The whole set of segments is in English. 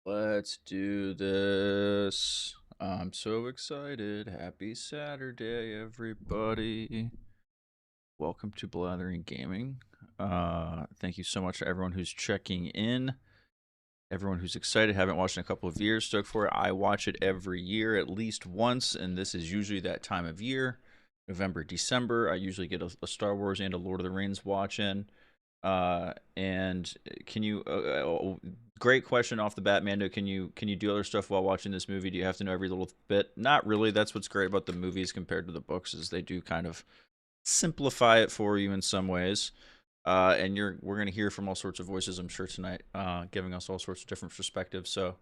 Let's do this. I'm so excited. Happy Saturday, everybody. Welcome to Blathering Gaming. Thank you so much to everyone who's checking in. Everyone who's excited, haven't watched in a couple of years, stoked for it. I watch it every year at least once, and this is usually that time of year. November, December. I usually get a Star Wars and a Lord of the Rings watch in. And can you? Great question off the bat, Mando. Can you do other stuff while watching this movie? Do you have to know every little bit? Not really. That's what's great about the movies compared to the books is they do kind of simplify it for you in some ways. And we're gonna hear from all sorts of voices, I'm sure tonight, giving us all sorts of different perspectives. So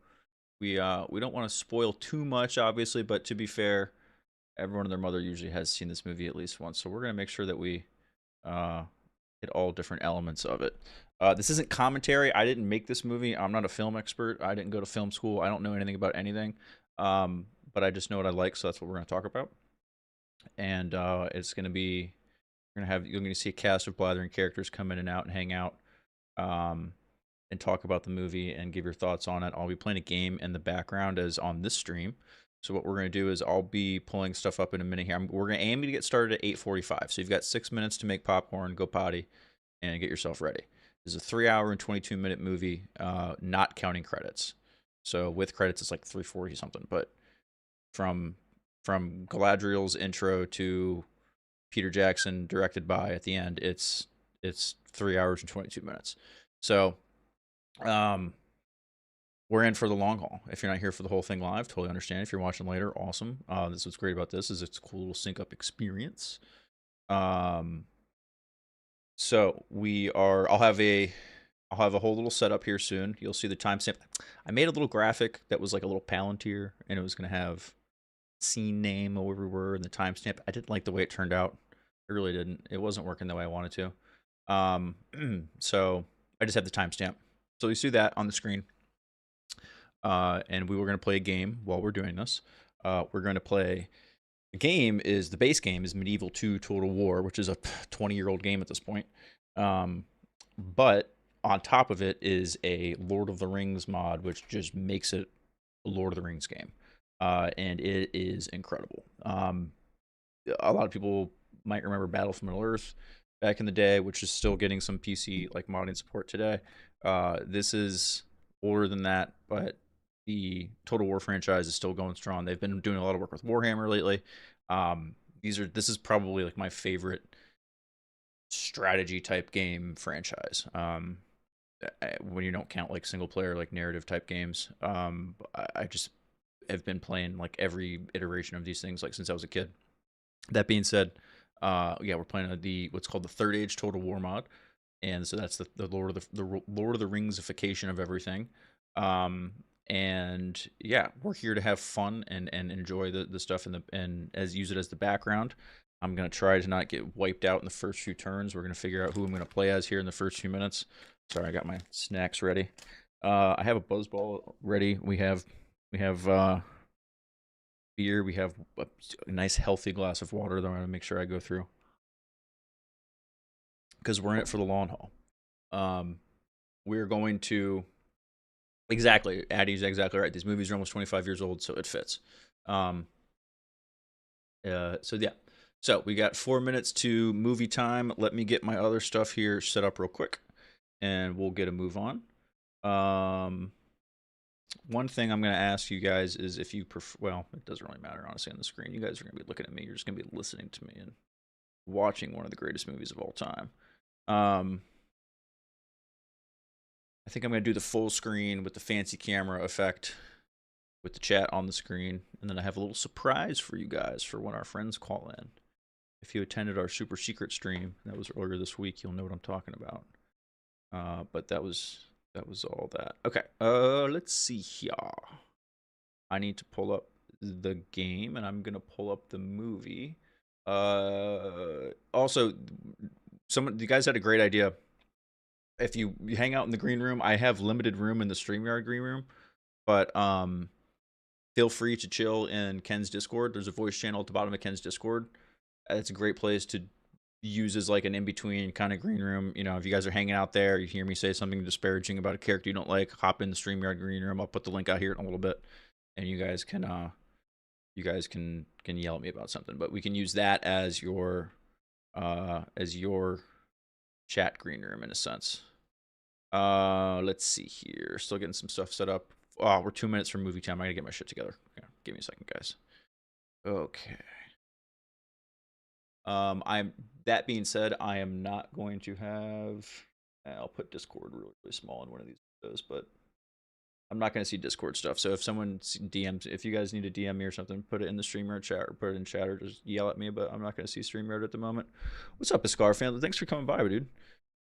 we don't want to spoil too much, obviously, but to be fair, everyone and their mother usually has seen this movie at least once. So we're gonna make sure that we uh, hit all different elements of it. This isn't commentary. I didn't make this movie. I'm not a film expert. I didn't go to film school. I don't know anything about anything. But I just know what I like, so that's what we're going to talk about. And it's going to be you're going to see a cast of blathering characters come in and out and hang out, um, and talk about the movie and give your thoughts on it. I'll be playing a game in the background as on this stream. So what we're going to do is I'll be pulling stuff up in a minute here. We're going to aim to get started at 8:45. So you've got 6 minutes to make popcorn, go potty, and get yourself ready. This is a 3 hour and 22-minute movie, not counting credits. So with credits, it's like 340 something. But from Galadriel's intro to Peter Jackson directed by at the end, it's 3 hours and 22 minutes. So um, we're in for the long haul. If you're not here for the whole thing live, totally understand. If you're watching later, awesome. This is what's great about this is it's a cool little sync up experience. Um, so we are. I'll have a whole little setup here soon. You'll see the timestamp. I made a little graphic that was like a little Palantir, and it was gonna have scene name or where we were and the timestamp. I didn't like the way it turned out. I really didn't. It wasn't working the way I wanted to. So I just have the timestamp. So you see that on the screen. And we were going to play a game while we're doing this. We're going to play. The base game is Medieval 2 Total War, which is a 20-year-old game at this point. But on top of it is a Lord of the Rings mod, which just makes it a Lord of the Rings game. And it is incredible. A lot of people might remember Battle for Middle Earth back in the day, which is still getting some PC like modding support today. This is older than that, but the Total War franchise is still going strong. They've been doing a lot of work with Warhammer lately. This is probably like my favorite strategy type game franchise. When you don't count like single player like narrative type games, I just have been playing like every iteration of these things like since I was a kid. That being said, yeah, we're playing the what's called the Third Age Total War mod, and so that's the Lord of the Ringsification of everything. Um, and yeah, we're here to have fun and enjoy the stuff and as use it as the background. I'm gonna try to not get wiped out in the first few turns. We're gonna figure out who I'm gonna play as here in the first few minutes. Sorry, I got my snacks ready. I have a buzzball ready. We have beer. We have a nice healthy glass of water that I'm gonna make sure I go through because we're in it for the long haul. Um, we're going to exactly. Addie's exactly right. These movies are almost 25 years old, so it fits. Um, so yeah. So we got 4 minutes to movie time. Let me get my other stuff here set up real quick, and we'll get a move on. Um, one thing I'm going to ask you guys is if you prefer. Well, it doesn't really matter honestly on the screen. You guys are going to be looking at me. You're just going to be listening to me and watching one of the greatest movies of all time. Um, I think I'm going to do the full screen with the fancy camera effect with the chat on the screen. And then I have a little surprise for you guys for when our friends call in. If you attended our super secret stream that was earlier this week, you'll know what I'm talking about. But that was all that. Okay. Let's see here. I need to pull up the game, and I'm gonna pull up the movie. Also, you guys had a great idea. If you hang out in the green room, I have limited room in the StreamYard green room, but feel free to chill in Ken's Discord. There's a voice channel at the bottom of Ken's Discord. It's a great place to uses like an in-between kind of green room. You know, if you guys are hanging out there, you hear me say something disparaging about a character you don't like, hop in the StreamYard green room. I'll put the link out here in a little bit, and you guys can yell at me about something. But we can use that as your chat green room in a sense. Let's see here. Still getting some stuff set up. Oh, we're 2 minutes from movie time. I gotta get my shit together. Okay, give me a second, guys. Okay. I'm that being said, I am not going to have. I'll put Discord really, really small in one of these videos, but I'm not going to see Discord stuff. So if someone DMs, if you guys need to DM me or something, put it in the StreamYard chat or put it in chat or just yell at me. But I'm not going to see StreamYard at the moment. What's up, Ascar fan? Thanks for coming by, dude.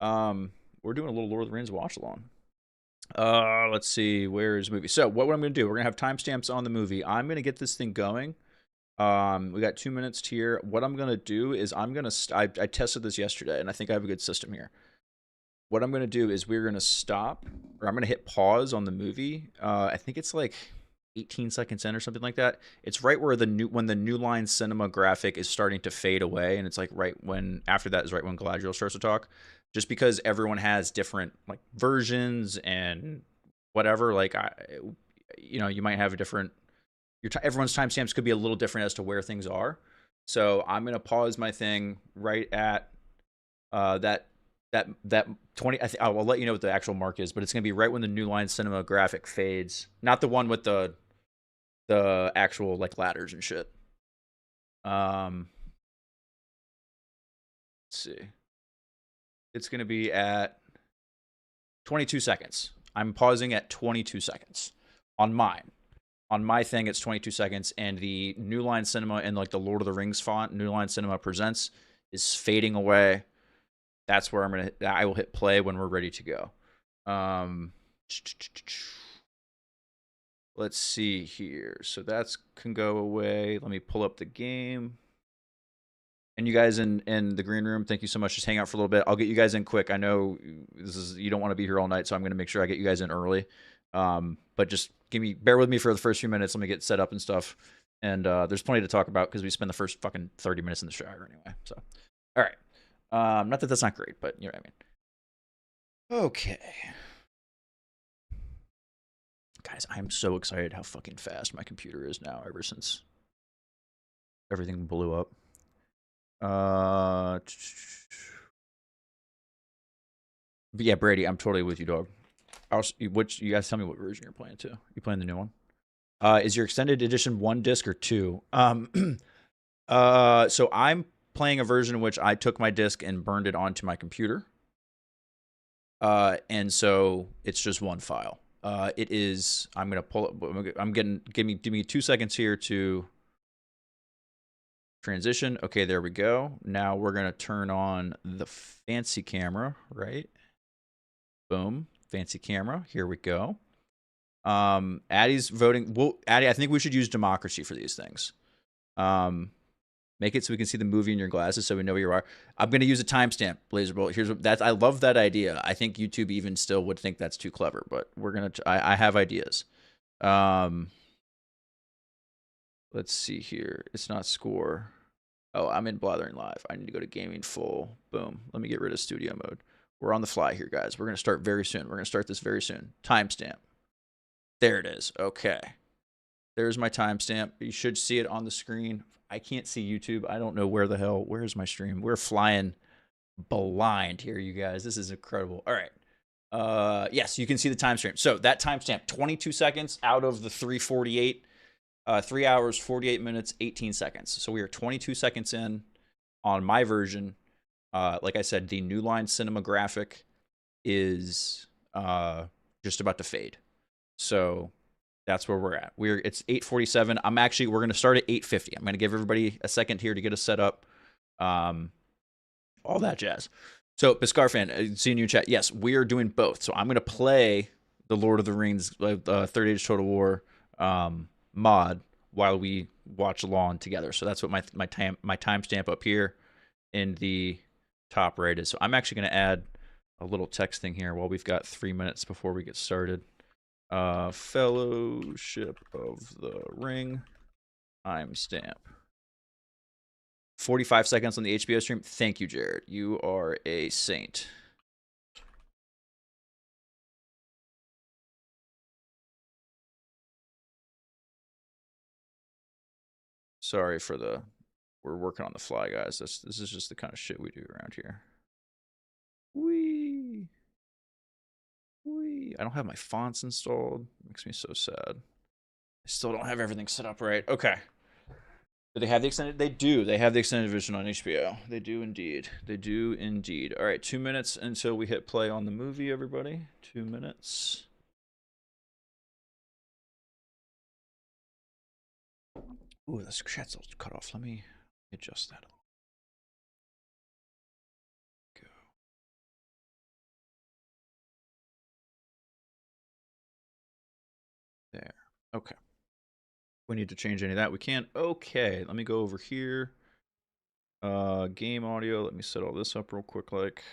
We're doing a little Lord of the Rings watch along. Let's see. Where is the movie? So what I'm going to do? We're going to have timestamps on the movie. I'm going to get this thing going. We got 2 minutes here. What I'm gonna do is I tested this yesterday, and I think I have a good system here. What I'm gonna do is we're gonna stop, or I'm gonna hit pause on the movie. I think it's like 18 seconds in or something like that. It's right where when the New Line Cinema graphic is starting to fade away, and it's like right when after that is right when Galadriel starts to talk. Just because everyone has different like versions and whatever, like you might have a different everyone's timestamps could be a little different as to where things are. So I'm gonna pause my thing right at that 20. I'll let you know what the actual mark is, but it's gonna be right when the New Line Cinema graphic fades, not the one with the actual like ladders and shit. Let's see. It's gonna be at 22 seconds. I'm pausing at 22 seconds on mine. On my thing, it's 22 seconds, and the New Line Cinema and like the Lord of the Rings font, New Line Cinema Presents, is fading away. That's where I will hit play when we're ready to go. Let's see here. So that's can go away. Let me pull up the game. And you guys in the green room, thank you so much. Just hang out for a little bit. I'll get you guys in quick. I know you don't want to be here all night, so I'm going to make sure I get you guys in early. But just bear with me for the first few minutes. Let me get set up and stuff. And there's plenty to talk about because we spend the first fucking 30 minutes in the shower anyway. So, all right. Not that that's not great, but you know what I mean. Okay. Guys, I'm so excited how fucking fast my computer is now ever since everything blew up. But yeah, Brady, I'm totally with you, dog. Which you guys tell me what version you're playing too. You playing the new one? Is your extended edition 1 disc or 2? So I'm playing a version in which I took my disc and burned it onto my computer. And so it's just one file. It is. I'm gonna pull it. Give me 2 seconds here to transition. Okay, there we go. Now we're gonna turn on the fancy camera, right? Boom, fancy camera. Here we go. Addie's voting. Well, Addie, I think we should use democracy for these things. Make it so we can see the movie in your glasses, so we know where you are. I'm gonna use a timestamp, Blazerbolt. Here's what that's. I love that idea. I think YouTube even still would think that's too clever, but we're gonna. I have ideas. Let's see here. It's not score. Oh, I'm in Blathering Live. I need to go to gaming full. Boom. Let me get rid of studio mode. We're on the fly here, guys. We're gonna start very soon. We're gonna start this very soon. Timestamp. There it is. Okay. There's my timestamp. You should see it on the screen. I can't see YouTube. I don't know where's my stream? We're flying blind here, you guys. This is incredible. All right. Yes, you can see the timestamp. So that timestamp, 22 seconds out of the 348, 3 hours, 48 minutes, 18 seconds. So we are 22 seconds in on my version. Like I said, the New Line Cinema graphic is just about to fade. So that's where we're at. It's 8:47. We're going to start at 8:50. I'm going to give everybody a second here to get us set up. All that jazz. So, Biscarfan, seeing you in chat. Yes, we are doing both. So I'm going to play the Lord of the Rings Third Age Total War mod while we watch along together. So that's what my timestamp up here in the top right is. So I'm actually going to add a little text thing here while we've got 3 minutes before we get started. Fellowship of the Ring timestamp. 45 seconds on the HBO stream. Thank you, Jared. You are a saint. Sorry for the... We're working on the fly, guys. This is just the kind of shit we do around here. Whee! Whee! I don't have my fonts installed. Makes me so sad. I still don't have everything set up right. Okay. Do they have the extended? They do. They have the extended version on HBO. They do indeed. They do indeed. All right, 2 minutes until we hit play on the movie, everybody. 2 minutes. Ooh, the chat's all cut off. Let me adjust that a little. Go. There. Okay. We need to change any of that. We can. Okay, let me go over here. Game audio. Let me set all this up real quick. Like,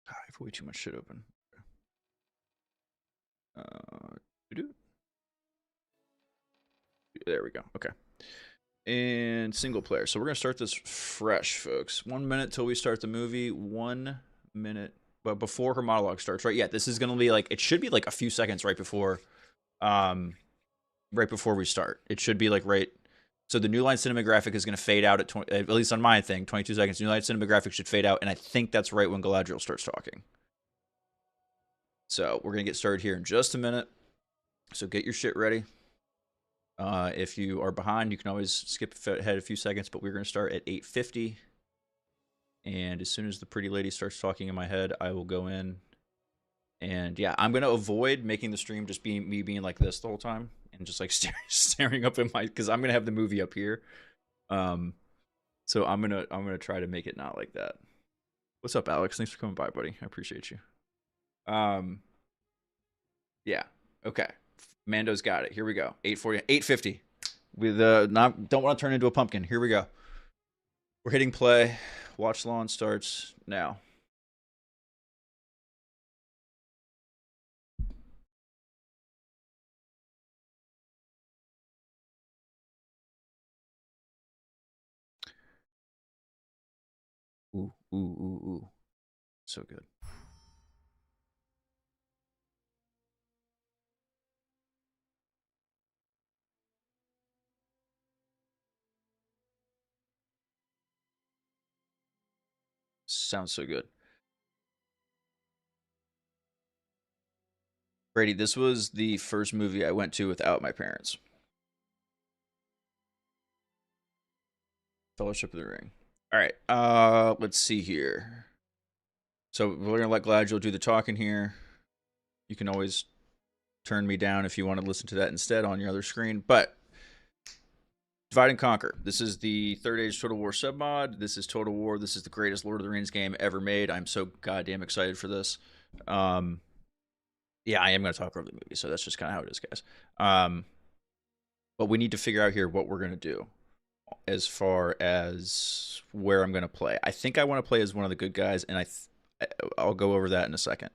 I have way too much shit open. There we go. Okay. And single player. So we're gonna start this fresh, folks. 1 minute till we start the movie. 1 minute, but before her monologue starts, right? Yeah, this is gonna be like, it should be like a few seconds right before we start. It should be like right. So the New Line Cinema graphic is gonna fade out at 20, at least on my thing, 22 seconds. New Line Cinema graphic should fade out, and I think that's right when Galadriel starts talking. So we're gonna get started here in just a minute. So get your shit ready. If you are behind, you can always skip ahead a few seconds, but we're going to start at 8:50. And as soon as the pretty lady starts talking in my head, I will go in. And yeah, I'm going to avoid making the stream just being me being like this the whole time and just like staring up at my, because I'm going to have the movie up here. So I'm gonna try to make it not like that. What's up, Alex? Thanks for coming by, buddy. I appreciate you. Yeah. Okay. Mando's got it. Here we go. 8:40, 8:50. With don't want to turn into a pumpkin. Here we go. We're hitting play. Watchalong starts now. Ooh, ooh, ooh, ooh. So good. Sounds so good. Brady, this was the first movie I went to without my parents. Fellowship of the Ring. All right. Let's see here. So we're gonna let Galadriel do the talking here. You can always turn me down if you want to listen to that instead on your other screen. But Divide and Conquer. This is the Third Age Total War submod. This is Total War. This is the greatest Lord of the Rings game ever made. I'm so goddamn excited for this. Yeah, I am going to talk over the movie, so that's just kind of how it is, guys. But we need to figure out here what we're going to do as far as where I'm going to play. I think I want to play as one of the good guys, and I'll go over that in a second.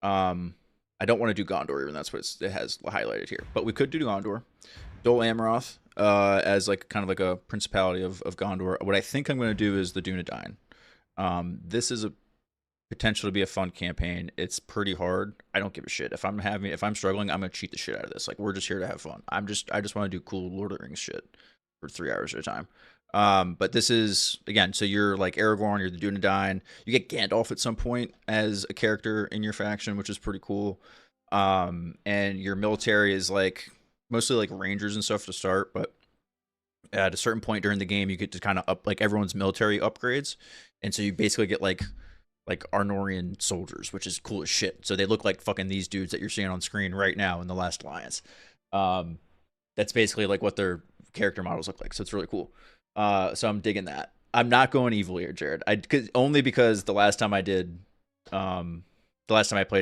I don't want to do Gondor, even that's what it has highlighted here. But we could do Gondor. Dol Amroth as like kind of like a principality of Gondor. What I think I'm going to do is the Dunedain. This is a potential to be a fun campaign. It's pretty hard. I don't give a shit. If I'm struggling, I'm gonna cheat the shit out of this. Like, we're just here to have fun. I just want to do cool Lord of the Rings shit for 3 hours at a time. But this is, again, so you're like Aragorn, you're the Dunedain. You get Gandalf at some point as a character in your faction, which is pretty cool. And your military is like mostly like rangers and stuff to start, but at a certain point during the game, you get to kind of up like everyone's military upgrades, and so you basically get like Arnorian soldiers, which is cool as shit. So they look like fucking these dudes that you're seeing on screen right now in The Last Alliance. That's basically like what their character models look like. So it's really cool. So I'm digging that. I'm not going evil here, Jared. Only because the last time I played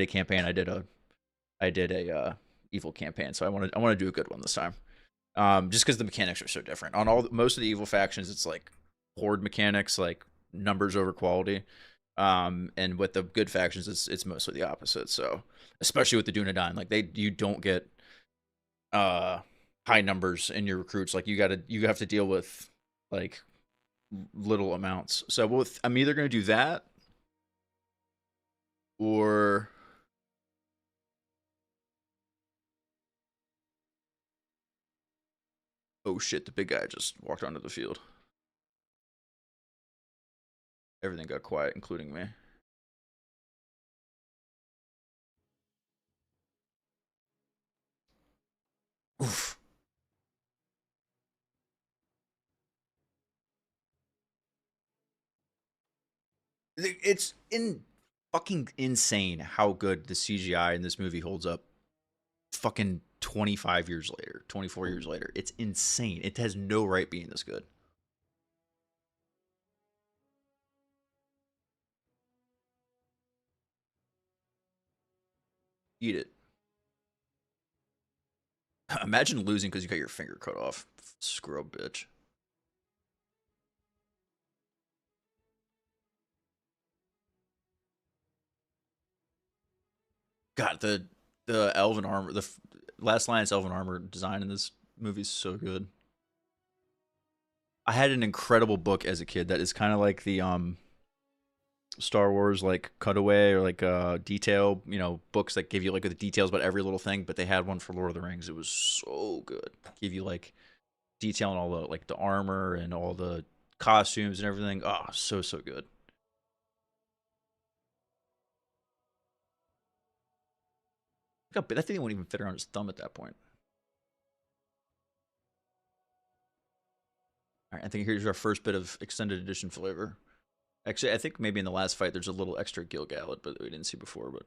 a campaign, I did a evil campaign. So I want to do a good one this time. Just because the mechanics are so different. On most of the evil factions, it's like horde mechanics, like numbers over quality. And with the good factions, it's mostly the opposite. So especially with the Dunedain, like you don't get uh high numbers in your recruits. Like you have to deal with like little amounts. So I'm either gonna do that or oh shit, the big guy just walked onto the field. Everything got quiet, including me. Oof. It's in fucking insane how good the CGI in this movie holds up. Fucking 25 years later, 24 years later, it's insane. It has no right being this good. Eat it. Imagine losing because you got your finger cut off. Scrub bitch. God, the elven armor, last lion's elven armor design in this movie is so good. I had an incredible book as a kid that is kind of like the Star Wars like cutaway or like detail, books that give you like the details about every little thing, but they had one for Lord of the Rings. It was so good. Give you like detail on all the like the armor and all the costumes and everything. Oh, so good. That thing wouldn't even fit around his thumb at that point. All right, I think here's our first bit of extended edition flavor. Actually, I think maybe in the last fight there's a little extra Gilgalad, but we didn't see before. But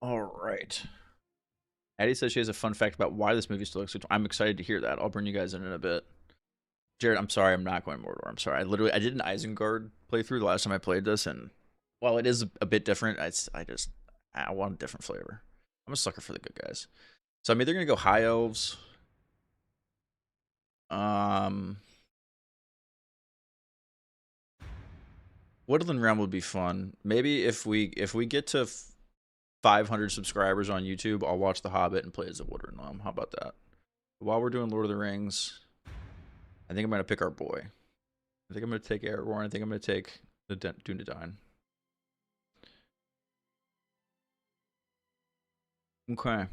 all right. Addie says she has a fun fact about why this movie still looks good. I'm excited to hear that. I'll bring you guys in a bit. Jared, I'm sorry, I'm not going Mordor. I'm sorry. I did an Isengard playthrough the last time I played this, and while it is a bit different, I want a different flavor. I'm a sucker for the good guys, so I'm either gonna go High Elves, um, Woodland Realm would be fun. Maybe if we get to 500 subscribers on YouTube, I'll watch The Hobbit and play as a Woodland Realm. How about that? While we're doing Lord of the Rings, I think I'm gonna pick our boy. I think I'm gonna take Aragorn. I think I'm gonna take the Dunedain. Okay,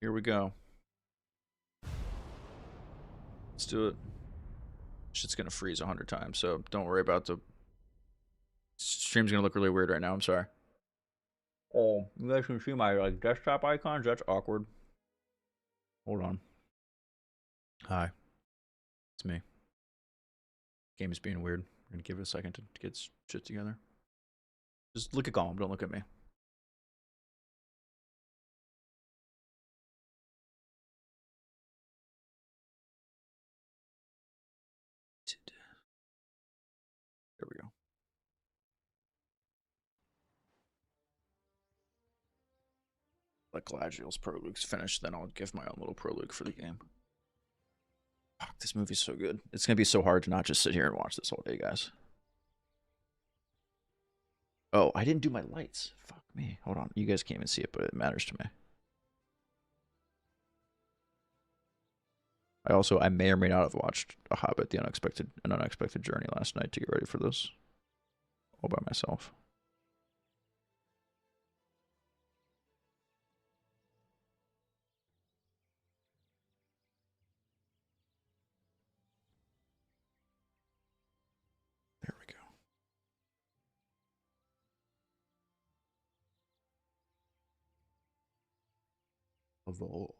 here we go. Let's do it. Shit's gonna freeze 100 times, so don't worry about the stream's gonna look really weird right now. I'm sorry. Oh, you guys can see my like desktop icons. That's awkward. Hold on. Hi, it's me. Game is being weird. We're gonna give it a second to get shit together. Just look at Gollum. Don't look at me. There we go. Let Galadriel's prologue's finished, then I'll give my own little prologue for the game. Fuck, this movie's so good. It's gonna be so hard to not just sit here and watch this all day, guys. Oh, I didn't do my lights. Fuck me. Hold on. You guys can't even see it, but it matters to me. I may or may not have watched A Hobbit: An Unexpected Journey last night to get ready for this, all by myself. There we go. Evolve.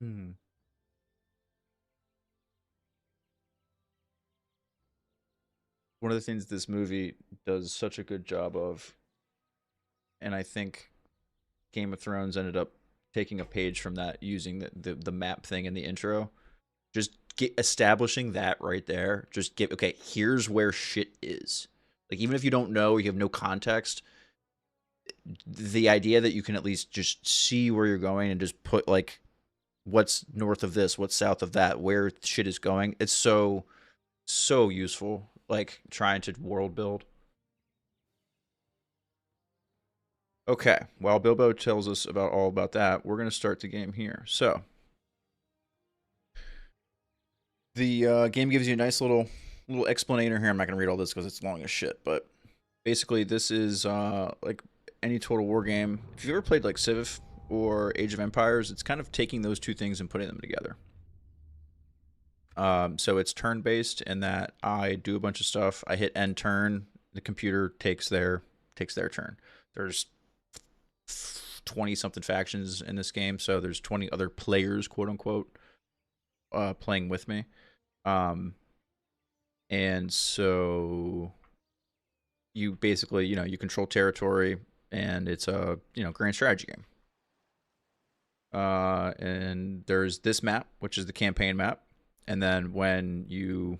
Hmm. one of the things this movie does such a good job of, and I think Game of Thrones ended up taking a page from that, using the map thing in the intro. Just establishing that right there. Just get, okay, here's where shit is. Like, even if you don't know, you have no context, the idea that you can at least just see where you're going and just put like what's north of this, what's south of that, where shit is going. It's so useful, like trying to world build. Okay, while Bilbo tells us about all about that, we're gonna start the game here. So the game gives you a nice little explainer here. I'm not gonna read all this because it's long as shit, but basically this is like any Total War game. If you've ever played like Civ or Age of Empires, it's kind of taking those two things and putting them together. So it's turn based in that I do a bunch of stuff. I hit end turn, the computer takes their turn. There's 20 something factions in this game, so there's 20 other players, quote unquote, playing with me. And so you basically, you control territory, and it's a grand strategy game. And there's this map, which is the campaign map, and then when you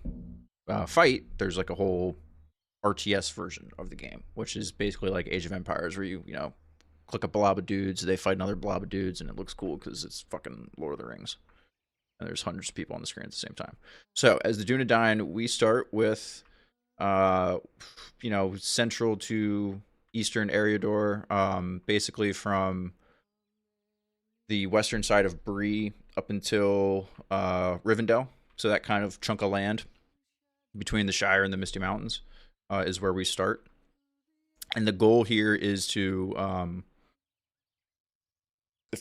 fight, there's like a whole RTS version of the game, which is basically like Age of Empires, where you click a blob of dudes, they fight another blob of dudes, and it looks cool because it's fucking Lord of the Rings. And there's hundreds of people on the screen at the same time. So as the Dunedain, we start with, central to eastern Eriador, basically from the western side of Bree up until Rivendell. So that kind of chunk of land between the Shire and the Misty Mountains is where we start. And the goal here is to,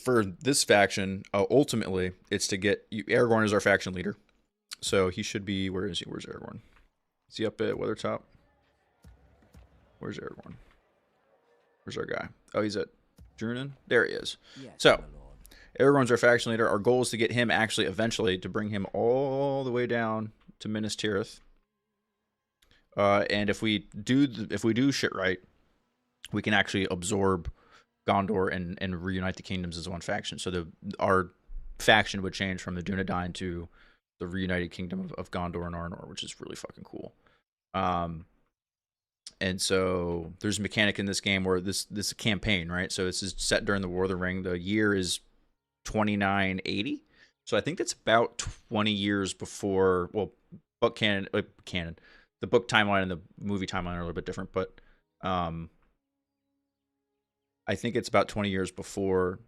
for this faction, ultimately, it's to get Aragorn is our faction leader. So he should be, where is he? Where's Aragorn? Is he up at Weathertop? Where's Aragorn? Where's our guy? Oh, he's at Drunan? There he is. Yes, so, Aragorn's our faction leader. Our goal is to get him actually eventually to bring him all the way down to Minas Tirith. And if we do shit right, we can actually absorb Gondor and reunite the kingdoms as one faction. So our faction would change from the Dunedain to the reunited kingdom of Gondor and Arnor, which is really fucking cool. And so there's a mechanic in this game where this is a campaign, right? So this is set during the War of the Ring. The year is 2980. So I think that's about 20 years before, well, book canon. The book timeline and the movie timeline are a little bit different, but I think it's about 20 years before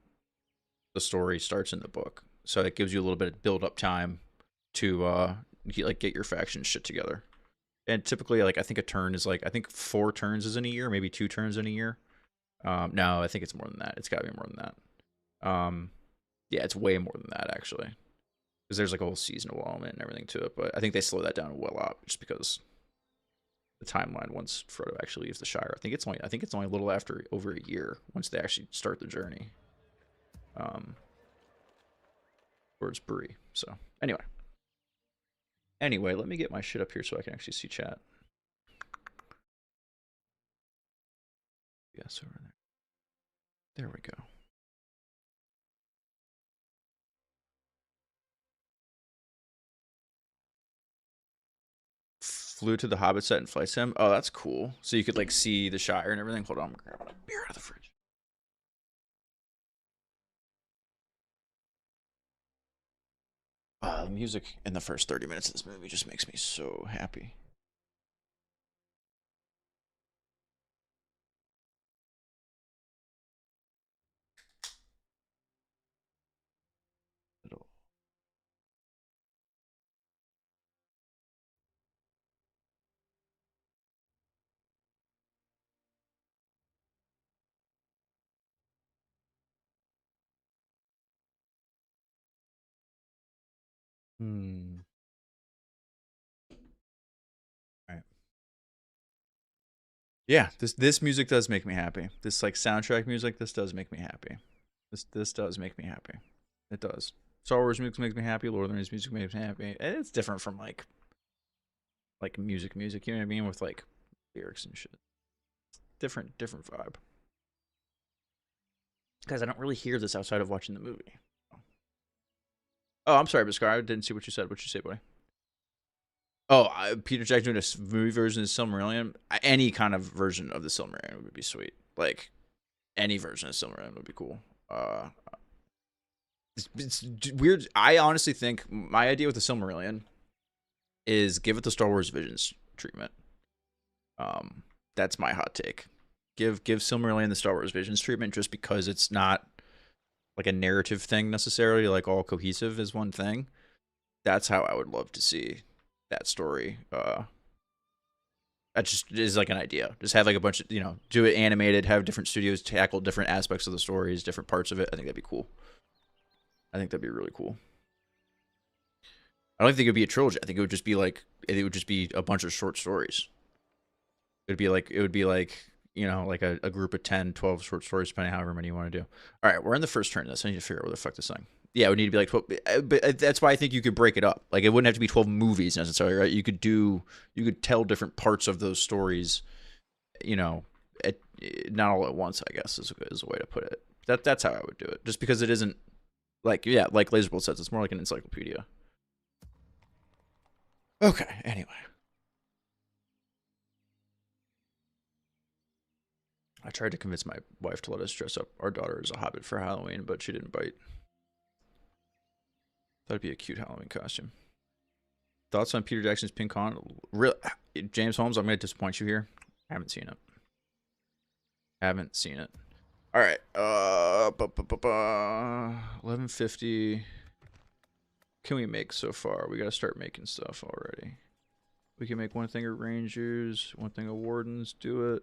the story starts in the book. So it gives you a little bit of build-up time to get your faction shit together. And typically, like, I think a turn is like, I think 4 turns is in a year, maybe 2 turns in a year. No, I think it's more than that. It's got to be more than that. Yeah, it's way more than that, actually. Because there's like a whole seasonal element and everything to it. But I think they slow that down well out just because the timeline once Frodo actually leaves the Shire. I think it's only a little after over a year once they actually start the journey. Towards Bree. So anyway, let me get my shit up here so I can actually see chat. Yes, over there. There we go. Flew to the Hobbit set in Flight Sim. Oh, that's cool. So you could like see the Shire and everything. Hold on, I'm grabbing a beer out of the fridge. The music in the first 30 minutes of this movie just makes me so happy. Hmm. All right. Yeah, this music does make me happy. This like soundtrack music, this does make me happy. This does make me happy. It does. Star Wars music makes me happy. Lord of the Rings music makes me happy. It's different from like like music, you know what I mean, with like lyrics and shit. Different vibe. Guys, I don't really hear this outside of watching the movie. Oh, I'm sorry, Biscar. I didn't see what you said. What'd you say, buddy? Oh, Peter Jackson doing a movie version of Silmarillion. Any kind of version of the Silmarillion would be sweet. Like any version of Silmarillion would be cool. It's weird. I honestly think my idea with the Silmarillion is give it the Star Wars Visions treatment. That's my hot take. Give Silmarillion the Star Wars Visions treatment, just because it's not like a narrative thing necessarily, like all cohesive is one thing. That's how I would love to see that story. That just is like an idea. Just have like a bunch of, do it animated, have different studios tackle different aspects of the stories, different parts of it. I think that'd be cool. I think that'd be really cool. I don't think it would be a trilogy. I think it would just be like a bunch of short stories. It would be like like a group of 10, 12 short stories, depending on however many you want to do. All right, we're in the first turn of this. I need to figure out what the fuck this thing. Yeah, it would need to be like 12, but that's why I think you could break it up. Like, it wouldn't have to be 12 movies necessarily, right? You could tell different parts of those stories, not all at once, I guess, is a way to put it. That's how I would do it. Just because it isn't like Laserbolt says, it's more like an encyclopedia. Okay, anyway. I tried to convince my wife to let us dress up our daughter as a hobbit for Halloween, but she didn't bite. That'd be a cute Halloween costume. Thoughts on Peter Jackson's Pink Con? Real James Holmes, I'm going to disappoint you here. I haven't seen it. All right. 1150. Can we make so far? We got to start making stuff already. We can make one thing of Rangers, one thing of Wardens. Do it.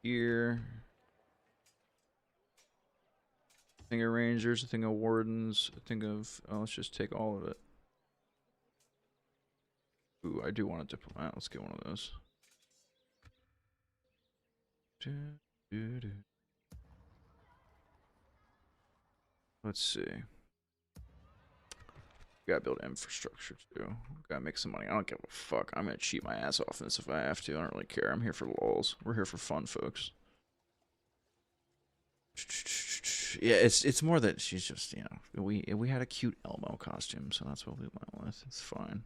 Here. A thing of Rangers, a thing of Wardens, a thing of... Oh, let's just take all of it. Ooh, I do want a Diplomat. Let's get one of those. Let's see. Gotta build infrastructure too. Gotta make some money. I don't give a fuck. I'm gonna cheat my ass off in this if I have to. I don't really care. I'm here for lols. We're here for fun, folks. Yeah, it's more that she's just, we had a cute Elmo costume, so that's what we went with. It's fine.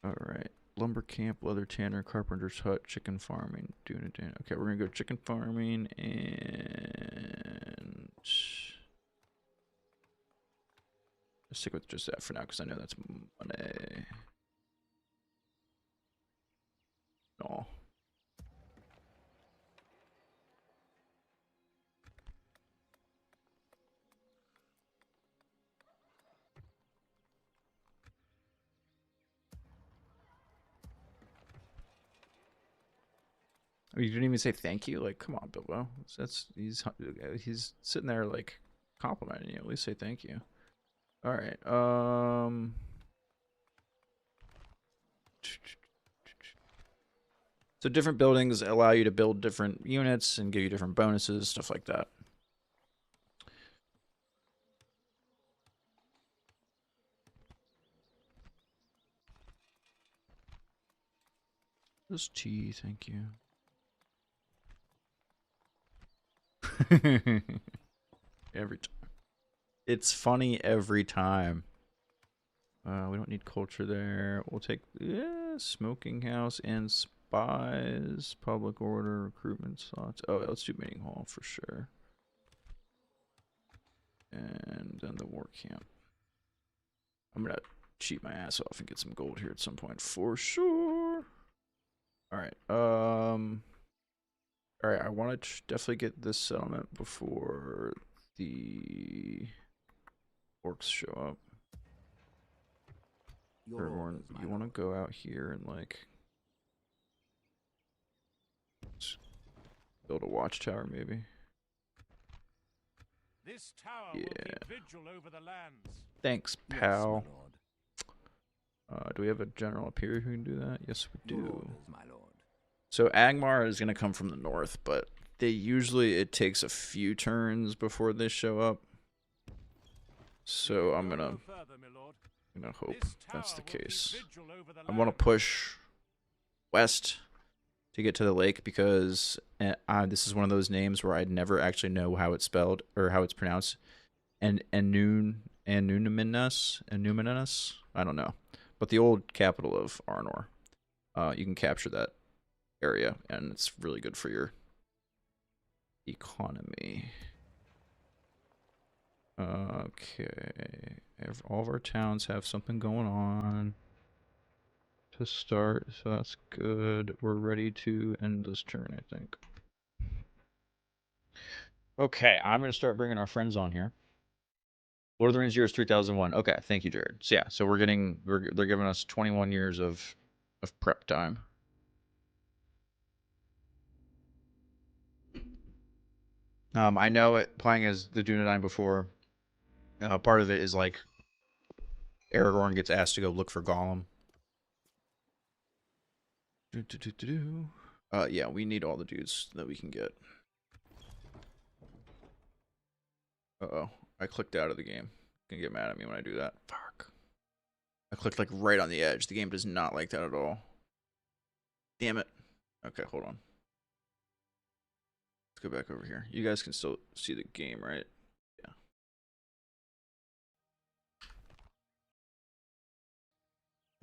All right. Lumber camp, leather tanner, carpenter's hut, chicken farming, doing it. Okay, we're gonna go chicken farming and let's stick with just that for now because I know that's money. No. You didn't even say thank you. Like, come on, Bilbo. He's sitting there like complimenting you. At least say thank you. All right. So different buildings allow you to build different units and give you different bonuses, stuff like that. Just tea, thank you. Every time. It's funny every time. We don't need culture there. We'll take smoking house and spies, public order, recruitment slots. Oh, let's do meeting hall for sure. And then the war camp. I'm gonna cheat my ass off and get some gold here at some point for sure. All right. All right, I want to definitely get this settlement before the orcs show up. Everyone, you want to go out here and like build a watchtower, maybe? This tower will keep vigil over the lands. Thanks, pal. Do we have a general up here who can do that? Yes, we do. My lord. So Angmar is going to come from the north, but it takes a few turns before they show up. So I'm going to I'm gonna hope This that's the tower will keep case. vigil over the I want to lands. push west to get to the lake because this is one of those names where I'd never actually know how it's spelled or how it's pronounced. And Numinus. I don't know, but the old capital of Arnor. You can capture that area, and it's really good for your economy. Okay, all of our towns have something going on to start, so that's good. We're ready to end this turn, I think. Okay, I'm gonna start bringing our friends on here. Lord of the Rings year is 3001. Okay, thank you, Jared. So yeah, so they're giving us 21 years of prep time. I know it playing as the Dunedain before. Part of it is like Aragorn gets asked to go look for Gollum. Yeah, we need all the dudes that we can get. Uh-oh. I clicked out of the game. Gonna get mad at me when I do that. Fuck. I clicked like right on the edge. The game does not like that at all. Damn it. Okay, hold on. Let's go back over here. You guys can still see the game, right?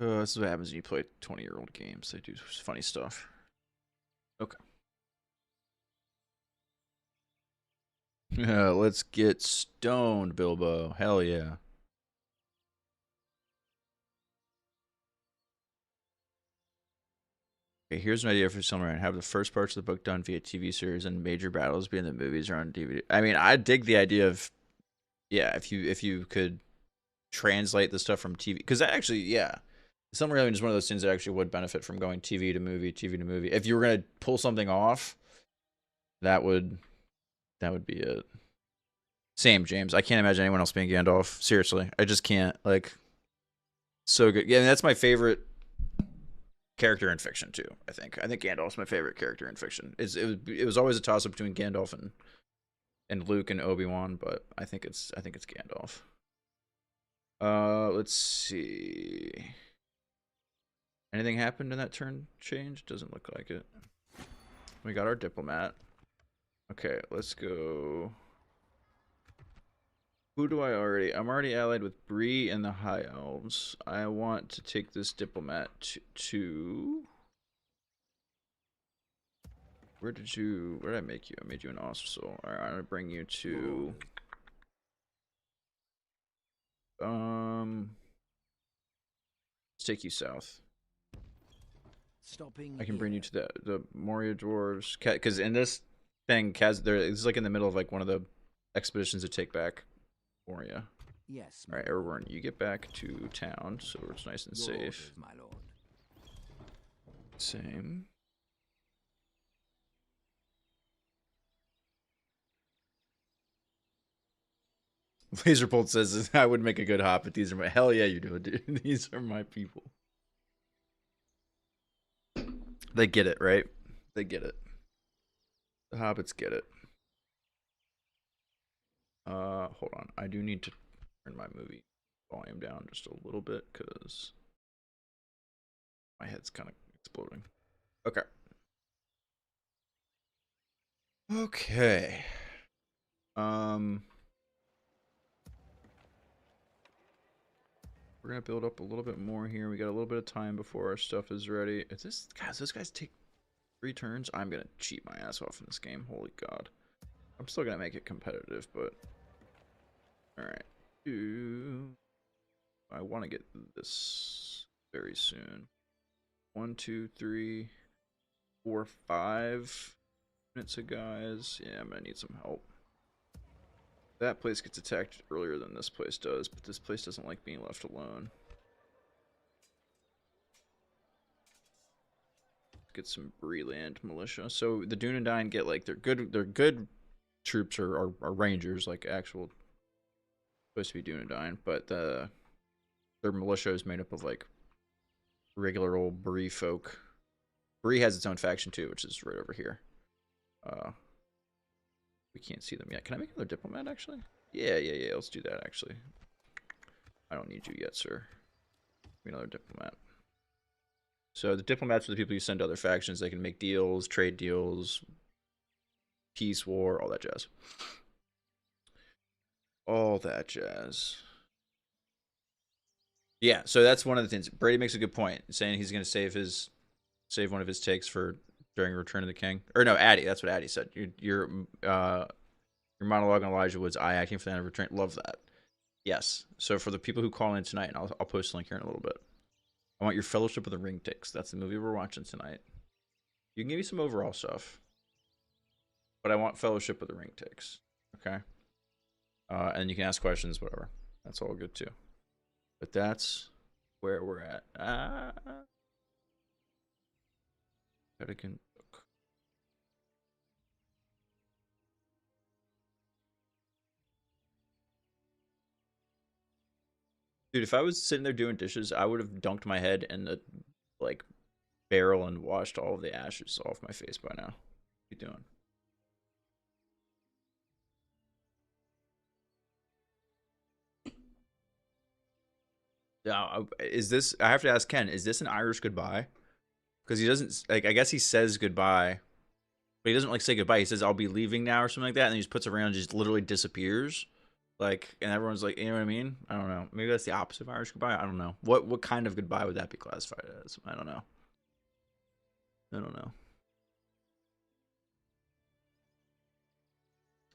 Yeah. This is what happens when you play 20-year-old games. They do funny stuff. Okay. Yeah, let's get stoned, Bilbo. Hell yeah. Okay, here's an idea for summary. Have the first parts of the book done via TV series and major battles be in the movies or on DVD. I mean, I dig the idea of, yeah, if you could translate the stuff from TV, because actually, yeah, Silmarillion is one of those things that actually would benefit from going TV to movie, TV to movie. If you were gonna pull something off, that would be it. Same, James. I can't imagine anyone else being Gandalf. Seriously, I just can't. Like, so good. Yeah, that's my favorite character in fiction too. I think Gandalf's my favorite character in fiction. It was always a toss up between Gandalf and Luke and Obi-Wan, but I think it's Gandalf. Let's see. Anything happened in that turn change? Doesn't look like it. We got our diplomat. Okay, let's go. Who do I already? I'm already allied with Bree and the High Elves. I want to take this diplomat to where did I make you? I made you an Oswald. Alright, I'm gonna bring you to let's take you south. Stopping I can bring you here. to the Moria dwarves, because in this thing, it's like in the middle of like one of the expeditions to take back Moria. Yes, All right, Aragorn, you get back to town, so it's nice and Your safe. orders, my lord. Same. Laserbolt says I would make a good hobbit. These are my hell yeah, you do, dude. These are my people. They get it, right? They get it. The hobbits get it. Hold on. I do need to turn my movie volume down just a little bit because my head's kind of exploding. Okay. Okay. Um, we're gonna build up a little bit more here. We got a little bit of time before our stuff is ready. Is this guys? Those guys take 3 turns. I'm gonna cheat my ass off in this game. Holy god. I'm still gonna make it competitive, but all right. I want to get this very soon. 1, 2, 3, 4, 5 minutes of guys. Yeah, I'm gonna need some help. That place gets attacked earlier than this place does, but this place doesn't like being left alone. Get some Breland militia. So the Dunedain get like they're good troops are rangers, like actual supposed to be Dunedain, but their militia is made up of like regular old Bree folk. Bree has its own faction too, which is right over here. We can't see them yet. Can I make another diplomat actually? Yeah. Let's do that actually. I don't need you yet, sir. Be another diplomat. So the diplomats are the people you send to other factions. They can make deals, trade deals, peace, war, all that jazz. All that jazz. Yeah, so that's one of the things. Brady makes a good point, saying he's going to save one of his takes for during Return of the King. Or no, Addy. That's what Addy said. Your monologue on Elijah Wood's eye acting for the end of Return. Love that. Yes. So for the people who call in tonight, and I'll post a link here in a little bit. I want your Fellowship of the Ring takes. That's the movie we're watching tonight. You can give me some overall stuff, but I want Fellowship of the Ring takes. Okay. And you can ask questions, whatever. That's all good too. But that's where we're at. Dude, if I was sitting there doing dishes, I would have dunked my head in the like barrel and washed all of the ashes off my face by now. What are you doing? Now, is this? I have to ask Ken. Is this an Irish goodbye? Because he doesn't like. I guess he says goodbye, but he doesn't like say goodbye. He says I'll be leaving now or something like that, and then he just puts it around and just literally disappears. Like, and everyone's like, you know what I mean? I don't know. Maybe that's the opposite of Irish goodbye. I don't know. What kind of goodbye would that be classified as? I don't know. I don't know.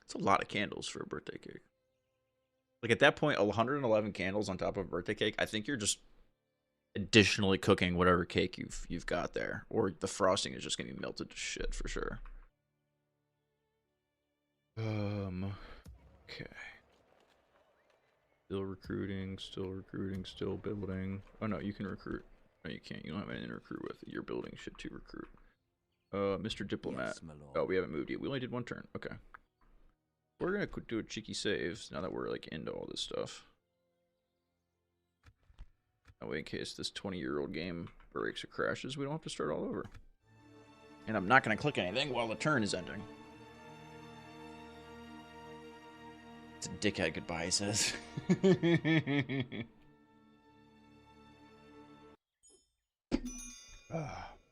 It's a lot of candles for a birthday cake. Like at that point, 111 candles on top of a birthday cake. I think you're just additionally cooking whatever cake you've got there, or the frosting is just gonna be melted to shit for sure. Okay. Still recruiting, still building. Oh no, you can recruit. No, you can't. You don't have anything to recruit with. You're building shit to recruit. Mr. Diplomat. Yes, oh, we haven't moved yet. We only did one turn. Okay. We're gonna do a cheeky save now that we're like into all this stuff. That way, in case this 20-year-old game breaks or crashes, we don't have to start all over. And I'm not gonna click anything while the turn is ending. It's a dickhead goodbye, he says.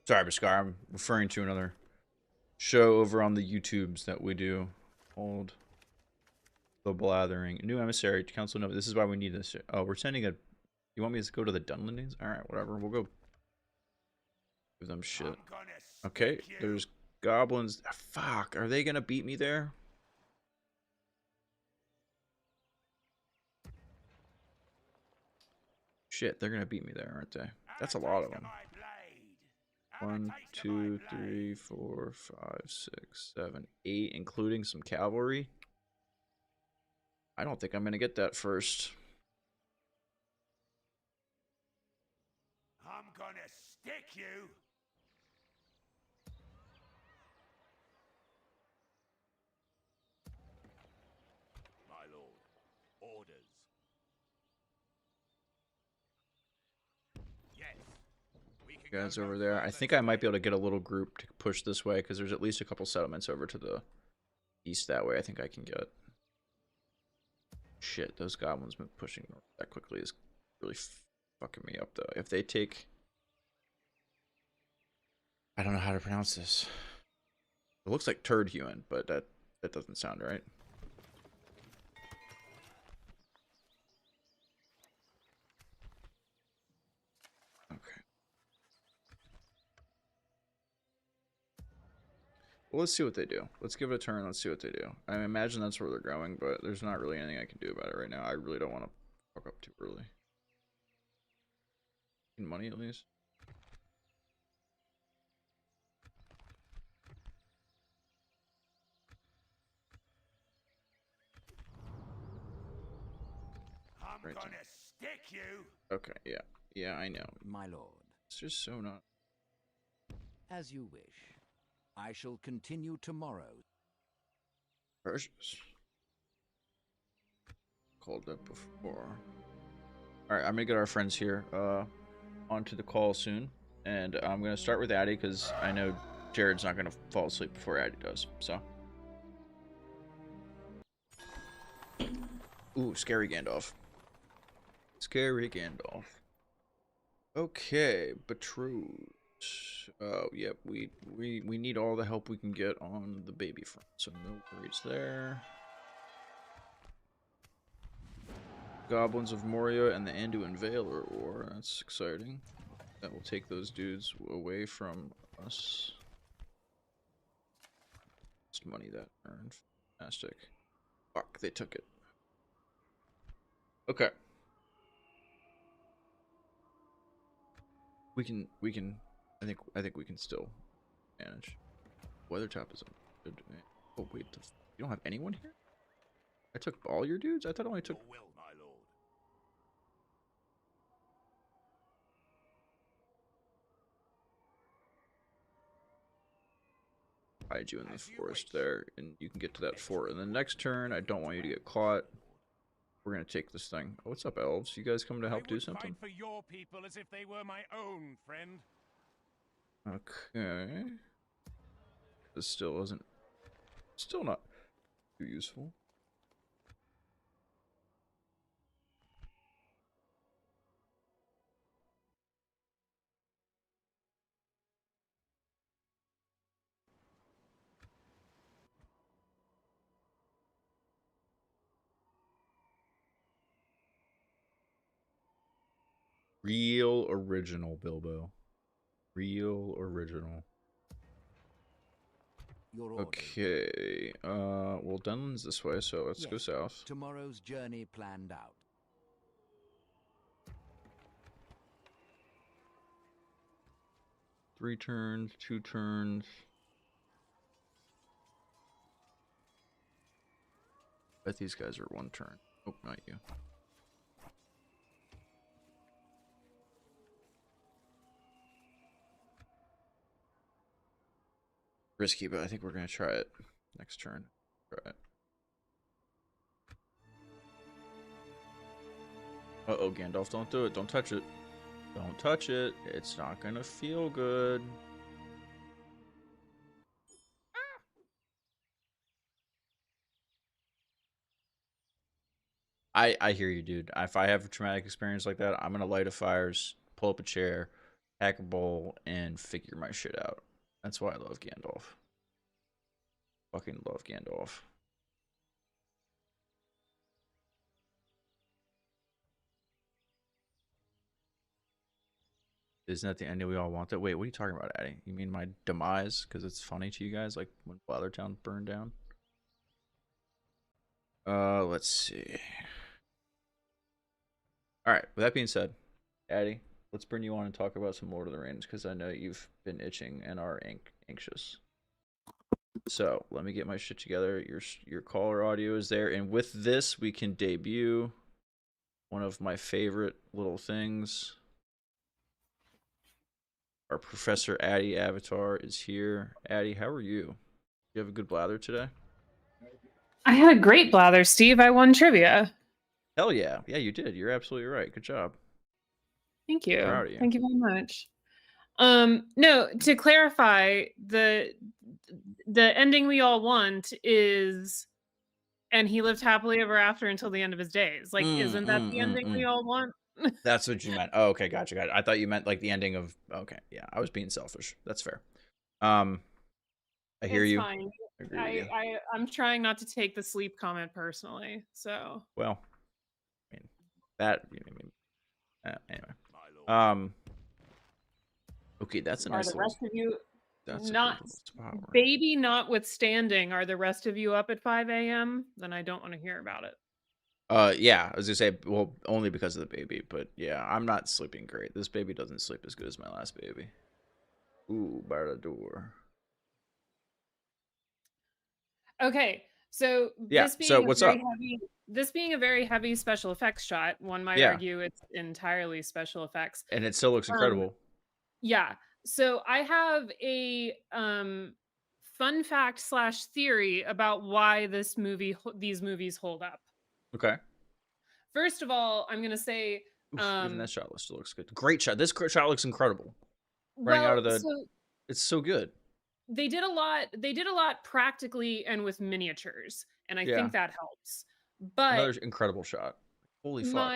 Sorry, Bhaskar. I'm referring to another show over on the YouTubes that we do called The Blathering. New emissary to council. No, this is why we need this. Oh, we're sending a. You want me to go to the Dunlendings? Alright, whatever. We'll go give them shit. Okay, there's goblins. Fuck, are they gonna beat me there? Shit, they're gonna beat me there, aren't they? That's a lot of them. 1, 2, 3, 4, 5, 6, 7, 8, including some cavalry. I don't think I'm gonna get that first. I'm gonna stick you. My lord, orders. Yes. Guys over there. I think I might be able to get a little group to push this way because there's at least a couple settlements over to the east that way. I think I can get. Shit, those goblins been pushing north that quickly is really fucking me up though. If they take, I don't know how to pronounce this. It looks like turd hewn, but that doesn't sound right. Okay. Well, let's see what they do. Let's give it a turn. Let's see what they do. I imagine that's where they're going, but there's not really anything I can do about it right now. I really don't want to fuck up too early. Money at least. I'm right gonna there. stick you. Okay, yeah. Yeah, I know. My lord. It's just so not. As you wish. I shall continue tomorrow. Precious. Called that before. Alright, I'm gonna get our friends here onto the call soon. And I'm gonna start with Addy because I know Jared's not gonna fall asleep before Addy does, so. Ooh, scary Gandalf. Scary Gandalf. Okay, betrothed. Oh, yep. We need all the help we can get on the baby front. So no worries there. Goblins of Moria and the Anduin Veiler War. That's exciting. That will take those dudes away from us. Just money that earned. Fantastic. Fuck, they took it. Okay. We can I think we can still manage. Weather tap is good. Oh wait, you don't have anyone here? I took all your dudes? I thought I only took Your will, my lord. hide you in the As you forest wish. there, and you can get to that fort. And the next turn, I don't want you to get caught. We're gonna take this thing. Oh, what's up, elves? You guys coming to I help do would fight something? for your people as if they were my own, friend. Okay. This still isn't. Still not too useful. Real original, Bilbo. Real original. Your orders. Okay. Well, Dunland's this way, so let's go Yes, south. tomorrow's journey planned out. 3 turns, 2 turns. Bet these guys are 1 turn. Oh, not you. Risky, but I think we're gonna try it next turn. Try it. Uh-oh, Gandalf, don't do it. Don't touch it. Don't touch it. It's not gonna feel good. I hear you, dude. If I have a traumatic experience like that, I'm gonna light a fires, pull up a chair, hack a bowl, and figure my shit out. That's why I love Gandalf. Fucking love Gandalf. Isn't that the ending we all wanted? Wait, what are you talking about, Addy? You mean my demise? Because it's funny to you guys, like when Blathertown burned down? Let's see. Alright, with that being said, Addy, let's bring you on and talk about some Lord of the Rings, because I know you've been itching and are anxious. So, let me get my shit together. Your caller audio is there, and with this, we can debut one of my favorite little things. Our Professor Addy avatar is here. Addy, how are you? You have a good blather today? I had a great blather, Steve. I won trivia. Hell yeah. Yeah, you did. You're absolutely right. Good job. Thank you. Proud of you. Thank you very much. No, to clarify, the ending we all want is and he lived happily ever after until the end of his days. Like, isn't that the ending we all want? That's what you meant. Oh, okay, gotcha. I thought you meant like the ending of. Okay, yeah, I was being selfish. That's fair. I hear It's you. fine. I agree with you. I'm trying not to take the sleep comment personally. So Well, I mean that. Anyway. My lord. Okay, that's a are nice the little. rest of you That's a not good little power. baby notwithstanding, are the rest of you up at 5 a.m.? Then I don't want to hear about it. Yeah, I was gonna say, well, only because of the baby, but yeah, I'm not sleeping great. This baby doesn't sleep as good as my last baby. Ooh, bar the door. Okay, so Yeah. So what's up? this being a very heavy special effects shot, one might Yeah, argue it's entirely special effects. and it still looks Um, incredible. yeah. So I have a fun fact slash theory about why these movies hold up. Okay. First of all, I'm gonna say, Oof, even that shot still looks good. Great shot. This shot looks incredible. Running out well, of the, so it's so good. they did a lot practically and with miniatures, and I Yeah. think that helps. But Another incredible shot. Holy fuck.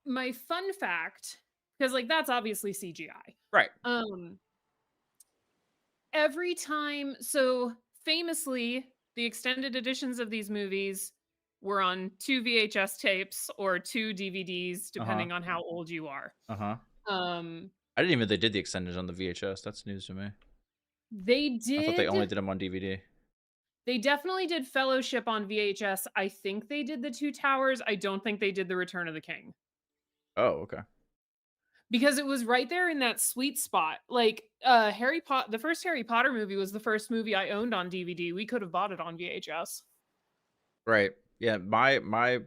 my fun fact because like that's obviously CGI. Right. Every time, so famously, the extended editions of these movies were on 2 VHS tapes or 2 DVDs, depending on how old you are. Um, I didn't even know they did the extended on the VHS. That's news to me. they I thought they only did. did them on DVD. They definitely did Fellowship on VHS. I think they did the Two Towers. I don't think they did the Return of the King. Oh, okay. Because it was right there in that sweet spot. Like Harry Potter, the first Harry Potter movie was the first movie I owned on DVD. We could have bought it on VHS. Right. Yeah, my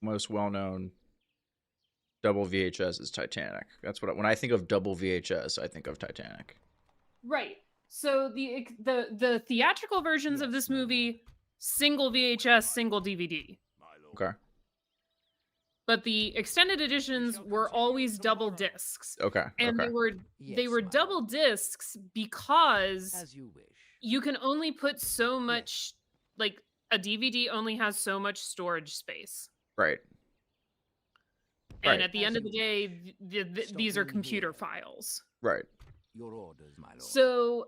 most well-known double VHS is Titanic. That's what when I think of double VHS, I think of Titanic. Right. So the theatrical versions of this movie, single VHS, single DVD. Okay. But the extended editions were always double discs. Okay. And okay. they were double discs because As you wish. you can only put so much, like a DVD only has so much storage space. Right. And Right. at the end of the day, these are computer files. Right. Your orders, my lord. So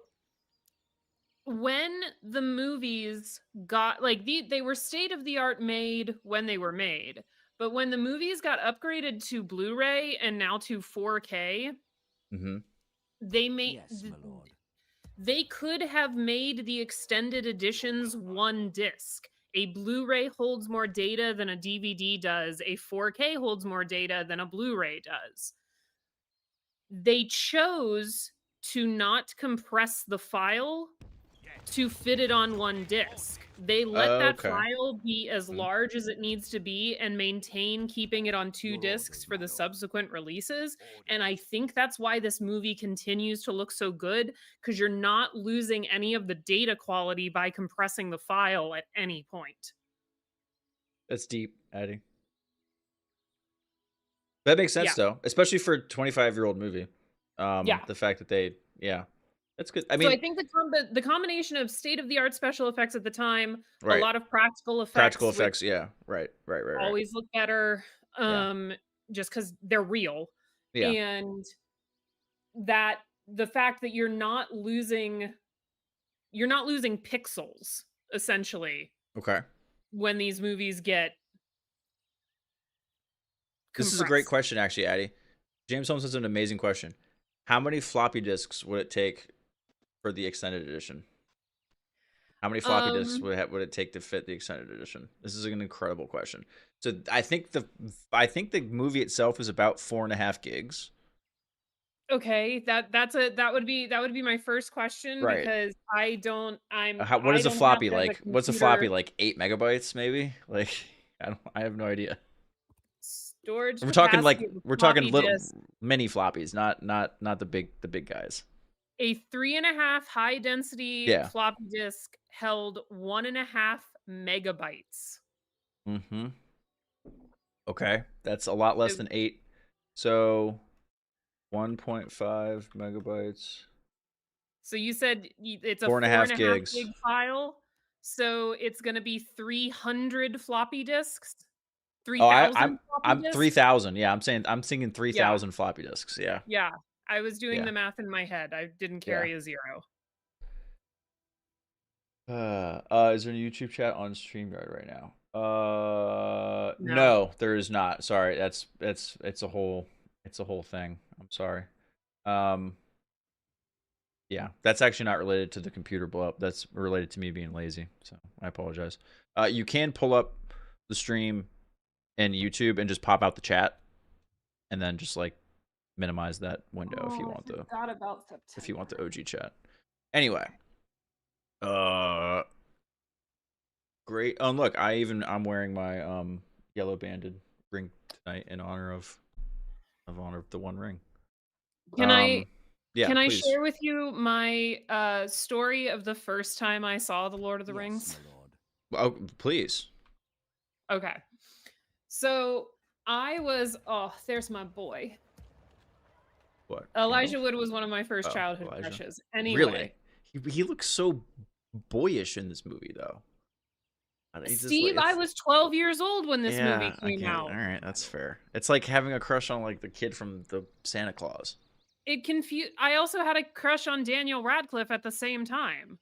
when the movies got like they were state of the art made when they were made, but when the movies got upgraded to Blu-ray and now to 4K, they made Yes, my lord. they could have made the extended editions one disc. A Blu-ray holds more data than a DVD does. A 4K holds more data than a Blu-ray does. They chose to not compress the file to fit it on one disc. They let that file be as large as it needs to be and maintain keeping it on 2 discs for the subsequent releases. And I think that's why this movie continues to look so good, because you're not losing any of the data quality by compressing the file at any point. That's deep, Addie. That makes sense though, especially for a 25-year-old movie. The fact that they, that's good. I mean, so I think the combination of state-of-the-art special effects at the time, right. a lot of practical effects. Practical effects, yeah. Right. Always look better, just because they're real. Yeah. And that the fact that you're not losing pixels, essentially. Okay. When these movies get compressed. This is a great question, actually, Addie. James Holmes has an amazing question. How many floppy disks would it take for the extended edition? How many floppy disks would it take to fit the extended edition? This is an incredible question. So I think the movie itself is about 4.5 gigs. Okay, that would be my first question, right. Because what is a floppy like? What's a floppy like? 8 megabytes, maybe? Like I have no idea. Storage. We're talking little mini floppies, not the big guys. A 3.5 high density floppy disk held 1.5 megabytes. Okay, that's a lot less than 8. So 1.5 megabytes. So you said it's a 4.5 gigs gig file. So it's going to be 300 floppy disks. 3,000. I'm 3,000. Yeah, I'm thinking 3,000 floppy disks. Yeah. Yeah, I was doing the math in my head. I didn't carry a zero. Is there a YouTube chat on StreamYard right now? No, there is not. Sorry, it's a whole thing. I'm sorry. Yeah, that's actually not related to the computer blow up. That's related to me being lazy. So I apologize. You can pull up the stream in YouTube and just pop out the chat, and then just like minimize that window if you want the OG chat. Anyway, great. Look, I'm wearing my yellow banded ring tonight in honor of the One Ring. Can I please. share with you my story of the first time I saw The Lord of the Rings? My lord. Oh, please. Okay. So I was there's my boy. What? Elijah Wood was one of my first childhood crushes. Anyway. Really? He looks so boyish in this movie though. Steve, I was 12 years old when this movie Yeah, I came get it. out. All right, that's fair. It's like having a crush on like the kid from the Santa Claus. I also had a crush on Daniel Radcliffe at the same time.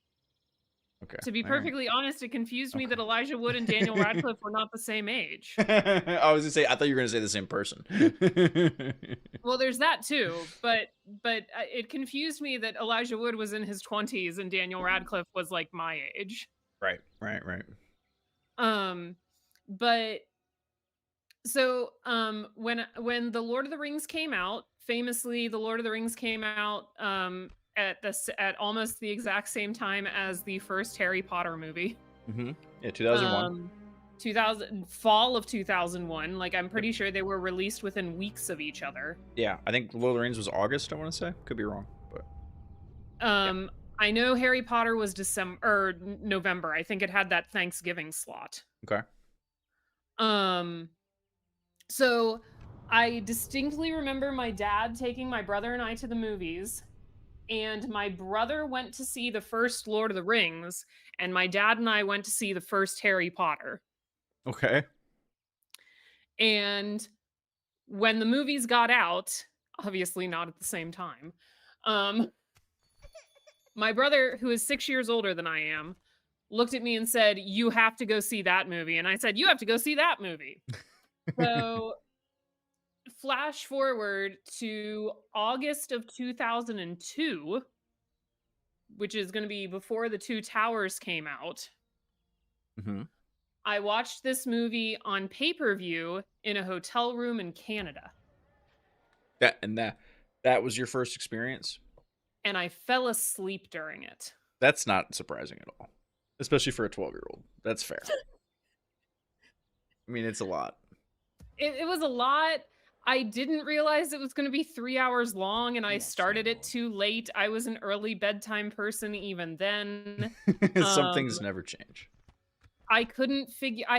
Okay. To be all right. perfectly honest, it confused me Okay. that Elijah Wood and Daniel Radcliffe were not the same age. I was gonna say, I thought you were gonna say the same person. Well, there's that too, but it confused me that Elijah Wood was in his 20s and Daniel Radcliffe was like my age. Right, right, right. But so when the Lord of the Rings came out, famously the Lord of the Rings came out at almost the exact same time as the first Harry Potter movie. Yeah, 2001. 2000 fall of 2001. Like I'm pretty sure they were released within weeks of each other. Yeah, I think Lord of the Rings was August. I want to say, could be wrong, but I know Harry Potter was December or November. I think it had that Thanksgiving slot. okay. So I distinctly remember my dad taking my brother and I to the movies, and my brother went to see the first Lord of the Rings, and my dad and I went to see the first Harry Potter. Okay. And when the movies got out, obviously not at the same time, my brother, who is 6 years older than I am, looked at me and said, "You have to go see that movie." And I said, "You have to go see that movie." So flash forward to August of 2002, which is going to be before The Two Towers came out. I watched this movie on pay-per-view in a hotel room in Canada. That was your first experience? And I fell asleep during it. That's not surprising at all, especially for a 12-year-old. That's fair. I mean, it's a lot. It was a lot. I didn't realize it was going to be 3 hours long, and I started it too late. I was an early bedtime person even then. Some things never change. I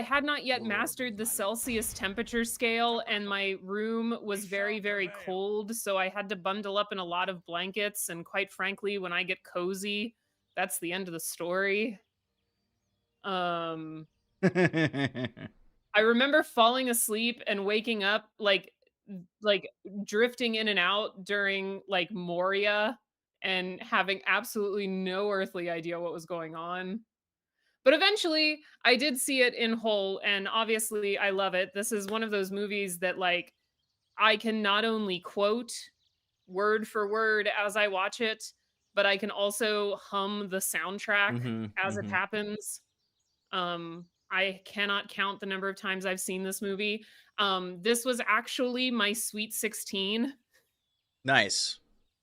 had not yet mastered the Celsius temperature scale, and my room was very, very cold, so I had to bundle up in a lot of blankets, and quite frankly, when I get cozy, that's the end of the story. I remember falling asleep and waking up like drifting in and out during like Moria and having absolutely no earthly idea what was going on. But eventually I did see it in whole, and obviously I love it. This is one of those movies that like I can not only quote word for word as I watch it, but I can also hum the soundtrack as it happens. I cannot count the number of times I've seen this movie. This was actually my Sweet 16. Nice.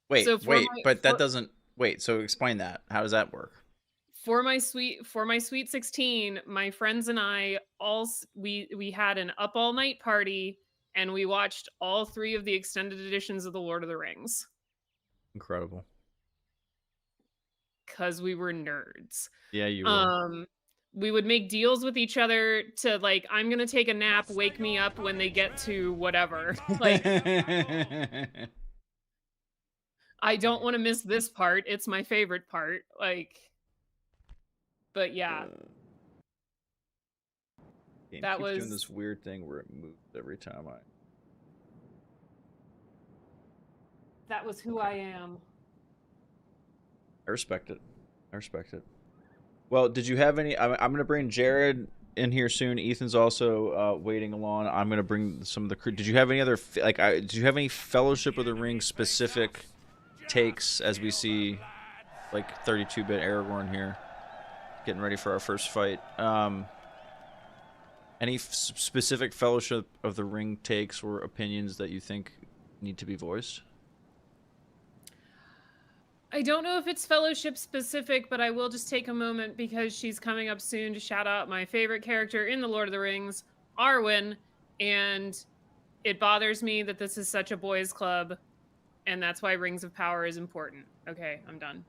Wait, So but that doesn't. Wait, so explain that. How does that work? For my Sweet 16, my friends and I we had an up all night party, and we watched all 3 of the extended editions of The Lord of the Rings. Incredible. 'Cause we were nerds. Yeah, you were. We would make deals with each other to like, I'm gonna take a nap, wake me up when they get to whatever. Like, I don't want to miss this part. It's my favorite part. Like, but yeah. Game That keeps was doing this weird thing where it moves every time that was who I am. I respect it. I respect it. Well, did you have any? I'm going to bring Jared in here soon. Ethan's also waiting along. I'm going to bring some of the crew. Did you have any other did you have any Fellowship of the Ring specific takes as we see like 32-bit Aragorn here getting ready for our first fight? Any specific Fellowship of the Ring takes or opinions that you think need to be voiced? I don't know if it's Fellowship specific, but I will just take a moment because she's coming up soon to shout out my favorite character in The Lord of the Rings, Arwen, and it bothers me that this is such a boys' club, and that's why Rings of Power is important. Okay, I'm done.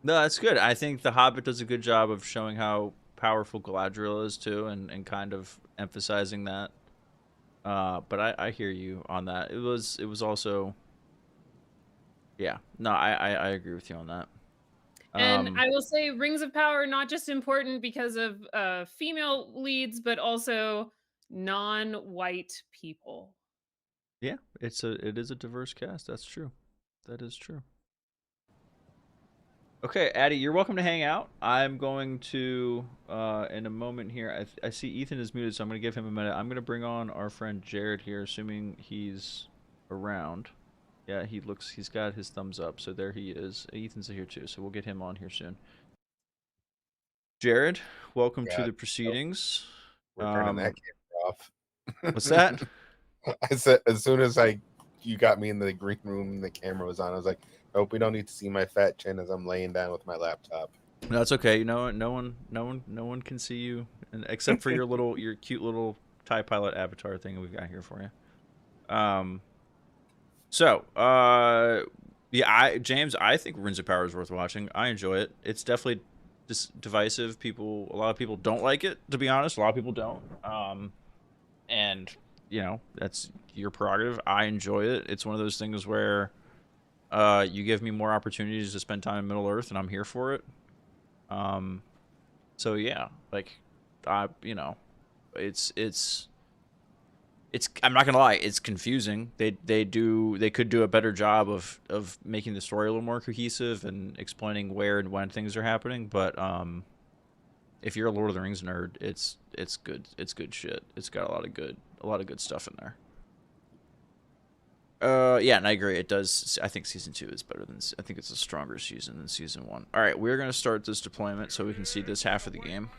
No, that's good. I think The Hobbit does a good job of showing how powerful Galadriel is too, and kind of emphasizing that. But I hear you on that. It was also, yeah. No, I agree with you on that. And I will say Rings of Power not just important because of female leads, but also non-white people. Yeah, it is a diverse cast. That's true. That is true. Okay, Addie, you're welcome to hang out. I'm going to in a moment here. I see Ethan is muted, so I'm going to give him a minute. I'm going to bring on our friend Jared here, assuming he's around. Yeah, he's got his thumbs up, so there he is. Ethan's here too, so we'll get him on here soon. Jared, welcome to the proceedings. We're turning that camera off. What's that? I said as soon as you got me in the green room and the camera was on, I was like, nope, we don't need to see my fat chin as I'm laying down with my laptop. No, that's okay. You know what? No one can see you, except for your cute little TIE pilot avatar thing we've got here for you. Yeah, James, I think Rings of Power is worth watching. I enjoy it. It's definitely divisive. A lot of people don't like it, to be honest. A lot of people don't. And you know, that's your prerogative. I enjoy it. It's one of those things where you give me more opportunities to spend time in Middle Earth, and I'm here for it. So yeah, like, you know, it's I'm not gonna lie, it's confusing. They could do a better job of making the story a little more cohesive and explaining where and when things are happening. But if you're a Lord of the Rings nerd, it's good. It's good shit. It's got a lot of good stuff in there. Yeah, and I agree. It does. I think season 2 is better than. I think it's a stronger season than season 1. All right, we're gonna start this deployment so we can see this half of the game.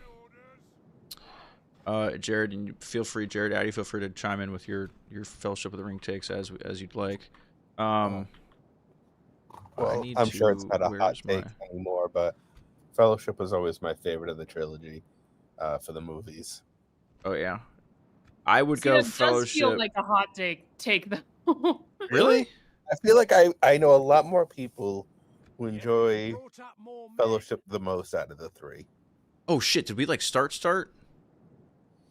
Jared, and feel free, Jared, Addy, feel free to chime in with your Fellowship of the Ring takes as you'd like. Well, I'm sure it's not a hot take anymore, but Fellowship was always my favorite of the trilogy for the movies. Oh yeah, I would go Fellowship. Does feel like a hot take though. Really? I feel like I know a lot more people who enjoy Fellowship the most out of the 3. Oh shit! Did we like start?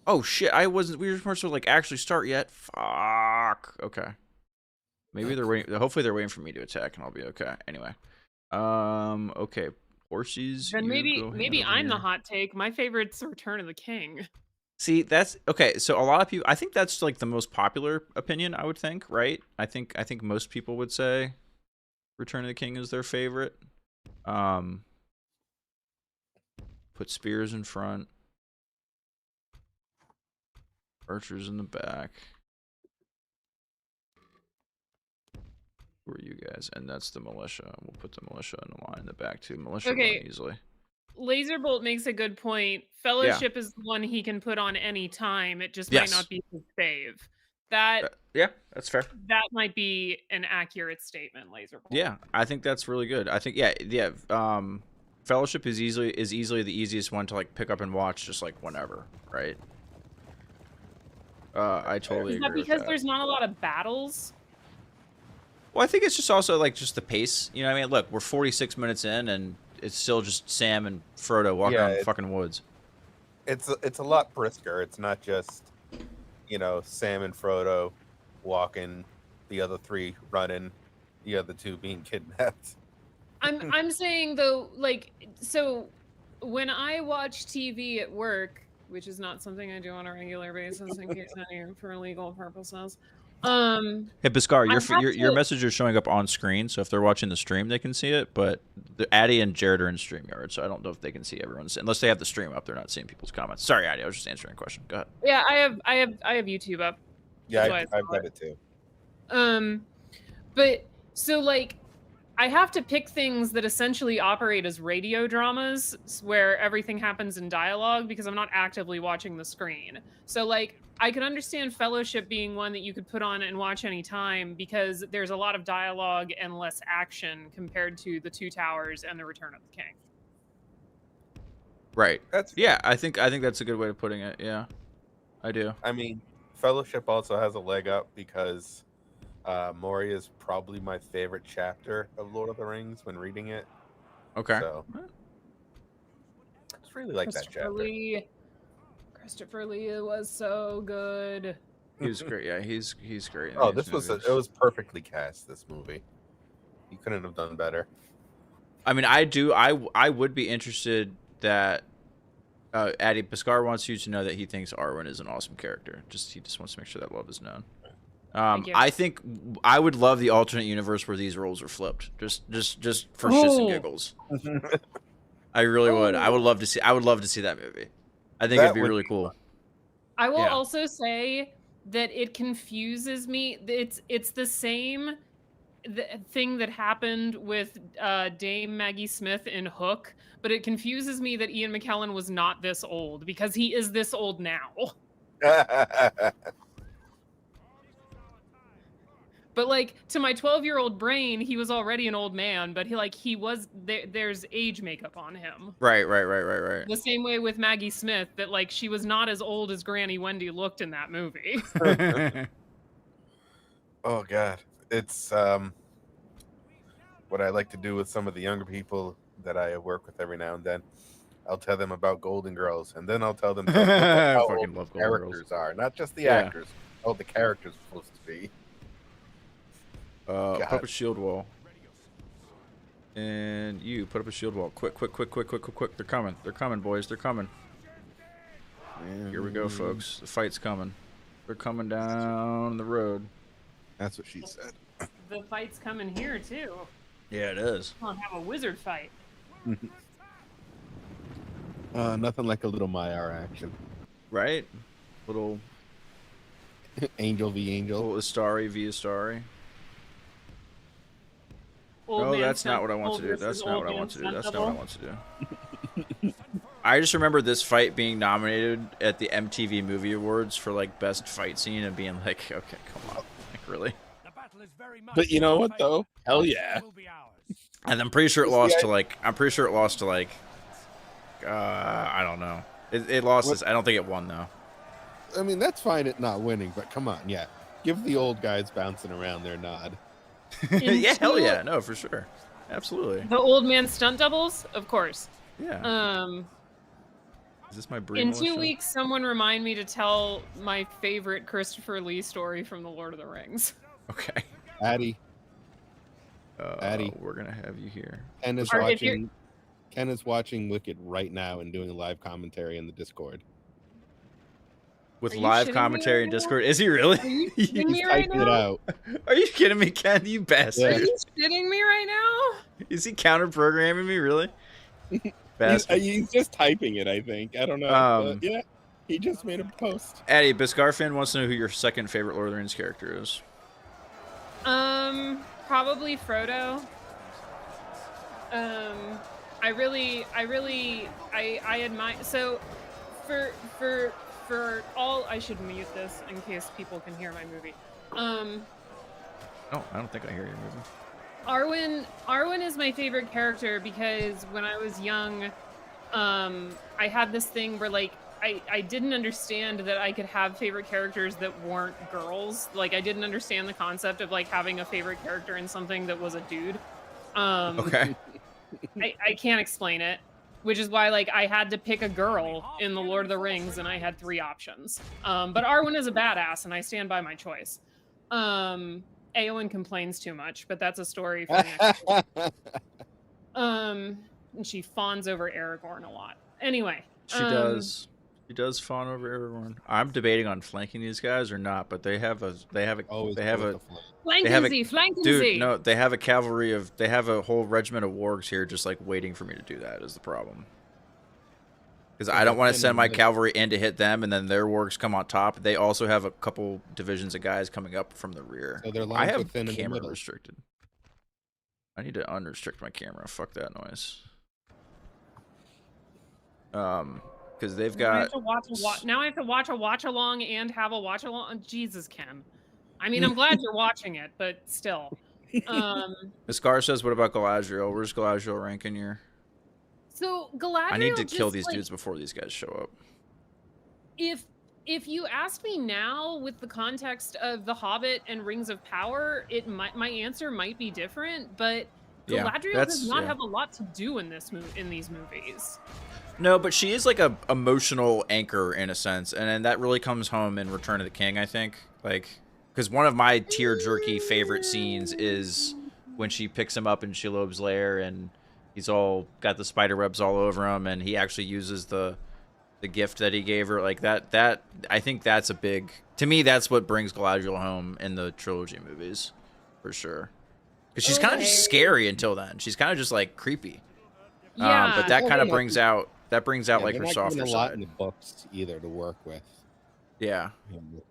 Oh shit! We weren't supposed to like actually start yet. Fuck. Okay. Maybe they're waiting. Hopefully they're waiting for me to attack, and I'll be okay. Anyway. Okay. Horses. Then maybe I'm the hot take. My favorite's Return of the King. See, that's okay. So a lot of people, I think that's like the most popular opinion. I would think, right? I think most people would say Return of the King is their favorite. Put spears in front, archers in the back. Who are you guys? And that's the militia. We'll put the militia in the line in the back too. Militia run easily. Laserbolt makes a good point. Fellowship is the one he can put on any time. It just might not be his fave. Yeah, that's fair. That might be an accurate statement, Laserbolt. Yeah, I think that's really good. I think yeah. Fellowship is easily the easiest one to like pick up and watch just like whenever, right? I totally agree. Is that because there's not a lot of battles? Well, I think it's just also like just the pace. You know what I mean? Look, we're 46 minutes in and it's still just Sam and Frodo walking around the fucking woods. It's a lot brisker. It's not just, you know, Sam and Frodo walking, the other 3 running, the other 2 being kidnapped. I'm saying though, like, so when I watch TV at work, which is not something I do on a regular basis in case any for legal purposes. Hey, Biscar, your message is showing up on screen, so if they're watching the stream, they can see it. But Addy and Jared are in StreamYard, so I don't know if they can see everyone's. Unless they have the stream up, they're not seeing people's comments. Sorry, Addy, I was just answering a question. Go ahead. Yeah, I have YouTube up. Yeah, I've got it too. But so like, I have to pick things that essentially operate as radio dramas, where everything happens in dialogue because I'm not actively watching the screen. So like, I could understand Fellowship being one that you could put on and watch anytime because there's a lot of dialogue and less action compared to the 2 Towers and the Return of the King. Right. I think that's a good way of putting it. Yeah, I do. I mean, Fellowship also has a leg up because Moria is probably my favorite chapter of Lord of the Rings when reading it. Okay. So I just really like that chapter. Christopher Lee was so good. He was great. Yeah, he's great. Oh, it was perfectly cast, this movie. You couldn't have done better. I mean, I would be interested that Addy Piscar wants you to know that he thinks Arwen is an awesome character. He just wants to make sure that love is known. Thank you. I think I would love the alternate universe where these roles are flipped, just for shits and giggles. I really would. I would love to see that movie. I think it'd be really cool. I will also say that it confuses me. It's the same thing that happened with Dame Maggie Smith in Hook, but it confuses me that Ian McKellen was not this old, because he is this old now. But like, to my 12-year-old brain, he was already an old man, but he was there's age makeup on him. Right. The same way with Maggie Smith, that like she was not as old as Granny Wendy looked in that movie. Oh God, it's what I like to do with some of the younger people that I work with every now and then. I'll tell them about Golden Girls, and then I'll tell them how fucking old love the Golden characters Girls. are, not just the actors. How old the characters are supposed to be. Put up a shield wall. And you put up a shield wall. Quick. They're coming, boys. They're coming. Here we go, folks. The fight's coming. They're coming down the road. That's what she said. The fight's coming here too. Yeah, it is. I'll have a wizard fight. Nothing like a little Maiar action. Right? Little Angel v Angel. Little Astari v Astari. No, that's not what I want to do. That's not what I want to do. That's not what I want to do. I just remember this fight being nominated at the MTV Movie Awards for like best fight scene and being like, okay, come on, like really. But you know what though? Hell yeah. And I'm pretty sure it lost to like. I don't know. It lost this. I don't think it won though. I mean, that's fine at not winning, but come on, yeah. Give the old guys bouncing around their nod. Yeah, hell yeah. No, for sure. Absolutely. The old man stunt doubles, of course. Yeah. Is this my breed? In 2 weeks, someone remind me to tell my favorite Christopher Lee story from The Lord of the Rings. Okay. Addy, we're gonna have you here. Ken is watching Wicked right now and doing a live commentary in the Discord. With Are you live shitting me commentary right in now? Discord? Is he really? Are you kidding He's me right typing it now? out. Are you kidding me, Ken? You bastard. Are you shitting me right now? Is he counter programming me, really? Bastard. He's just typing it, I think. I don't know. But yeah, he just made a post. Addy, Biscarfan wants to know who your second favorite Lord of the Rings character is. Probably Frodo. I admire. So, for all, I should mute this in case people can hear my movie. No, I don't think I hear your movie. Arwen is my favorite character because when I was young, I had this thing where like I didn't understand that I could have favorite characters that weren't girls. Like I didn't understand the concept of like having a favorite character in something that was a dude. Okay. I can't explain it, which is why like I had to pick a girl in The Lord of the Rings and I had 3 options. But Arwen is a badass and I stand by my choice. Eowyn complains too much, but that's a story for next week. And she fawns over Aragorn a lot. Anyway. She does. She does fawn over Aragorn. I'm debating on flanking these guys or not, but they have a Flankinsy. Dude, no, they have a whole regiment of wargs here just like waiting for me to do that is the problem. Because I don't want to send my cavalry in to hit them and then their wargs come on top. They also have a couple divisions of guys coming up from the rear. So their I lines have within in the camera middle. restricted. I need to unrestrict my camera. Fuck that noise. Because they've got. Now I have to watch a watch-along and have a watch-along. Jesus, Ken. I mean, I'm glad you're watching it, but still. Miskar says, what about Galadriel? Where's Galadriel ranking your... So, Galadriel I need to kill just, these like, dudes before these guys show up. If you ask me now with the context of The Hobbit and Rings of Power, my answer might be different, but Galadriel does not have a lot to do in these movies. No, but she is like a emotional anchor in a sense, and that really comes home in Return of the King, I think. Like, because one of my tear-jerky favorite scenes is when she picks him up in Shelob's lair and He's all got the spider webs all over him, and he actually uses the gift that he gave her. Like that I think that's a big, to me, that's what brings Galadriel home in the trilogy movies, for sure. Because she's kind of just scary until then. She's kind of just like creepy. Yeah. But that kind of brings out like they're her not softer given a lot side. in the books either to work with. Yeah.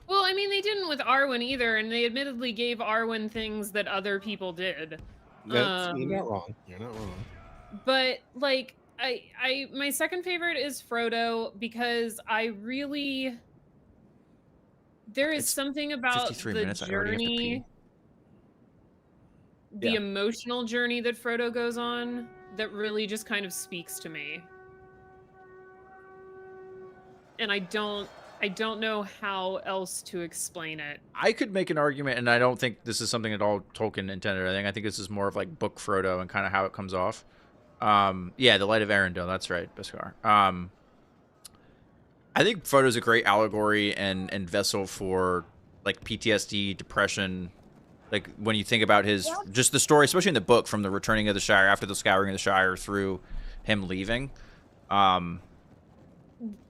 Well, I mean, they didn't with Arwen either, and they admittedly gave Arwen things that other people did. You're not wrong. You're not wrong. But like, my second favorite is Frodo because there is It's something about 53 the minutes. I already have to pee. journey, the Yeah. emotional journey that Frodo goes on that really just kind of speaks to me. And I don't know how else to explain it. I could make an argument, and I don't think this is something at all Tolkien intended. I think this is more of like book Frodo and kind of how it comes off. Yeah, the Light of Arendelle. That's right, Beskar. I think Frodo's a great allegory and vessel for like PTSD, depression. Like when you think about his just the story, especially in the book, from the returning of the Shire after the scouring of the Shire through him leaving.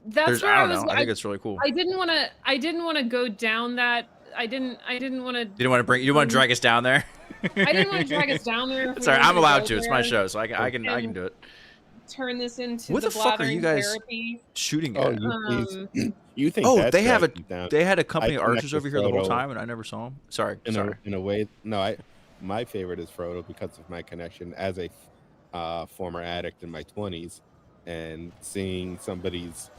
That's where I don't know. I think it's really cool. I didn't want to go down that. I didn't want to. You didn't want to bring. You want to drag us down there. I didn't want to drag us down there. Sorry, I'm allowed to. It's my show, so I can do it. Turn this into what the fuck are you guys therapy. shooting Oh, at? you think? Oh, that's they have they had a company of archers over here the whole Frodo time, and I never saw them. Sorry. in a way. No, my favorite is Frodo because of my connection as a former addict in my 20s, and seeing somebody's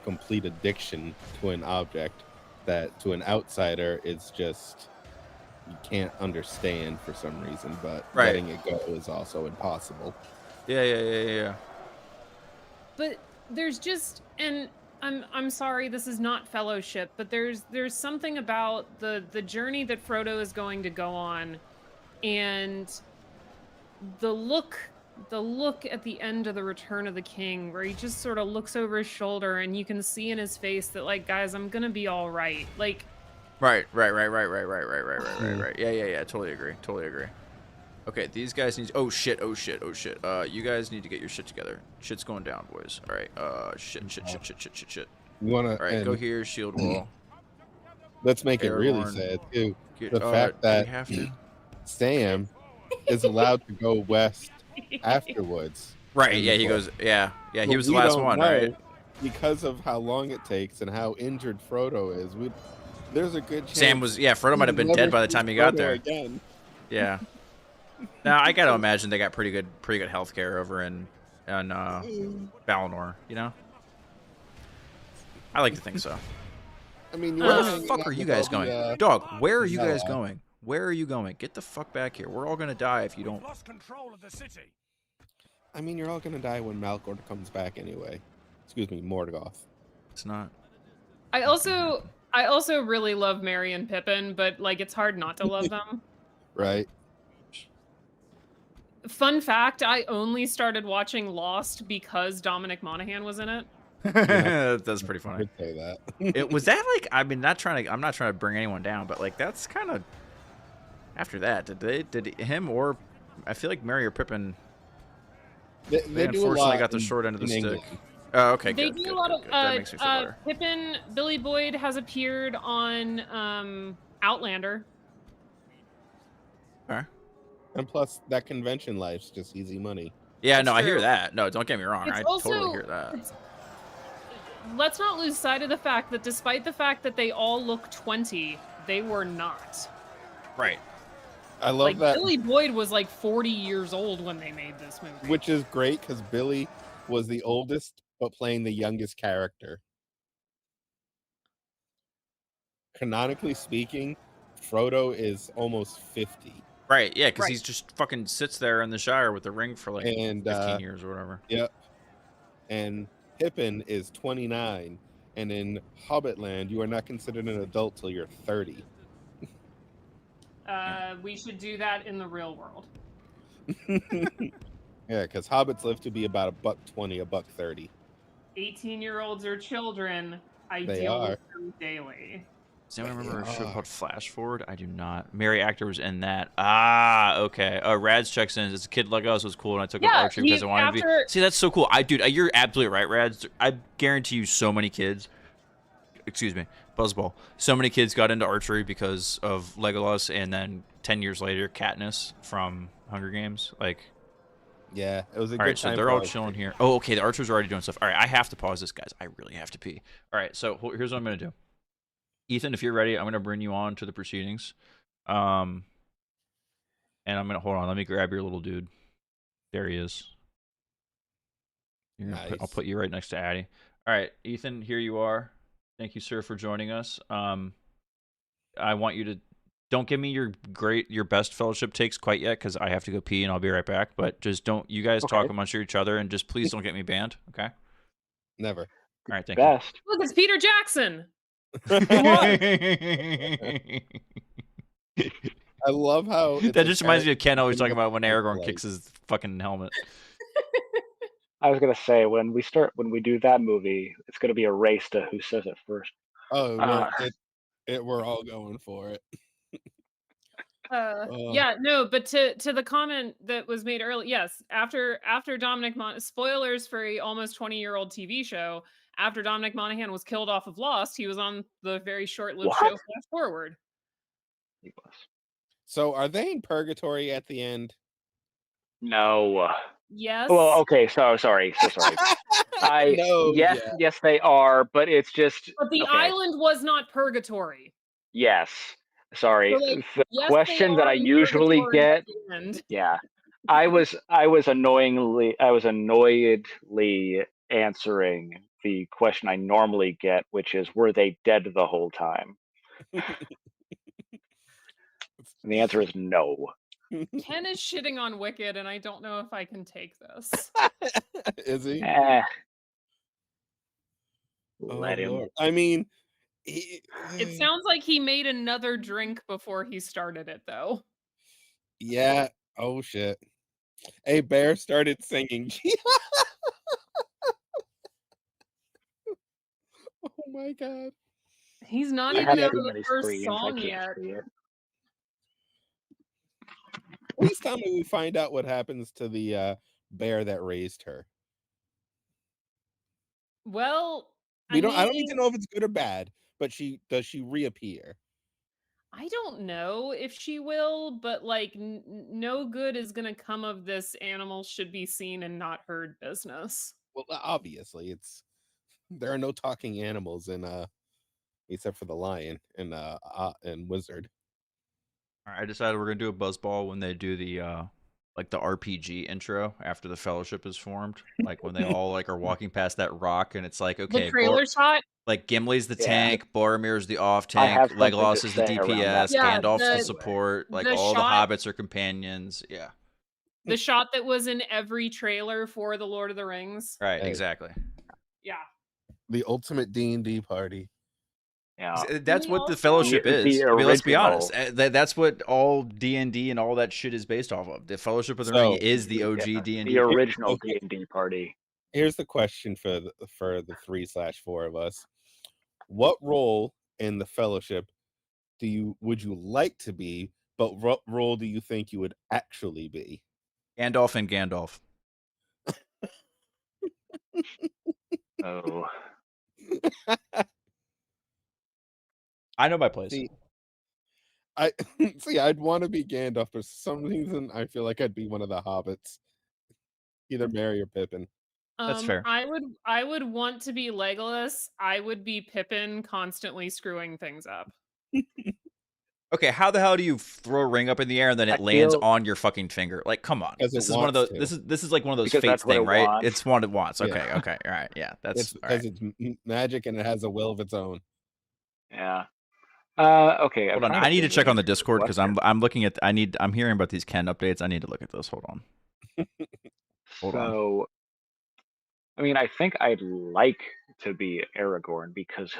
complete addiction to an object that to an outsider is just you can't understand for some reason, but letting it go is also impossible. Yeah. But there's just, and I'm sorry, this is not fellowship, but there's something about the journey that Frodo is going to go on, and the look at the end of the Return of the King, where he just sort of looks over his shoulder, and you can see in his face that, like, guys, I'm gonna be all right. Like, right. Yeah. Totally agree. Okay, these guys need. Oh shit. You guys need to get your shit together. Shit's going down, boys. All right. Shit. You wanna? All right, go here. Shield wall. Let's make it really Aragorn. sad too. Get, The fact do we that have to? Sam is allowed to go west afterwards. Right. Yeah. He goes. Yeah. He But was the we last don't one, know, right? Because of how long it takes and how injured Frodo is, there's a good chance Sam was. Yeah. Frodo might have been we'll dead never by the see time he got Frodo there. again. Yeah. Now I gotta imagine they got pretty good health care over in Valinor. You know. I like to think so. I mean, Where the fuck are you guys going? Dog, where are you guys going? Where are you going? Get the fuck back here. We're all gonna die if you don't. Lost control of the city. I mean, you're all gonna die when Malcord comes back anyway. Excuse me, Morgoth. It's not. I also really love Merry and Pippin, but like it's hard not to love them. Right. Fun fact, I only started watching Lost because Dominic Monaghan was in it. That's pretty funny. I'd say that. It was that like I'm not trying to bring anyone down, but like that's kind of after that. Did him or I feel like Merry or Pippin They do a unfortunately lot got the short end of the in stick. England. Oh, okay. They Good, do good, a lot good, of good. That makes me feel better. Pippin. Billy Boyd has appeared on Outlander. All right. And plus, that convention life's just easy money. Yeah, no, I true. hear that. No, don't get me wrong. It's I also- totally hear that. Let's not lose sight of the fact that despite the fact that they all look 20, they were not. Right. I love Like that, Billy Boyd was like 40 years old when they made this movie. which is great because Billy was the oldest, but playing the youngest character. Canonically speaking, Frodo is almost 50. Right. Yeah, because Right. he's just fucking sits there in the Shire with the ring for like And 15 years or whatever. Yep. And Pippin is 29. And in Hobbitland, you are not considered an adult till you're 30. We should do that in the real world. Yeah, because hobbits live to be about $120, $130. 18-year-olds are children. I They deal are. with them daily. Does anyone remember a show are. called Flash Forward? I do not. Mary Actor was in that. Ah, okay. Rads checks in. As a kid like us was cool, and I took up Yeah, archery because I wanted to be. See, that's so cool. Dude, you're absolutely right, Rads. I guarantee you, so many kids. Excuse me, Buzzball. So many kids got into archery because of Legolas, and then 10 years later, Katniss from Hunger Games. Like, Yeah, it was a all good right, so time. they're all for chilling here. Oh, okay, the archers are already doing stuff. All right, I have to pause this, guys. I really have to pee. All right, so here's what I'm gonna do. Ethan, if you're ready, I'm gonna bring you on to the proceedings. And I'm gonna hold on. Let me grab your little dude. There he is. Nice. I'll put you right next to Addy. All right, Ethan, here you are. Thank you, sir, for joining us. I want you to don't give me your best fellowship takes quite yet, because I have to go pee and I'll be right back. But just don't you guys talk amongst each other, and just please don't get me banned. Okay. Never. All right. Thank Best. Look, it's Peter Jackson. you. I love how That just reminds me of Ken always talking about when Aragorn like- kicks his fucking helmet. I was gonna say when we do that movie, it's gonna be a race to who says it first. Oh, Uh, we're all going for it. Yeah, no, but to the comment that was made earlier, yes, after Dominic spoilers for a almost 20-year-old TV show, after Dominic Monaghan was killed off of Lost, he was on the very short-lived show Flash Forward. He was. So, are they in purgatory at the end? No. Yes. Well, okay. So sorry. No, yes, they are, but it's just. But the okay. island was not purgatory. Yes. Sorry. So, like, the yes, question they that are I in usually purgatory get. at the end. Yeah. I was annoyedly answering the question I normally get, which is, were they dead the whole time? And the answer is no. Ken is shitting on Wicked, and I don't know if I can take this. Is he? Let him. Lord. I mean, It sounds like he made another drink before he started it, though. Yeah. Oh shit. A bear started singing. Oh my god. He's not I even have out too of the many first screens. I song can't yet. see it. Please tell me we find out what happens to the bear that raised her. Well, I don't need to know if it's good or bad, but does she reappear? I don't know if she will, but like no good is going to come of this animal should be seen and not heard business. Well, obviously, there are no talking animals in except for the lion and wizard. All right, I decided we're gonna do a buzzball when they do the like the RPG intro after the fellowship is formed, like when they all like are walking past that rock, and it's like, okay, The trailer shot. like Gimli's the Yeah. tank, Boromir's the off I have tank, something Legolas to is the say around that. DPS, Yeah, Gandalf's the the- support, like the all shot- the hobbits are companions. Yeah, The shot that was in every trailer for The Lord of the Rings. right, Hey. exactly. Yeah. The ultimate D&D party. Yeah. That's We what the also- fellowship The is. I mean, let's be honest. original- That's what all D&D and all that shit is based off of. The Fellowship of the Ring is the OG D&D. The original Okay. D&D party. Here's the question for the 3/4 of us. What role in the fellowship would you like to be, but what role do you think you would actually be? Gandalf and Gandalf. Oh. I know my place. I'd want to be Gandalf, but for some reason I feel like I'd be one of the hobbits. Either Merry or Pippin. That's fair. I would want to be Legolas. I would be Pippin, constantly screwing things up. Okay, how the hell do you throw a ring up in the air and then it I lands feel- on your fucking finger? Like, come on. Because it This is one of wants those. to. This is like one of those Because fates that's what thing, it right? wants. It's one it wants. Okay, Yeah. okay, all right, yeah, that's It's all right. because it's magic and it has a will of its own. Yeah. Okay. Hold on, I need to check on the Discord because I'm looking at. I'm hearing about these Ken updates. I need to look at this. Hold on. Hold on. So, I mean, I think I'd like to be Aragorn because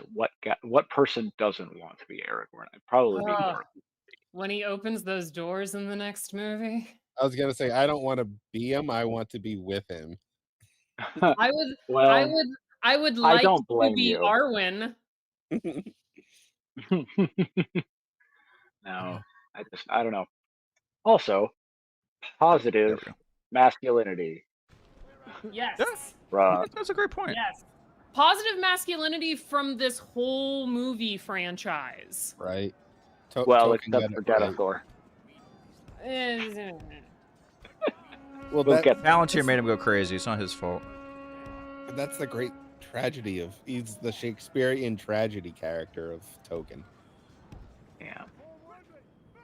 what person doesn't want to be Aragorn? I'd probably be Ugh. more. When he opens those doors in the next movie. I was gonna say I don't want to be him. I want to be with him. I would Well, I would like don't to blame be you. Arwen. No, I don't know. Also, There positive we go. masculinity. Yes. Bruh. That's a great point. Yes. Positive masculinity from this whole movie franchise. Right. Well, Token except got for it right. Denethor. Well, We'll get Palantir made him go crazy. It's not his fault. that's the great tragedy of he's the Shakespearean tragedy character of Token. yeah.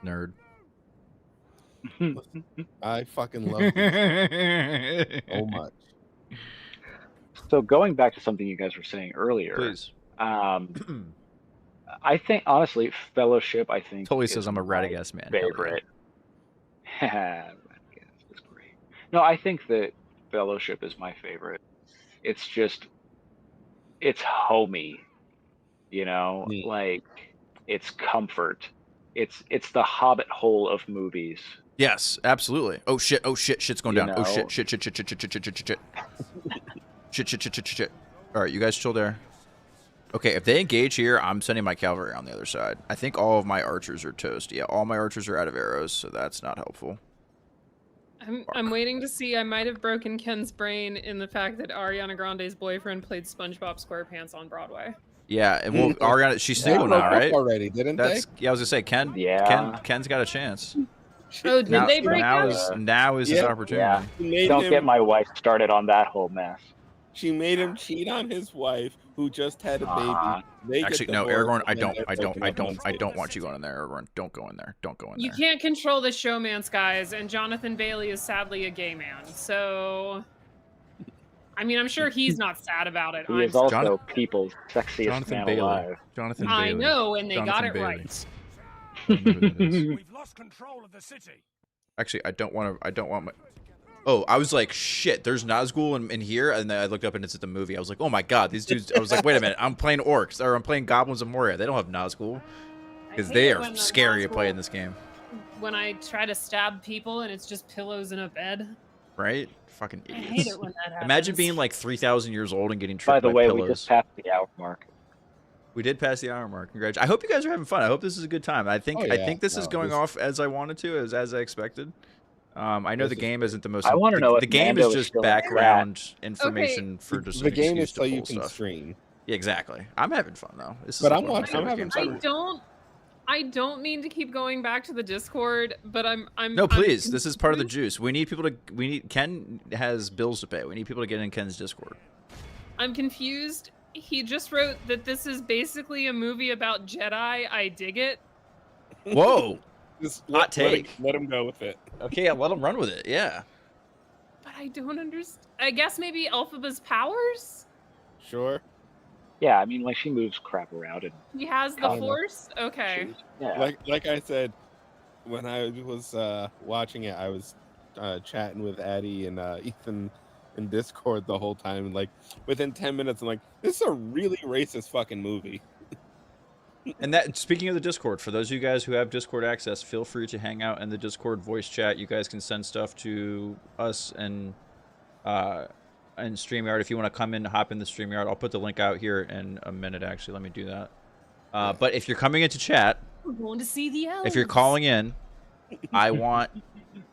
Nerd. I fucking love these so much. So going back to something you guys were saying earlier, Please. I think honestly, Fellowship. I think Totally is says I'm a my Radagast man. Hell yeah. favorite. Radagast is great. No, I think that Fellowship is my favorite. It's just, it's homey, you know, Yeah. like it's comfort. It's the Hobbit hole of movies. Yes, absolutely. Oh shit! Oh shit! Shit's going You down. Oh know? shit! Shit! Shit! Shit! Shit! Shit! Shit! Shit! Shit! Shit! Shit! Shit! Shit! Shit! Shit! All right, you guys chill there. Okay, if they engage here, I'm sending my cavalry on the other side. I think all of my archers are toast. Yeah, all my archers are out of arrows, so that's not helpful. I'm waiting to see. I might have broken Ken's brain in the fact that Ariana Grande's boyfriend played SpongeBob SquarePants on Broadway. Yeah, and well, Ariana, she's They single broke now, up right? already, didn't That's yeah. I was gonna say Yeah. Ken's got a chance. Oh, did Now, they break now up? is now is his Yeah. opportunity. Yeah. they? She made Don't him, get my wife started on that whole mess. She made him cheat on his wife, who just had a Uh-huh. baby. They get Actually, no, divorced, Aragorn. and then they're breaking up once I again. don't want you going in there, Aragorn. Don't go in there. Don't go in You there. can't control the showman's guys, and Jonathan Bailey is sadly a gay man. So, I mean, I'm sure he's not sad about it. He I'm is also Jon- people's sexiest Jonathan man Bailey. alive. Jonathan I Bailey. know, and they got Jonathan it Bailey. right. I don't know who that is. We've lost control of the city. Actually, I don't want my. Oh, I was like, shit. There's Nazgul in here, and then I looked up and it's at the movie. I was like, oh my god, these dudes. I was like, wait a minute, I'm playing orcs or I'm playing goblins of Moria. They don't have Nazgul because they are scary to play in this game, When I try to stab people and it's just pillows in a bed. right? Fucking I hate idiots. it when that happens. Imagine being like 3,000 years old and getting By tripped the by way, pillows. we just passed the hour mark. We did pass the hour mark. Congratulations. I hope you guys are having fun. I hope this is a good time. I think Oh, I yeah. think this is No, going this- off as I wanted to, as I expected. I know This the is game great. isn't the most. I wanna know if the game Mando is is just still in the background information for just The an game excuse is to so you pull can stuff. stream. Yeah, exactly. I'm having fun though. This is But like I'm one of my watching- I'm favorite having games fun. ever. I don't mean to keep going back to the Discord, but I'm No, I'm please. This is part of the confused. juice. We need people to. We need. Ken has bills to pay. We need people to get in Ken's Discord. I'm confused. He just wrote that this is basically a movie about Jedi. I dig it. Whoa. Just Hot take. Let him go with it. Okay, I'll let him run with it. Yeah. But I don't understand. I guess maybe Elphaba's powers? Sure. Yeah, I mean, like she moves crap around and He has the I don't know. force? Okay. yeah. Like I said, when I was watching it, I was chatting with Addie and Ethan in Discord the whole time. And like within 10 minutes, I'm like, this is a really racist fucking movie. And that, speaking of the Discord, for those of you guys who have Discord access, feel free to hang out in the Discord voice chat. You guys can send stuff to us and StreamYard. If you want to come in, hop in the StreamYard. I'll put the link out here in a minute, actually. Let me do that. But if you're coming into chat, We're going to see the elves. if you're calling in, I want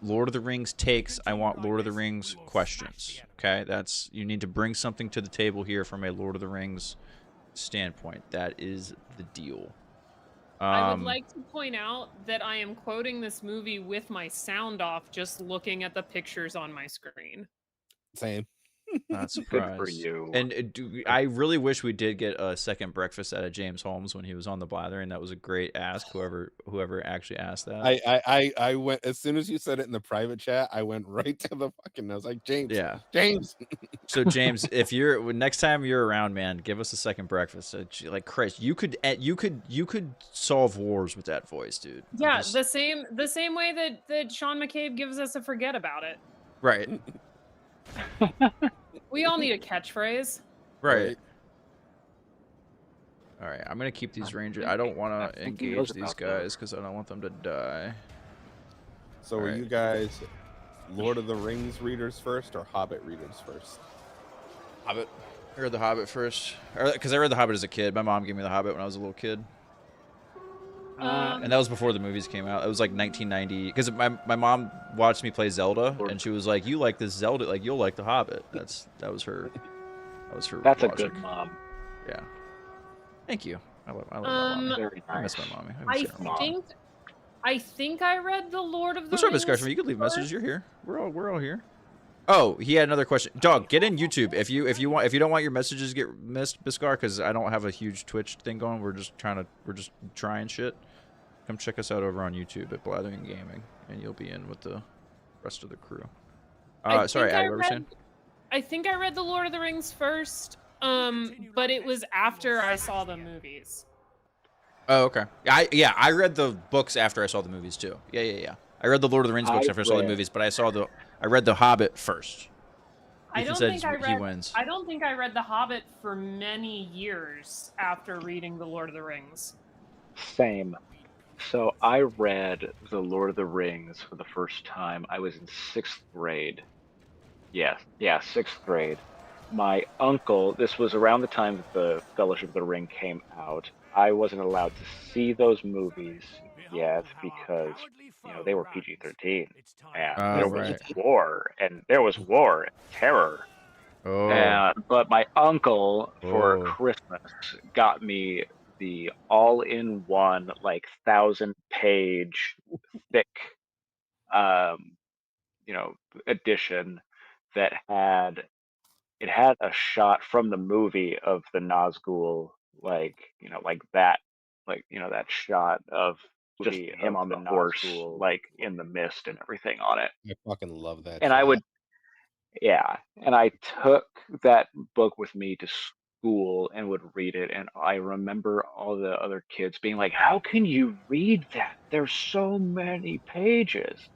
Lord of the Rings takes. I want Lord of the Rings questions. Okay? You need to bring something to the table here from a Lord of the Rings standpoint. That is the deal. I would like to point out that I am quoting this movie with my sound off, just looking at the pictures on my screen. Same. Not Good surprised. for you. And I really wish we did get a second breakfast out of James Holmes when he was on the Blathering. That was a great ask. Whoever actually asked that. I went as soon as you said it in the private chat. I went right to the fucking. I was like, James. Yeah. James. So James, if you're next time you're around, man, give us a second breakfast. Like Christ, you could solve wars with that voice, dude. Yeah, Just- the same way that Sean McCabe gives us a forget about it. right, We all need a catchphrase. right. All right, I'm gonna keep these rangers. I don't want to thinking engage those these about those. guys because I don't want them to die. So were Alright. you guys Lord of the Rings readers first or Hobbit readers first? Hobbit. I read The Hobbit first, because I read The Hobbit as a kid. My mom gave me The Hobbit when I was a little kid. And that was before the movies came out. It was like 1990. Because my mom watched me play Zelda, and she was like, "You like this Zelda? Like you'll like The Hobbit." That was her. That's logic. a good mom. Yeah. Thank you. I love my mom. Very nice. I miss my mommy. I haven't seen her in a while. I think I read the Lord of the What's up, Rings. Biscar? You can leave messages. You're here. We're all here. Oh, he had another question. Dog, get in YouTube if you don't want your messages to get missed, Biscar, because I don't have a huge Twitch thing going. We're just trying shit. Come check us out over on YouTube at Blathering Gaming, and you'll be in with the rest of the crew. Sorry, Addie, what were you saying? I think I read the Lord of the Rings first, but it was after I saw the movies. Oh, okay. I read the books after I saw the movies too. Yeah. I read the Lord of the Rings books after I saw the movies, but I read the Hobbit first. I don't think I read the Hobbit for many years after reading the Lord of the Rings. Same. So I read the Lord of the Rings for the first time. I was in 6th grade. Yeah, 6th grade. My uncle, this was around the time that the Fellowship of the Ring came out. I wasn't allowed to see those movies yet because, they were PG-13. And there was war, and terror. Oh. But my uncle, for Christmas, got me the all-in-one, 1,000-page thick, edition that had a shot from the movie of the Nazgul, that shot of just him on the horse, in the mist and everything on it. I fucking love that. And I took that book with me to school and would read it, and I remember all the other kids being like, "How can you read that? There's so many pages."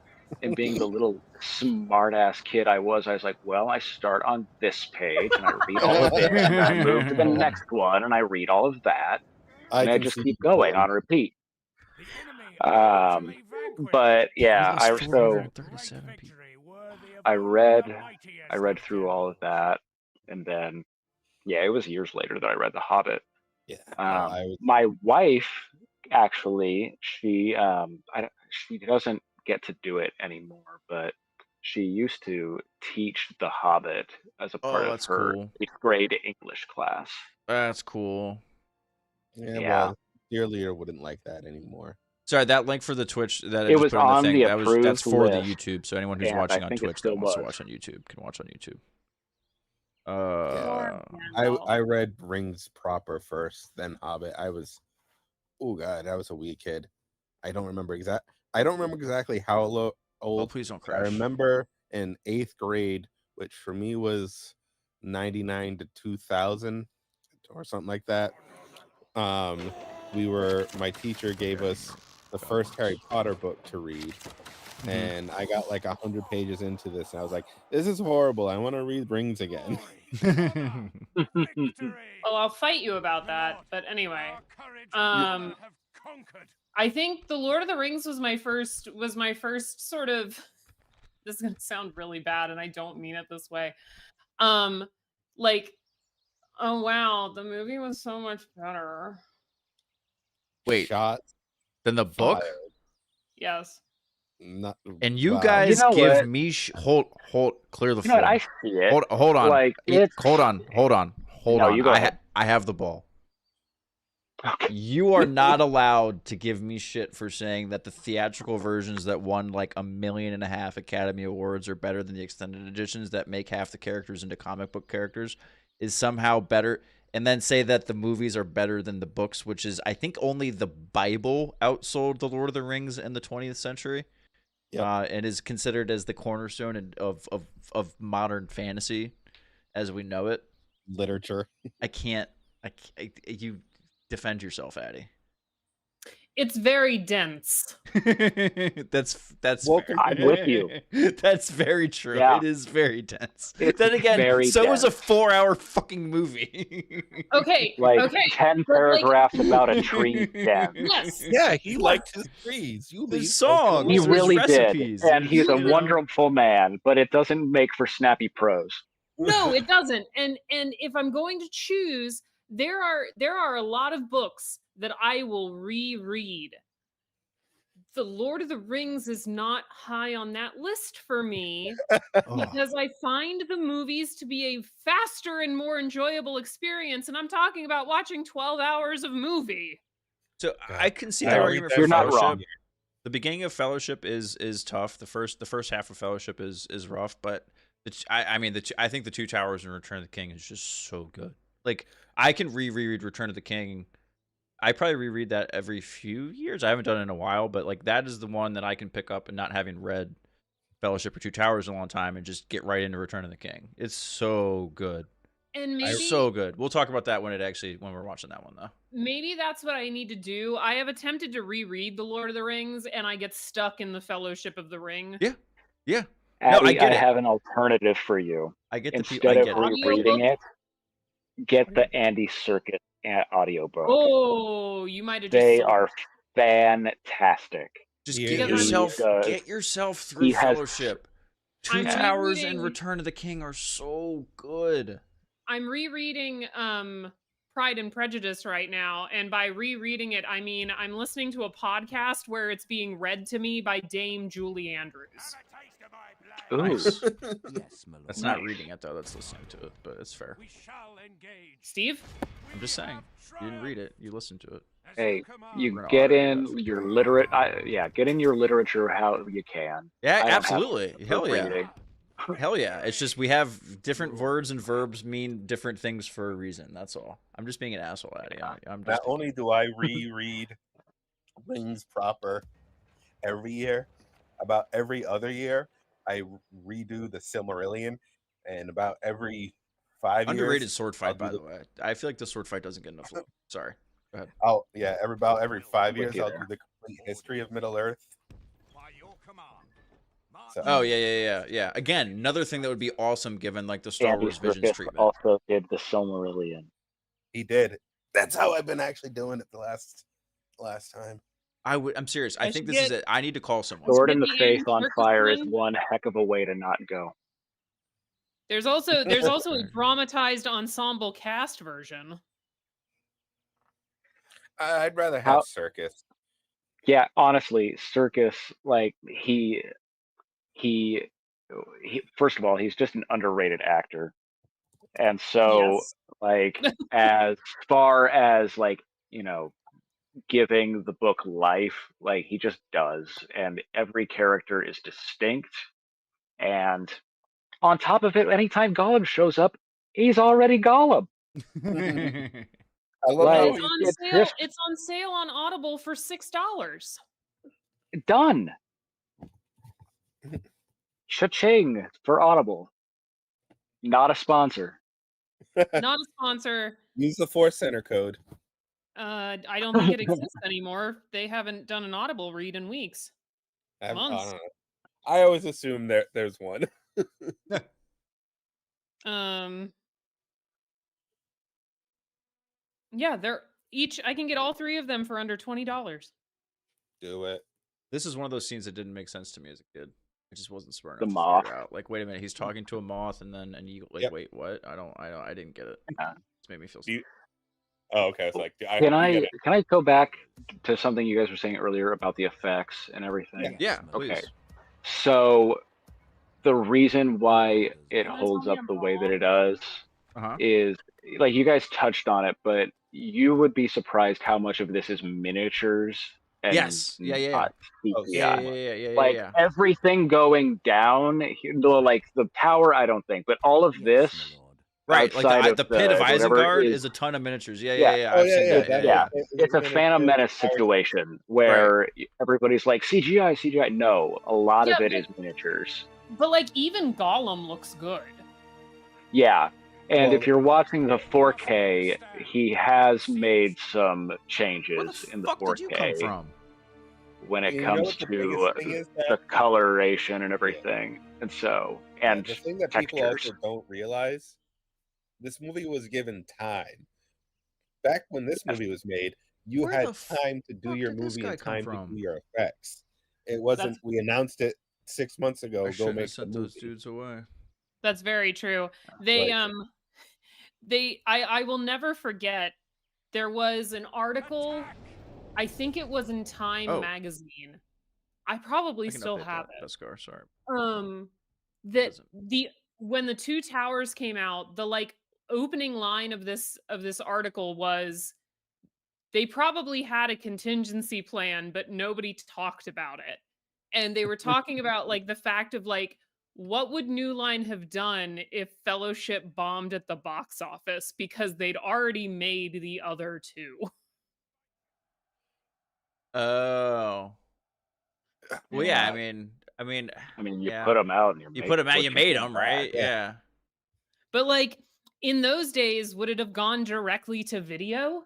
And being the little smart-ass kid I was like, "Well, I start on this page and I read all of it, and I move to the next one and I read all of that, and I just keep going on repeat." But yeah, I read through all of that, and then it was years later that I read The Hobbit. Yeah. My wife, actually, she doesn't get to do it anymore, but she used to teach The Hobbit as a part of her 8th grade English class. That's cool. Yeah. Well, dear leader wouldn't like that anymore. Sorry, that link for the Twitch that I It just was put in the on thing, the that's approved for the list, YouTube. So anyone who's and watching I on think it Twitch that still wants to was. watch on YouTube can watch on YouTube. I read Rings proper first, then Hobbit. I was a wee kid. I don't remember exactly how old. Oh, please don't crash. I remember in 8th grade, which for me was 99 to 2000 or something like that. My teacher gave us the first Harry Potter book to read, and I got 100 pages into this, and I was like, "This is horrible. I want to read Rings again." Well, I'll fight you about that, but anyway, I think the Lord of the Rings was my first sort of. This is gonna sound really bad, and I don't mean it this way. Oh wow, the movie was so much better. Wait, Shots than the book? fired. Yes. And you guys give me hold clear the floor. I see it. Hold on. Hold on. I have the ball. Okay. You are not allowed to give me shit for saying that the theatrical versions that won $1.5 million Academy Awards are better than the extended editions that make half the characters into comic book characters is somehow better, and then say that the movies are better than the books, which is, I think, only the Bible outsold the Lord of the Rings in the 20th century. Yep. And is considered as the cornerstone of modern fantasy as we know it. Literature. You defend yourself, Addie. It's very dense. That's well, fair. I'm with you. That's very true. Yeah. It is very dense. It's then again, so dense. was a 4-hour fucking movie. Okay. 10 paragraphs about a tree dense. Yes. Yeah, he liked his trees. His songs. He really recipes. did. And he's a wonderful man, but it doesn't make for snappy prose. No, it doesn't. And if I'm going to choose, there are a lot of books that I will reread The Lord of the Rings is not high on that list for me Oh. because I find the movies to be a faster and more enjoyable experience, and I'm talking about watching 12 hours of movie. So God, I can see I that read argument that for You're not Fellowship. wrong. The beginning of Fellowship is tough. The first half of Fellowship is rough, but I think the Two Towers and Return of the King is just so good. Like I can reread Return of the King. I probably reread that every few years. I haven't done it in a while, but like that is the one that I can pick up and not having read Fellowship or Two Towers in a long time and just get right into Return of the King. It's so good. And maybe So good. We'll talk about that when we're watching that one though. maybe that's what I need to do. I have attempted to reread The Lord of the Rings and I get stuck in the Fellowship of the Ring. Yeah. Yeah. Abby, No, I get it. have an alternative for you. I get the Instead I of get it. rereading it, get the Andy Serkis audiobook. Oh, you might have just They sold are fantastic. Just He get is. yourself through He has- Fellowship. Two I'm Towers and rereading- Return of the King are so good. I'm rereading Pride and Prejudice right now, and by rereading it, I mean I'm listening to a podcast where it's being read to me by Dame Julie Andrews. Ooh. Nice. Yes, my lord. That's not Nice. reading it though. That's listening to it, but it's fair. We shall engage. Steve? I'm just saying. You didn't read it. You listened to it. As Hey, command. you We're gonna get honor in that. your get in your literature how you can. Yeah, I don't have absolutely. for Hell yeah. reading. Hell yeah. It's just we have different words and verbs mean different things for a reason. That's all. I'm just being an asshole at it. I'm Not just only do I reread Rings proper every year, about every other year, I redo the Silmarillion, and about every 5 years. underrated sword I'll fight, do by the way. I feel like the sword fight doesn't get enough love. Sorry. Go ahead. About every 5 With years, you I'll there. do the complete history of Middle Earth. By your command. So- Oh yeah. Again, another thing that would be awesome given like the Star Andy Wars Visions Serkis treatment. also did the Silmarillion. He did. That's how I've been actually doing it the last time. I'm serious. I I think should this is get- it. I need to call someone. Sword get in the the Face Andy on Serkis Fire is one. one heck of a way to not go. There's also a dramatized ensemble cast version. I'd rather How- have Circus. Yeah, honestly, Serkis, like he first of all, he's just an underrated actor. And so Yes. like as far as like, giving the book life, like he just does, and every character is distinct. And on top of it, anytime Gollum shows up, he's already Gollum. I love Like, how It's on it's sale. just- It's on sale on Audible for $6. Done. Cha-ching for Audible. Not a sponsor. Not a sponsor. use the Force Center code. I don't think it exists anymore. They haven't done an Audible read in weeks. I don't Months. know. I always assume there's one. Yeah, they're each. I can get all three of them for under $20. Do it. This is one of those scenes that didn't make sense to me as a kid. I just wasn't smart The enough to moth. figure out. Like, wait a minute, he's talking to a moth, and then an eagle. Like, Yep. wait, what? I didn't get it. Yeah. It's made me feel. Do you- Oh, okay. It's like Can you I get it. can I go back to something you guys were saying earlier about the effects and everything? Yeah, my please. lord. Okay. So the reason why it Wanna holds tell up me the I'm way that wrong? it does Uh-huh. is, like, you guys touched on it, but you would be surprised how much of this is miniatures and Yes. Yeah. not Oh, CGI. Yeah. Like everything going down, like the tower, I don't think, but all of Yes, this, my lord. Right, like outside of the pit of whatever Isengard is- is a ton of miniatures. Yeah. Yeah. Oh I've seen that. that- yeah. it- it's a been Phantom a- Menace situation where everybody's like CGI. No, a lot of Yeah, it but- is miniatures. But like even Gollum looks good. Yeah. And Well, if you're watching the 4K, he has made some Where changes the in the fuck 4K did you come from? when it You know comes what the to biggest thing is the that coloration and everything. And so, and the thing that textures. people also don't realize, this movie was given time. Back when this movie was made, you Where had the time to do fuck your did this movie guy and come time to from? do your effects. It wasn't. We announced it 6 months ago. I Go shouldn't make have the sent movie. those dudes away. That's very true. They Right. I will never forget. There was an article. I think it was in Time Oh. magazine I probably I can still update have that. Beskar, sorry. that Doesn't. when the Two Towers came out, the like opening line of this article was they probably had a contingency plan, but nobody talked about it. And they were talking about like the fact of like what would New Line have done if Fellowship bombed at the box office because they'd already made the other two. Oh. Well, yeah. Yeah. I mean, You yeah. put them out and You put them out. what You you made get them, back. right? Yeah. But like in those days, would it have gone directly to video?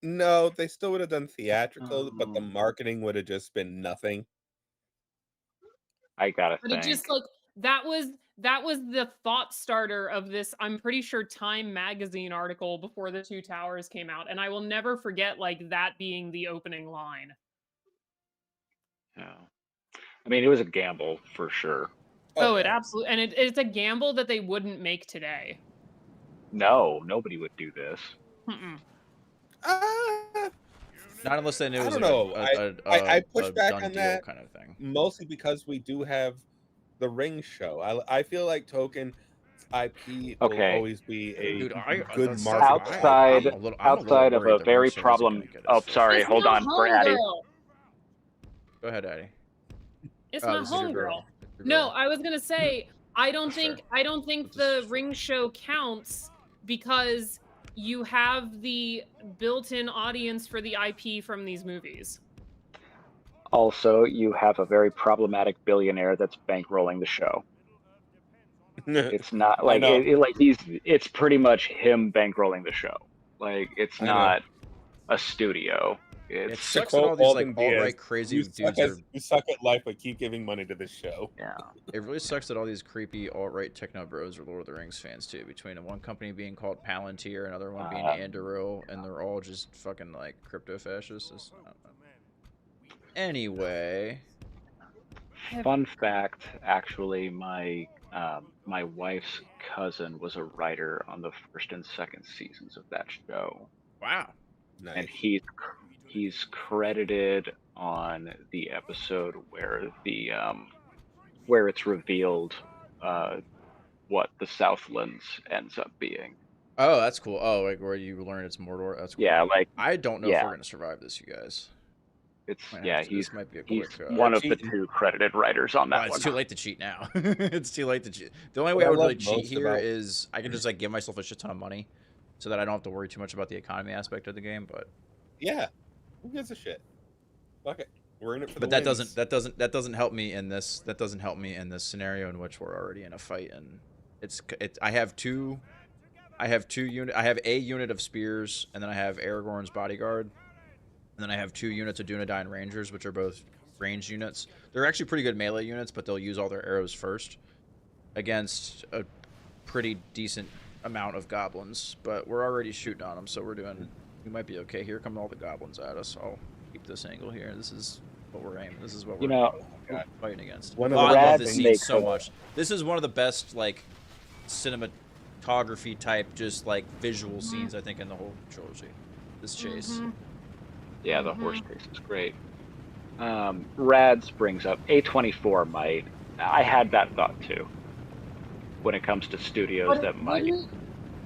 No, they still would have done theatrical, but the Um, marketing would have just been nothing. I gotta But it think. just like that was the thought starter of this, I'm pretty sure, Time magazine article before the Two Towers came out, and I will never forget like that being the opening line. Yeah. I mean, it was a gamble for sure. Oh, it yeah. absolutely, and it's a gamble that they wouldn't make today. No, nobody would do this. Mm-mm. Not unless they knew it I was don't like know. a I push back done on deal that kind of thing. mostly because we do have the Ring show. I feel like Token IP will Okay. always be a Dude, good that's marketing Outside, I'm a little outside of worried a the very Ring show isn't gonna get Oh, as sorry. It's Hold my on, Brady. homegirl. Go ahead, Addy. It's Oh, my this is your girl. homegirl. It's your No, girl. I was gonna say I don't That's fair. think Just- the Ring show counts because you have the built-in audience for the IP from these movies. Also, you have a very problematic billionaire that's bankrolling the show. It's not like know. it's pretty much him bankrolling the show. Like it's I know. not a studio. It It's sucks that all these like alt-right crazy dudes are. You suck at life, but keep giving money to this show. yeah. It really sucks that all these creepy alt-right techno bros are Lord of the Rings fans too. Between one company being called Palantir, another one being Anduril, and they're all just fucking like crypto fascists. Anyway, Fun fact, actually, my my wife's cousin was a writer on the first and second seasons of that show, wow. Nice. and he's credited on the episode where where it's revealed what the Southlands ends up being. Oh, that's cool. Oh, like where you learn it's Mordor. That's cool. Yeah, like I don't know if yeah. we're gonna survive this, you guys. it's Might yeah have to. he's This might be a he's quick. one of the cheating. 2 credited writers on that Well, one. it's too late to cheat now. It's too late to cheat. The only way What I I would really love cheat most here about- is I can just like give myself a shit ton of money, so that I don't have to worry too much about the economy aspect of the game. But Yeah. Who gives a shit? Fuck it. We're in it for the but that wins. doesn't help me in this. That doesn't help me in this scenario in which we're already in a fight, and I have a unit of spears, and then I have Aragorn's bodyguard, and then I have 2 units of Dunedain Rangers, which are both ranged units. They're actually pretty good melee units, but they'll use all their arrows first against a pretty decent amount of goblins. But we're already shooting on them, so we might be okay. Here come all the goblins at us. I'll keep this angle here. This is what we're aiming. This is what we're fighting against. One of Oh, the I love Rad this makes scene so a- much. This is one of the best like cinematography type, just like visual scenes I think in the whole trilogy. This chase. Yeah, the horse chase is great. Rads brings up A24 might. I had that thought too. When it comes to studios that might.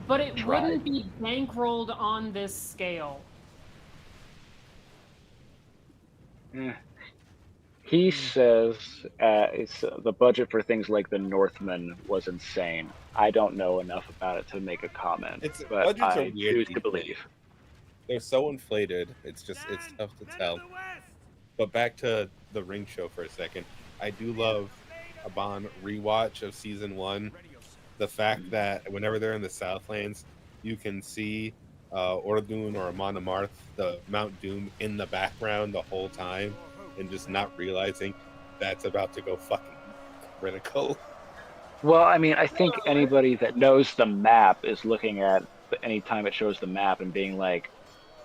But it try. wouldn't be bankrolled on this scale. He says the budget for things like The Northman was insane. I don't know enough about it to make a comment, but budgets are I weird choose these to believe. days. They're so inflated. It's tough to tell. But back to the Ring show for a second. I do love upon rewatch of season 1, the fact that whenever they're in the Southlands, you can see Ordun or Amon Amarth, the Mount Doom, in the background the whole time, and just not realizing that's about to go fucking critical. Well, I mean, I think anybody that knows the map is looking at any time it shows the map and being like,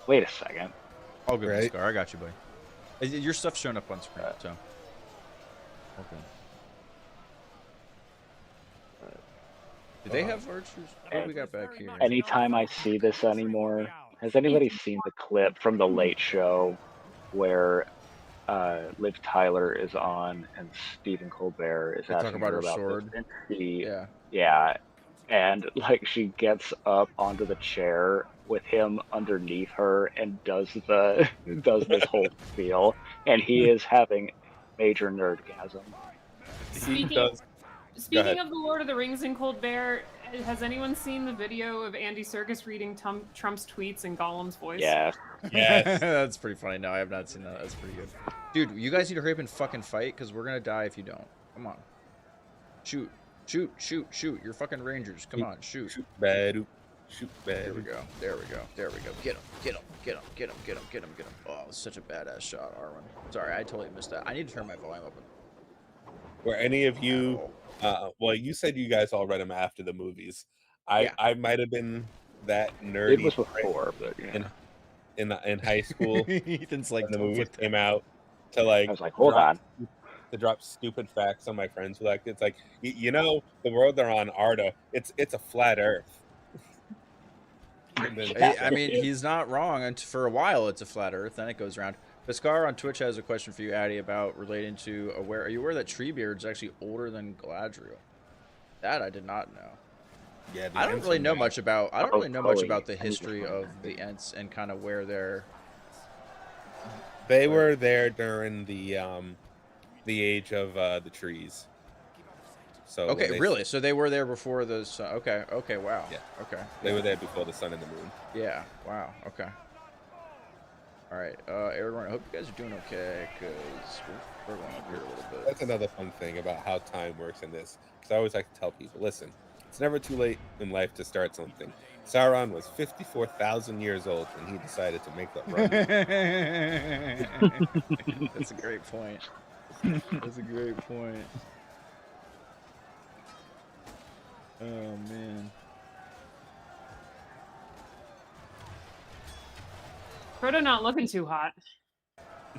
"Wait a second." All good, Right. Scar. I got you, buddy. Your stuff's showing up on screen, so. Okay. Do they have archers? What do we got back here? Anytime I see this anymore, has anybody seen the clip from the Late Show where Liv Tyler is on and Stephen Colbert is They talk asking about her her about this. sword. And she, Yeah. yeah, and like she gets up onto the chair with him underneath her and does does this whole spiel, and he is having major nerdgasm. He Speaking does. Go ahead. speaking of the Lord of the Rings and Colbert, has anyone seen the video of Andy Serkis reading Trump's tweets in Gollum's voice? Yeah, Yes. That's pretty funny. No, I have not seen that. That's pretty good. Dude, you guys need to hurry up and fucking fight, because we're gonna die if you don't. Come on. Shoot. Shoot, shoot, shoot. You're fucking rangers. Come on, shoot. Shoot bad. Shoot bad. There we go. There we go. There we go. Get him. Get him. Get him. Get him. Get him. Get him. Get him. Oh, such a badass shot, Arwen. Sorry, I totally missed that. I need to turn my volume up. Were any of you? Well, you said you guys all read them after the movies. Yeah. I might have been that nerdy. it was before, but yeah. in high school Ethan's like, when the "Don't movies put that." came out to like I was like, hold on. to drop stupid facts on my friends who liked it. It's like you know the world they're on, Arda. It's a flat Earth. And then- I mean, he's not wrong. And for a while, it's a flat Earth. Then it goes around. Viscar on Twitch has a question for you, Addy, about relating to are you aware that Treebeard's actually older than Galadriel? That I did not know. yeah, the I don't really Ents know were much about. I don't Oh, really know much Chloe, about the I need to history find of that. the Ents and kind of where they're. They were there during the age of the trees. So when Okay, they- really? So they were there before the sun. Okay. Okay. Wow. Yeah. Okay. They were there before the sun and the moon. Yeah. Wow. Okay. All right, Aragorn. I hope you guys are doing okay, because we're going up here a little bit. That's another fun thing about how time works in this. Because I always like to tell people, listen, it's never too late in life to start something. Sauron was 54,000 years old when he decided to make that run. That's a great point. That's a great point. Oh man. Frodo not looking too hot.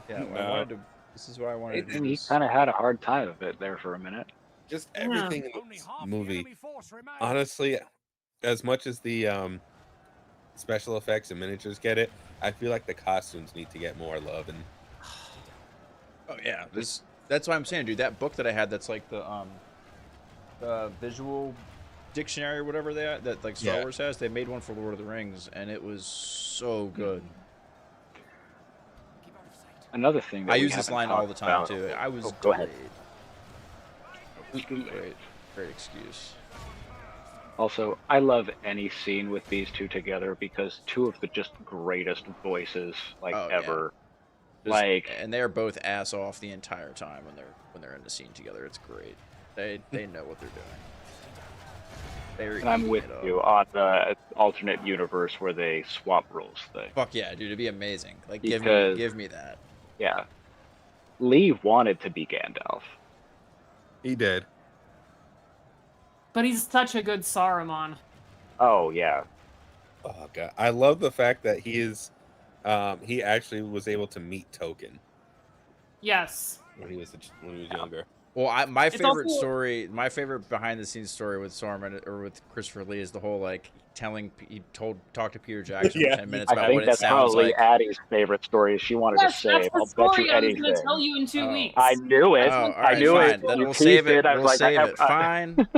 Yeah, well, I No. wanted to. This is why I wanted to do And he this. kind of had a hard time of it there for a minute. Just Yeah. everything in Only this half the movie. enemy force remains. Honestly, as much as the special effects and miniatures get it, I feel like the costumes need to get more love. And Oh yeah, that's what I'm saying, dude. That book that I had, that's like the visual dictionary or whatever that like Star Yeah. Wars has. They made one for Lord of the Rings, and it was so good. Another thing that I we use this haven't line all talked the time about- too. I was Oh, go ahead. Great, great excuse. Also, I love any scene with these two together because two of the just greatest voices like Oh, yeah. ever. Just- Like and they're both ass off the entire time when they're in the scene together. It's great. They know what they're doing. They're and I'm eating with it up. you on the alternate universe where they swap roles thing. Fuck yeah, dude! It'd be amazing. Like Because- give me that. Yeah. Lee wanted to be Gandalf. he did. But he's such a good Saruman. Oh yeah. Oh god, I love the fact that he is. He actually was able to meet Token Yes. when he was younger. Well, my It's favorite also- story, my favorite behind the scenes story with Saruman or with Christopher Lee is the whole like talked to Peter Jackson Yeah. for 10 minutes I about think what it that's sounds probably like. Addie's favorite story. She wanted Yes, to say, that's the I'll bet story you I was anything. going to tell you in 2 Oh. weeks. I knew it. Oh, all I right, knew fine. it. Then You we'll save teased it. I was We'll like, save I it. Fine,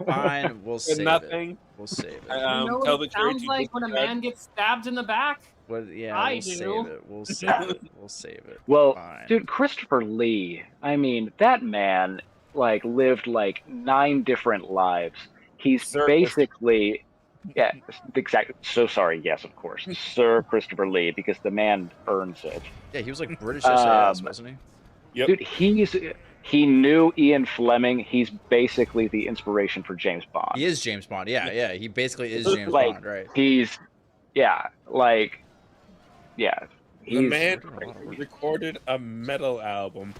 fine. We'll For save it. nothing. We'll save it. You know Tell what the it sounds truth. like when a man gets stabbed in the back? Yeah, I we'll do. save it. We'll save Yeah. it. We'll save it. Well, Fine. dude, Christopher Lee, I mean, that man like lived like 9 different lives. He's Sir basically yeah, exactly. So sorry, yes, of course. Sir Christopher Lee, because the man earns it. Yeah, he was like British SAS, Um, wasn't he? Yep. Dude, he knew Ian Fleming. He's basically the inspiration for James Bond. He is James Bond. Yeah, yeah. He basically is James Like, Bond, right? He's yeah, like yeah. The He's man doing a lot of work. recorded a metal album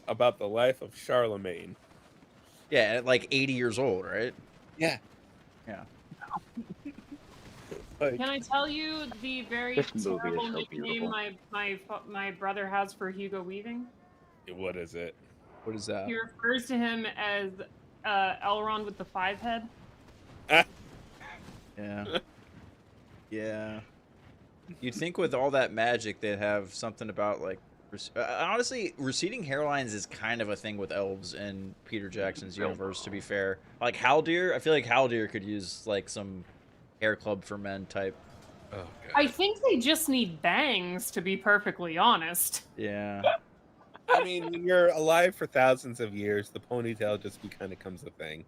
about the life of Charlemagne. Yeah, at like 80 years old, right? Yeah. Yeah. Like, Can I tell you the very This movie is terrible so nickname beautiful. my brother has for Hugo Weaving? what is it? What is that? He refers to him as Elrond with the 5 head. Yeah. Yeah. You'd think with all that magic they'd have something about like Honestly, receding hairlines is kind of a thing with elves in Peter Jackson's universe, to be fair. Like Haldir, I feel like Haldir could use like some hair club for men type. Oh god. I think they just need bangs, to be perfectly honest. Yeah. I mean, when you're alive for thousands of years, the ponytail just becomes a thing.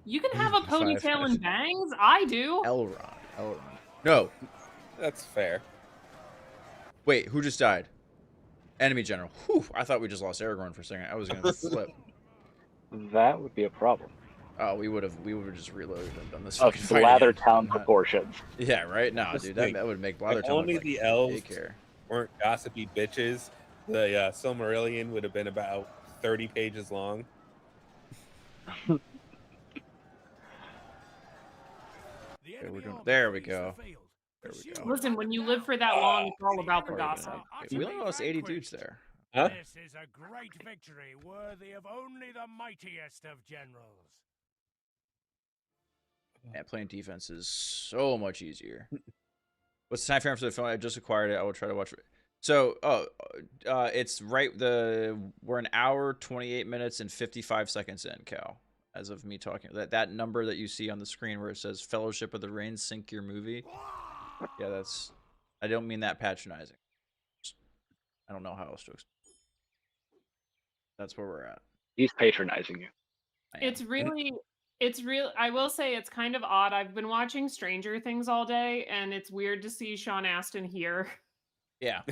You can have a Five. ponytail and bangs. I do. Elrond. No. That's fair. Wait, who just died? Enemy general. Whew, I thought we just lost Aragorn for a second. I was gonna flip. That would be a problem. Oh, we would have just reloaded and done this Of fucking fight Blather again. Town proportions. Yeah, right? Nah, Just dude, think, that would make If Blather Town only look like the elves daycare. weren't gossipy bitches, the Silmarillion would have been about 30 pages long. The Okay, we're enemy doing- army there we flees the go. field. There we Pursue go. Listen, when you live for that long, it's all about the Part of it. gossip. Okay, we only lost 80 dudes there. Huh? This is a great victory, worthy of only the mightiest of generals. Yeah, playing defense is so much easier. What's the time frame for the film? I just acquired it. I will try to watch it. So, it's right. We're an hour, 28 minutes, and 55 seconds in, Cal. As of me talking, that number that you see on the screen where it says "Fellowship of the Ring, sync your movie." Yeah, that's. I don't mean that patronizing. I don't know how else to explain. That's where we're at. He's patronizing you. It's real. I will say it's kind of odd. I've been watching Stranger Things all day, and it's weird to see Sean Astin here Yeah,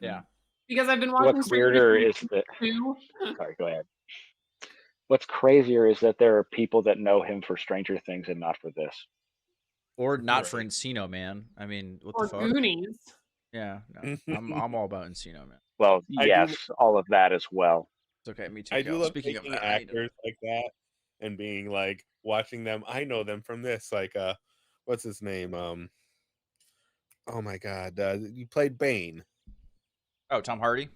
yeah. because I've been watching What's Stranger weirder Things is that. too. Sorry, go ahead. What's crazier is that there are people that know him for Stranger Things and not for this. Or not for Right. Encino, man. I mean, what Or the fuck? Goonies. Yeah, no, I'm all about Encino, man. Well, I do- yes, all of that as well. It's okay, me too. I do Cal. love Speaking of taking that, I need to- actors like that and being like watching them. I know them from this. Like, what's his name? Oh my god, you played Bane. Oh, Tom Hardy.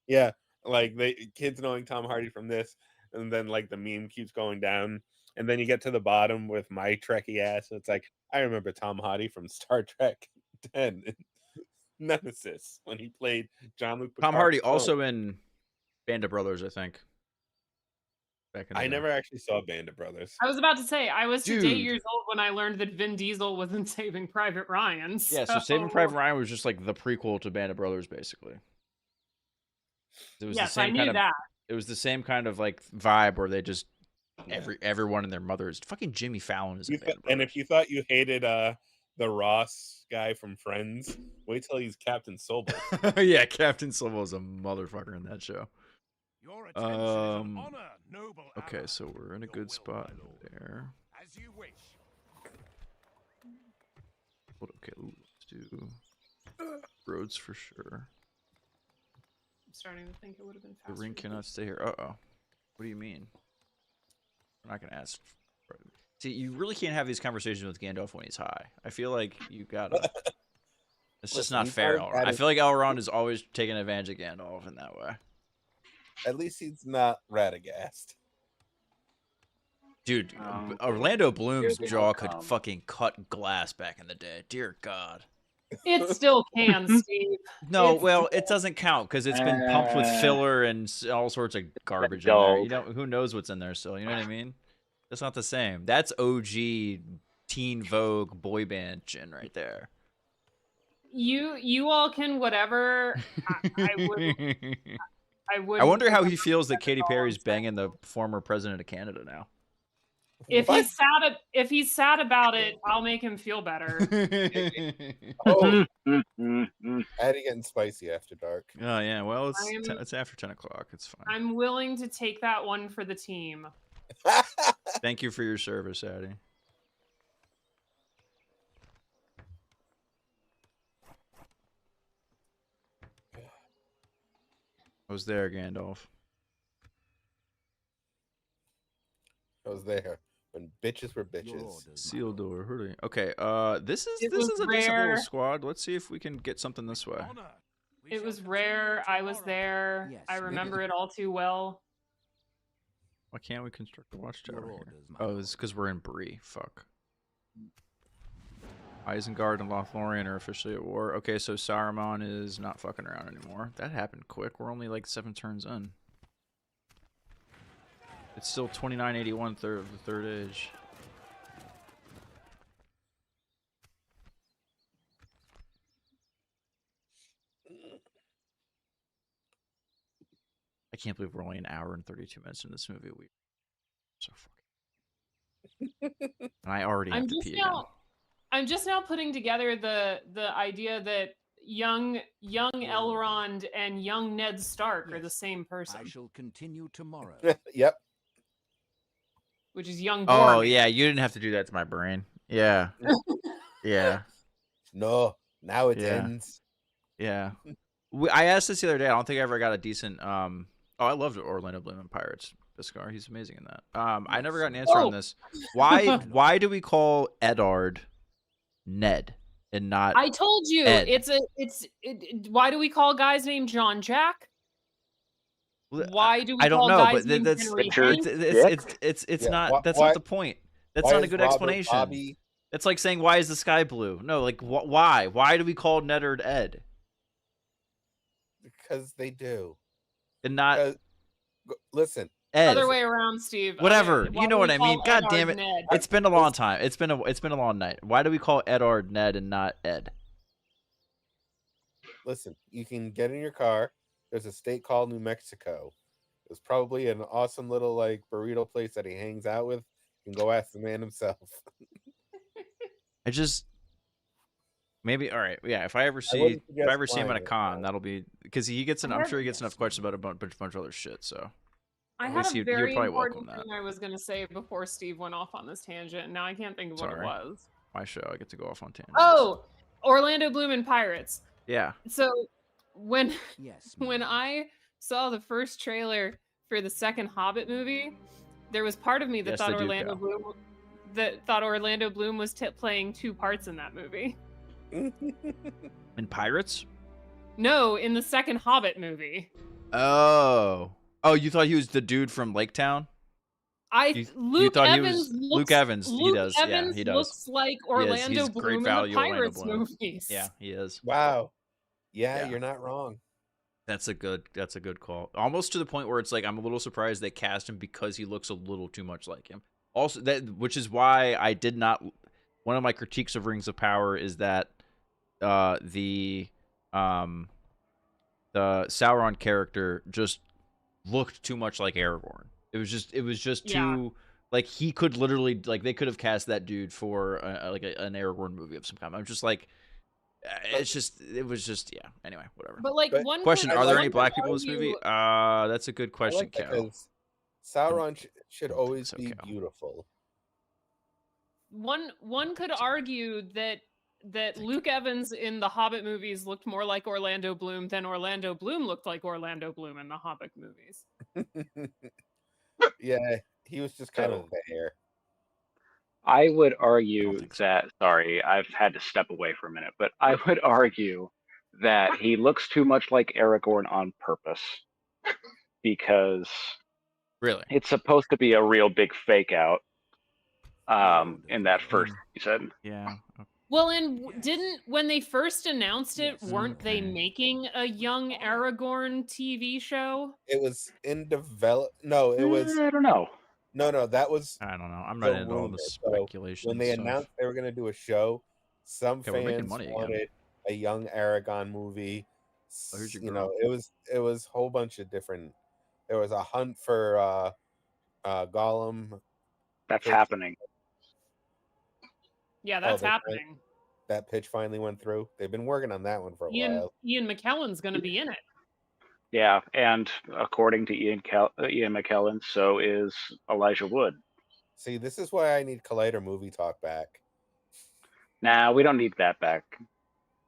Yeah, like kids knowing Tom Hardy from this, and then like the meme keeps going down, and then you get to the bottom with my Trekkie ass. It's like I remember Tom Hardy from Star Trek 10 Nemesis when he played Jean-Luc Picard's Tom Hardy clone. also in Band of Brothers, I think. Back in the I day. never actually saw Band of Brothers. I was about to say I was today Dude. years old when I learned that Vin Diesel was in Saving Private Ryan. Yeah, so Saving Private Ryan was just like the prequel to Band of Brothers, basically. It was Yes, the I same knew kind of. that. It was the same kind of like vibe where they just everyone and their mothers. Fucking Jimmy Fallon is in Band of And Brothers. if you thought you hated the Ross guy from Friends, wait till he's Captain Sobel. Yeah, Captain Silva is a motherfucker in that show. Your attention is an honor, noble Okay, ally. so we're in a Your good will, spot my lord. there. As you wish. Okay, let's do roads for sure. I'm starting to think it would have been The faster. ring to cannot stay here. Uh-oh. What do you mean? I'm not gonna ask. See, you really can't have these conversations with Gandalf when he's high. I feel like you gotta. It's just Listen, not he's fair, not Elrond. I bad feel like Elrond is always taking advantage of Gandalf in that way. At least he's not Radagast. Dude, Oh, Orlando Bloom's here they jaw come. could fucking cut glass back in the day. Dear God. It still can, Steve. No, It's well, it doesn't count because it's been pumped with filler and all sorts of garbage in there. You know, who knows what's in there still? You know what I mean? That's not the same. That's OG Teen Vogue boy band chin right there. You all can whatever. I would. I wonder how he feels that Katy Perry's banging the former president of Canada now. If What? he's sad about it, I'll make him feel better. Oh, Mm-hmm. Addie getting spicy after dark. Oh yeah, well it's I'm- it's after 10 o'clock. It's fine. I'm willing to take that one for the team. Thank you for your service, Addie. I was there, Gandalf. I was there when bitches were bitches. Seal door, hurry. Okay, this is It this was is a decent little rare. squad. Let's see if we can get something this way. Honor. We It shall was continue rare. I was tomorrow. there. Yes, I maybe. remember it all too well. Why can't we construct a watchtower Your here? orders, my Oh, lord. it's because we're in Bree. Fuck. Isengard and Lothlorien are officially at war. Okay, so Saruman is not fucking around anymore. That happened quick. We're only like 7 turns in. It's still 2981 of the Third Age. I can't believe we're only an hour and 32 minutes in this movie. We so fucking. And I already have to pee again. I'm just now putting together the idea that young Elrond and young Ned Stark are the same person. I shall continue tomorrow. Yep. Which is young Oh Boromir. yeah, you didn't have to do that to my brain. Yeah. Yeah. No, now it Yeah. ends. Yeah. I asked this the other day. I don't think I ever got a decent I loved Orlando Bloom in Pirates. Biscar, he's amazing in that. I never got an answer on this. Why do we call Eddard Ned and not I told you Ed? why do we call guys named John Jack? Why do we I don't call know, guys but named that's Henry it's Yeah, not that's not the point. That's not a is good Robert explanation. Bobby? It's like saying why is the sky blue? No, like why? Why do we call Neddard Ed Because they do. and not Listen. Ed? Other way around, Steve. Whatever. Why You know do what we I mean. call God Eddard damn it. Ned? It's been a long time. It's been a long night. Why do we call Eddard Ned and not Ed? Listen, you can get in your car. There's a state called New Mexico. It's probably an awesome little like burrito place that he hangs out with. You can go ask the man himself. I just maybe all right. Yeah, if I ever see wouldn't him at a suggest con, flying, that'll be because he gets I'm sure he gets enough questions about a bunch of other shit. So I at had least a he would very probably important welcome that. thing I was going to say before Steve went off on this tangent, and now I can't think of what it Sorry. was. My show, I get to go off on tangents. Oh, Orlando Bloom and Pirates. Yeah. So when Yes. when I saw the first trailer for the second Hobbit movie, there was part of me that Yes, thought they do, Orlando Bloom was playing two parts in that movie. In Pirates? No, in the second Hobbit movie. Oh, you thought he was the dude from Lake Town? Luke Evans Luke Evans. He does. Evans Yeah, he does. looks like Orlando he's Bloom in the value Pirates Orlando Bloom. movies. Yeah, he is. Wow. Yeah, Yeah. you're not wrong. That's a good call. Almost to the point where it's like I'm a little surprised they cast him because he looks a little too much like him. Also, which is why I did not. One of my critiques of Rings of Power is that the Sauron character just looked too much like Aragorn. It was just too like he could literally like they could have cast that dude for an Aragorn movie of some kind. I'm just like. It was just yeah. Anyway, whatever. But like But- one Question: could- Are there one any could black people in this movie? argue- That's a good I question, like that Cal. 'cause Sauron should don't always think so, be Cal. beautiful. One could argue that Luke Evans in the Hobbit movies looked more like Orlando Bloom than Orlando Bloom looked like Orlando Bloom in the Hobbit movies. Yeah, he was just kind of there. I would I argue don't think so. that, sorry, I've had to step away for a minute, but I would argue that he looks too much like Aragorn on purpose because Really? it's supposed to be a real big fake out in that first season. Yeah. Well, and when they first announced it, weren't they Okay. making a young Aragorn TV show? It was in develop. No, it was I don't know. no. That was I don't know. I'm the not into all rumor. the So speculation. when they stuff. announced they were going to do a show, some Okay, we're making fans money again. wanted a young Aragon movie. Oh, here's your You girl. know, it was a whole bunch of different. There was a hunt for Gollum. That's Pitch. happening. Yeah, that's they're happening. That pitch finally went through. They've been working on that one for a while. Ian McKellen's going to be in it. Yeah, and according to Ian McKellen, so is Elijah Wood. See, this is why I need Collider movie talk back. Nah, we don't need that back.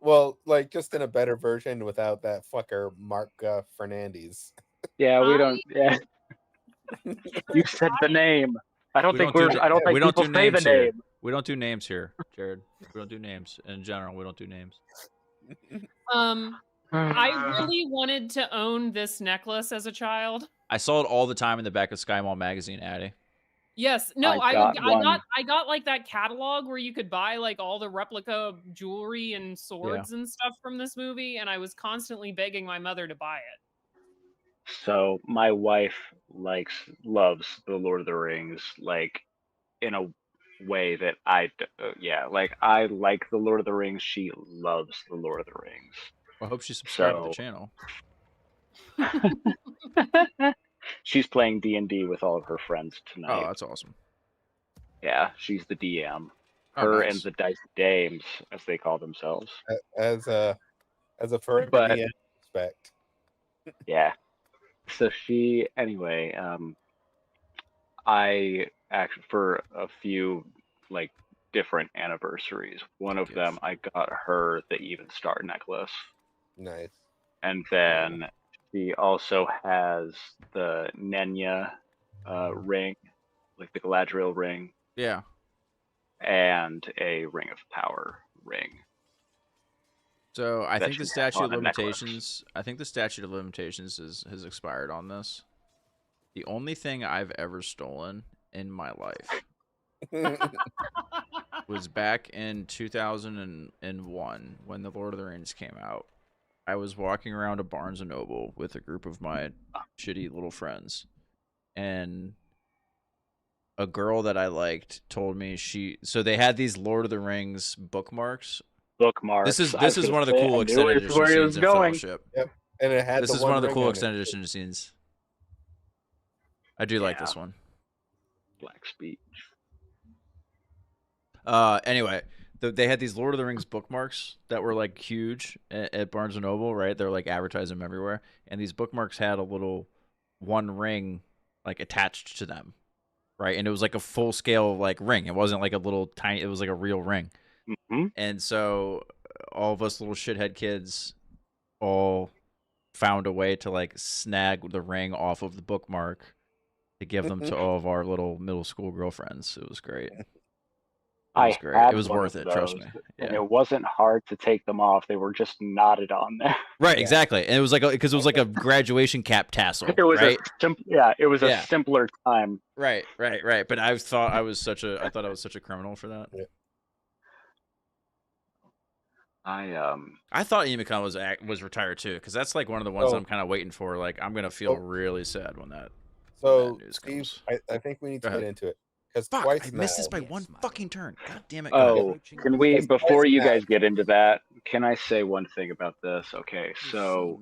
Well, like just in a better version without that fucker Mark Fernandez. Yeah, we don't. Yeah, you said the name. I don't think do people say names the here. name. We don't do names here, Jared. We don't do names in general. We don't do names. I really wanted to own this necklace as a child. I saw it all the time in the back of Sky Mall magazine, Addy. Yes. No, I got one. I got like that catalog where you could buy like all the replica jewelry and swords and stuff from this movie, and I was constantly begging my mother to buy it. So my wife loves the Lord of the Rings, like in a way that like I like the Lord of the Rings. She loves the Lord of the Rings. I hope she subscribed to the So channel. she's playing D&D with all of her friends Oh, tonight. that's awesome. Yeah, she's the DM. Oh, Her nice. and the Dice Dames, as they call themselves. As a forever But- DM respect. Yeah. So anyway, I actually, for a few like different anniversaries, one of them I got her the Even Star necklace, Nice. and then she also has the Nenya ring, like the Galadriel ring, Yeah. and a Ring of Power ring. So I That think the she has statute on of a necklace. limitations. I think the statute of limitations has expired on this. The only thing I've ever stolen in my life was back in 2001 when The Lord of the Rings came out. I was walking around a Barnes & Noble with a group of my shitty little friends, and a girl that I liked told me so they had these Lord of the Rings bookmarks. Bookmarks. This is one of the cool extended edition scenes in Fellowship. Yep. And it had This is one of the cool extended edition scenes. I do like this one. Black Speech. Anyway, they had these Lord of the Rings bookmarks that were like huge at Barnes & Noble, right? They're like advertising them everywhere. And these bookmarks had a little one ring like attached to them, right? And it was like a full scale like ring. It wasn't like a little tiny, it was like a real ring. Mm-hmm. And so all of us little shithead kids all found a way to like snag the ring off of the bookmark to give them to all of our little middle school girlfriends. It was great. It was great. It was worth it, trust me. And it wasn't hard to take them off. They were just knotted on there. Right, exactly. And it was like because it was like a graduation cap tassel. It was right? It was a simpler time. Right. But I thought I was such a criminal for that. Yeah. I thought Emicon was retired too, because that's like one of the ones Oh. I'm kind of waiting for. Like I'm gonna feel really sad when that. So news Steve, comes. I think we need Go to get ahead. into it because Fuck, twice I missed this now- by one fucking turn. God damn it. Oh, can we, Because before twice you now- guys get into that, can I say one thing about this? Okay, so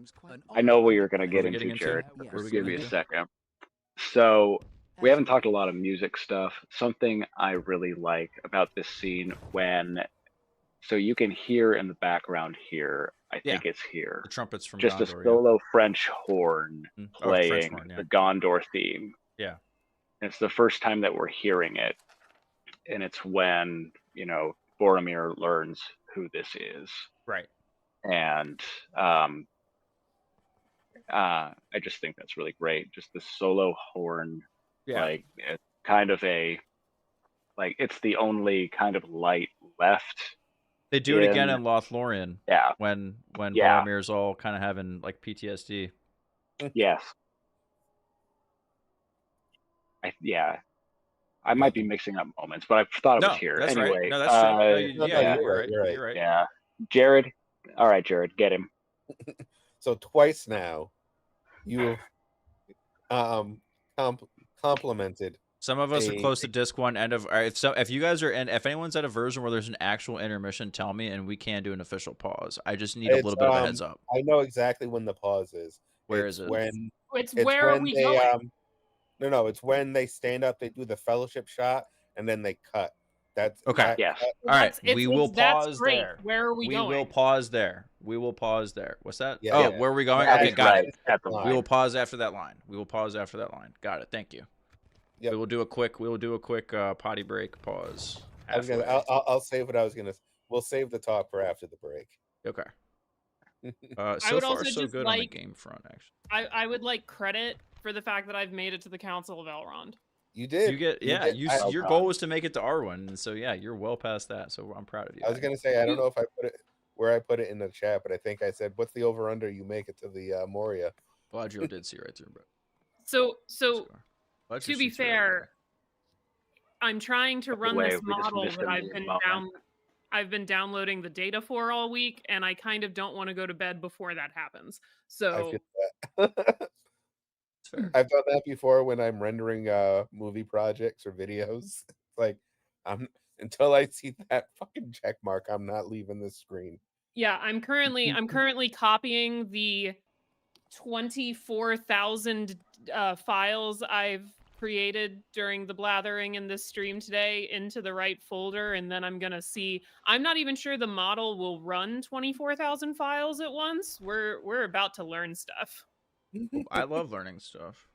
I know what you're going to What get are we getting into, into? Jared. What are Just we give getting me a into? second. So we haven't talked a lot of music stuff. Something I really like about this scene so you can hear in the background here, I think it's here, The trumpets from just a Gondor. solo French horn French playing horn, yeah. the Gondor theme. Yeah. And it's the first time that we're hearing it. And it's when, Boromir learns who this is. Right. And I just think that's really great. Just the solo horn, like it's kind of it's the only kind of light left. They do it again in Lothlorien. Yeah. When Boromir's all kind of having like PTSD. Yes. I might be mixing up moments, but I thought it was here. That's anyway, right. No, that's true. No, you're right. Yeah. Jared. All right, Jared, get him. So twice now, you complimented. Some of us are close to disc one end of. If you guys are if anyone's at a version where there's an actual intermission, tell me, and we can do an official pause. I just need a little bit of a heads up. I know exactly when the pause is. Where is it? It's where are we going? No, it's when they stand up, they do the fellowship shot, and then they cut. That's okay. Yeah. All right, we will pause there. Where are we going? We will pause there. What's that? Yeah. Oh, where are we going? That Okay, is got right. it. At the We line. will pause after that line. Got it. Thank you. Yep. We will do a quick potty break pause. I'll save what I was gonna. We'll save the talk for after the break. Okay. I So would far, also so just good on the game front, actually. I would like credit for the fact that I've made it to the Council of Elrond. You did. You get your I- goal was to make it to Arwen, and so you're well past that. So I'm proud of you. I was gonna say I don't know if I put it where I put it in the chat, but I think I said, "What's the over under you make it to the Moria?" Galadriel did see right through, bro. So Galadriel to be sees right fair, away. I'm trying to run way, this we just model missed that a main moment. I've been downloading the data for all week, and I kind of don't want to go to bed before that happens. I feel So that. It's fair. I've done that before when I'm rendering movie projects or videos. Like, I'm until I see that fucking check mark, I'm not leaving this screen. yeah, I'm currently copying the 24,000 files I've created during the blathering in this stream today into the right folder, and then I'm gonna see. I'm not even sure the model will run 24,000 files at once. We're about to learn stuff. I love learning stuff.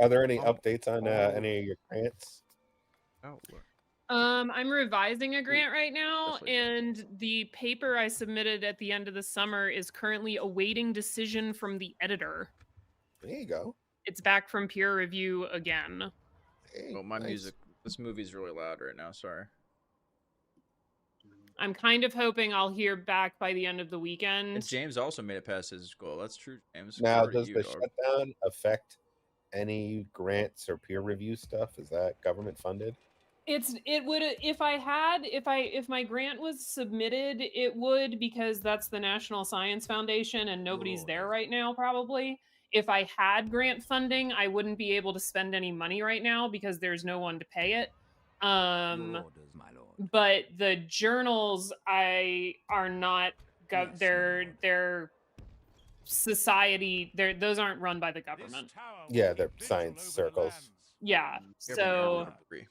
Are there any Oh, updates on any of your grants? Oh, look. I'm revising a grant right now, Definitely. and the paper I submitted at the end of the summer is currently awaiting decision from the editor. There you go. It's back from peer review again. Hey, Oh, my nice. music. This movie's really loud right now. Sorry. I'm kind of hoping I'll hear back by the end of the weekend. And James also made it past his goal. That's true, James. Now, Kudos to does you, the dog. shutdown affect any grants or peer review stuff? Is that government funded? It would if my grant was submitted, it would, because that's the National Science Foundation and nobody's there right now probably. If I had grant funding, I wouldn't be able to spend any money right now because there's no one to pay it. But the journals are not they're society, those aren't run by the government. Yeah, they're science circles. Yeah. Government So free.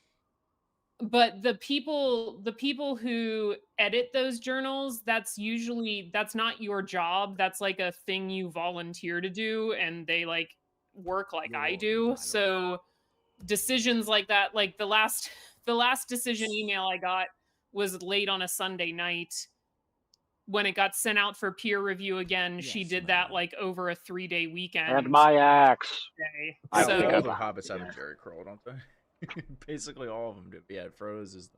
but the people who edit those journals, that's not your job. That's like a thing you volunteer to do, and they like work like I do. So decisions like that, like the last decision email I got was late on a Sunday night. When it got sent out for peer review again, she did that like over a 3-day weekend. And my axe. day. Yeah, I all think of I've- the hobbits have a Jerry curl, don't they? Basically, all of them do. Yeah, Frodo's is.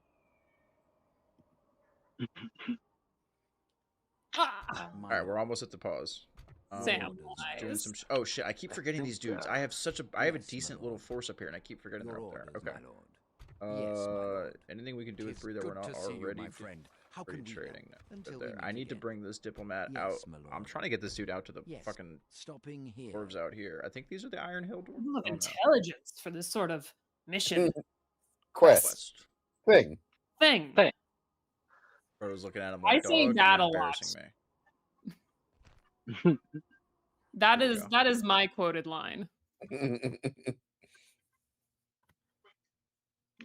All right, we're almost at the pause. Sam, Doing some. Oh shit! I keep forgetting these dudes. I have a decent little force up here, and I keep forgetting they're up there. Okay. Anything we can do with Bree that we're not already trading? I need to bring this diplomat out. I'm trying to get this dude out to the fucking dwarves out here. I think these are the Iron Hill dwarves. look, intelligence for this sort of mission Quest. Thing. Frodo's looking at him I like, say dog, that you're a lot. embarrassing me. That is my quoted line.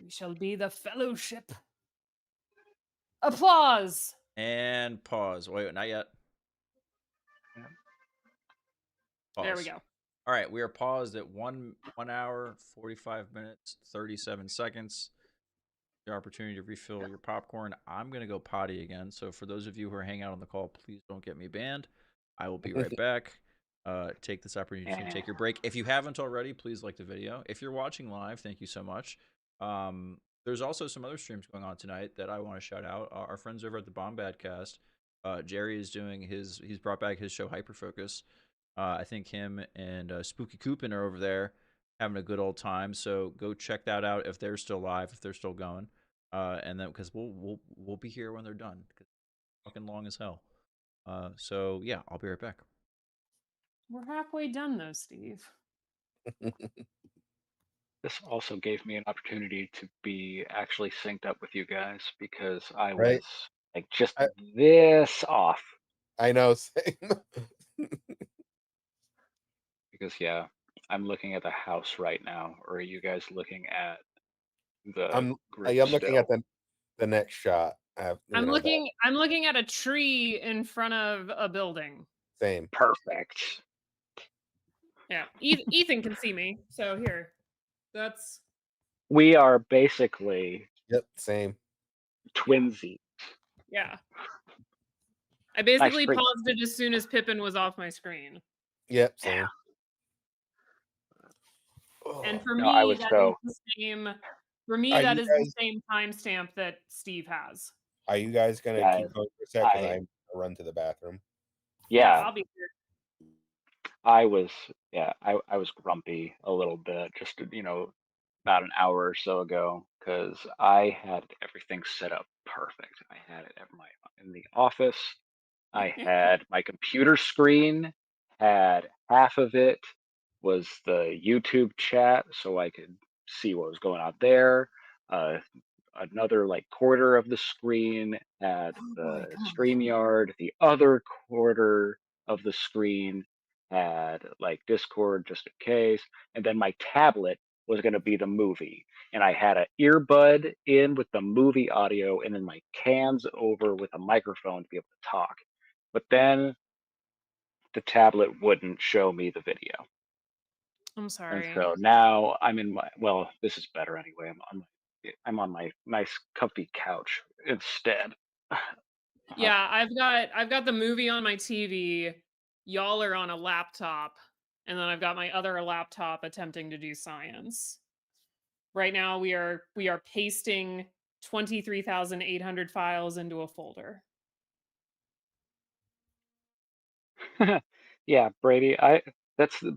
We shall be the fellowship. Applause. And pause. Wait, not yet. Pause. There we go. All right, we are paused at 1 hour, 45 minutes, 37 seconds. The opportunity to refill your popcorn. I'm going to go potty again. So for those of you who are hanging out on the call, please don't get me banned. I will be right back. Take this opportunity to take your break. If you haven't already, please like the video. If you're watching live, thank you so much. There's also some other streams going on tonight that I want to shout out. Our friends over at the Bombadcast, Jerry is doing he's brought back his show Hyperfocus. I think him and Spooky Coopin are over there having a good old time. So go check that out if they're still live, if they're still going. And then because we'll be here when they're done. Cause it's fucking long as hell. So yeah, I'll be right back. We're halfway done though, Steve. This also gave me an opportunity to be actually synced up with you guys because I Right. was like just this off. I know, same. Because yeah, I'm looking at the house right now. Or are you guys looking at the I'm group looking still? at the next shot. I'm looking at a tree in front of a building. Same. Perfect. Yeah, Ethan can see me. So here, we are basically same twinsies. Yeah. I basically Nice paused it as soon as Pippin was off my screen. Yep, same. And for No, me, I was that so- is the same. For me, Are that you is guys- the same timestamp that Steve has. Are you guys gonna Guys, keep going for a sec? Because I- I'm gonna run to the bathroom. Yeah, I'll be here. I was grumpy a little bit, just about an hour or so ago because I had everything set up perfect. I had it at my in the office. I had my computer screen had half of it was the YouTube chat, so I could see what was going on there. Uh, Another like quarter of the screen had Oh boy, the come on. StreamYard. The other quarter of the screen had like Discord just in case, and then my tablet was going to be the movie. And I had an earbud in with the movie audio, and then my cans over with a microphone to be able to talk. But then the tablet wouldn't show me the video. I'm And sorry. so now I'm in my, well, this is better anyway. I'm on my nice comfy couch instead. Yeah, I've got the movie on my TV. Y'all are on a laptop, and then I've got my other laptop attempting to do science. Right now we are pasting 23,800 files into a folder. Yeah, Brady,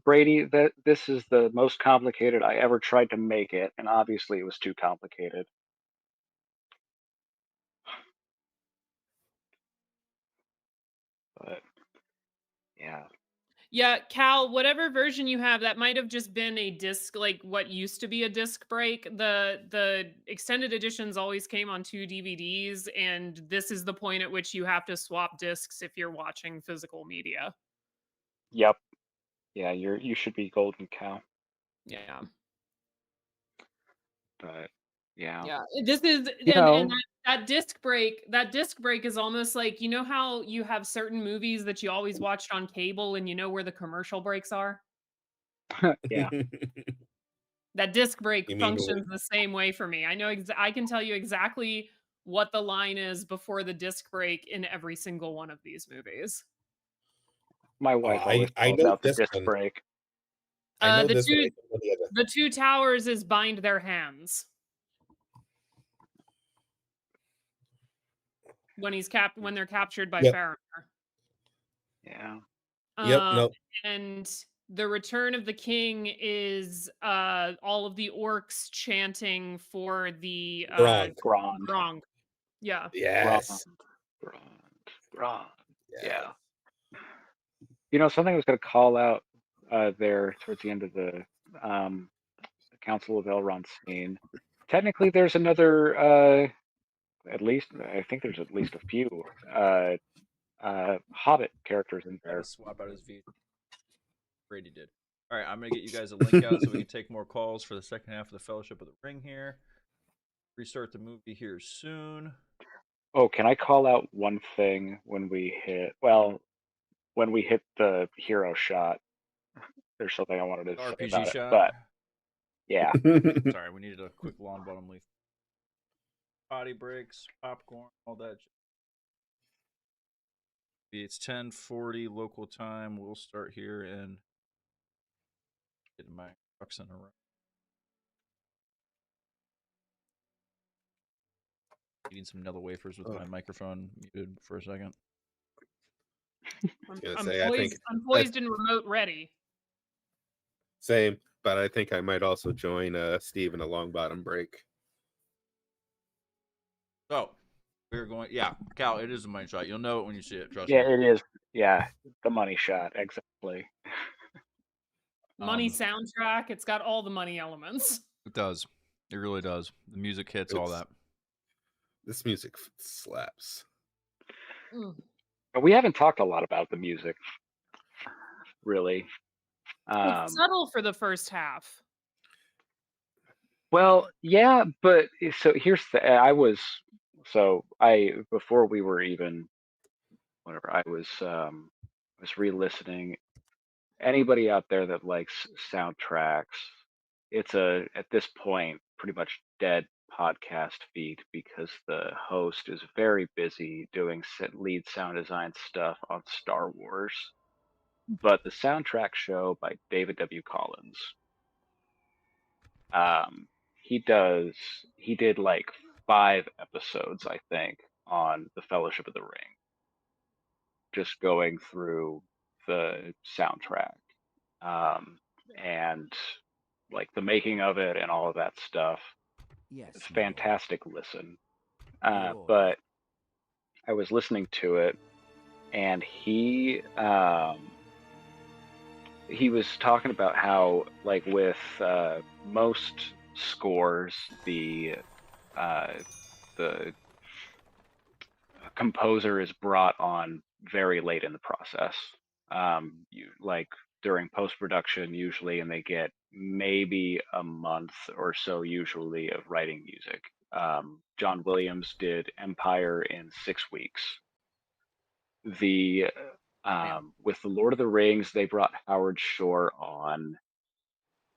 Brady, that this is the most complicated I ever tried to make it, and obviously it was too complicated. But yeah. Yeah, Cal, whatever version you have, that might have just been a disc, like what used to be a disc break. The extended editions always came on 2 DVDs, and this is the point at which you have to swap discs if you're watching physical media. Yep. Yeah, you should be golden cow. Yeah. But yeah. Yeah. This is You and know, that disc break is almost like, you know how you have certain movies that you always watched on cable and you know where the commercial breaks are? yeah. That disc break You mean functions the same way for me. I know I can tell you exactly what the line is before the disc break in every single one of these movies. My wife always I calls know out the this disc one. break. I know The this one. two I don't know the other. the two towers is bind their hands. When they're captured by Yep. Faramir. Yeah. Yep. Uh, No. and the Return of the King is all of the orcs chanting for the Grog. Grond. Grong. Yeah. Yes. Grond. Yes. Yeah. You know, something I was going to call out there towards the end of the Council of Elrond scene. Technically, there's another, at least, I think there's at least a few Hobbit characters in Had to there. swap out his V. Brady did. All right, I'm gonna get you guys a link out so we can take more calls for the second half of the Fellowship of the Ring here. Restart the movie here soon. Oh, can I call out one thing when we hit, the hero shot? There's something I wanted to say RPG about it, shot. but yeah. Sorry, we needed a quick lawn bottom leaf. Potty breaks, popcorn, all that. It's 10:40 local time. We'll start here and get my ducks in a row. Eating some Nilla wafers with my microphone muted for a second. I'm poised and remote ready. Same, but I think I might also join Steve in a long bottom break. So we're going. Yeah, Cal, it is a money shot. You'll know it when you see it. Trust Yeah, me. it is. Yeah, the money shot, exactly. Money soundtrack. It's got all the money elements. It does. It really does. The music hits all that. This music slaps. But we haven't talked a lot about the music, really. It's subtle for the first half. Well, yeah, but so here's the before we were even whatever, I was re-listening. Anybody out there that likes soundtracks, it's at this point pretty much dead podcast feed because the host is very busy doing lead sound design stuff on Star Wars. But the soundtrack show by David W. Collins, he did like 5 episodes, I think, on the Fellowship of the Ring, just going through the soundtrack. And like the making of it and all of that stuff. Yes, It's my lord. fantastic listen. Your order. But I was listening to it, and he was talking about how, like, with most scores, the composer is brought on very late in the process. Like during post-production usually, and they get maybe a month or so usually of writing music. John Williams did Empire in 6 weeks. With the Lord of the Rings, they brought Howard Shore on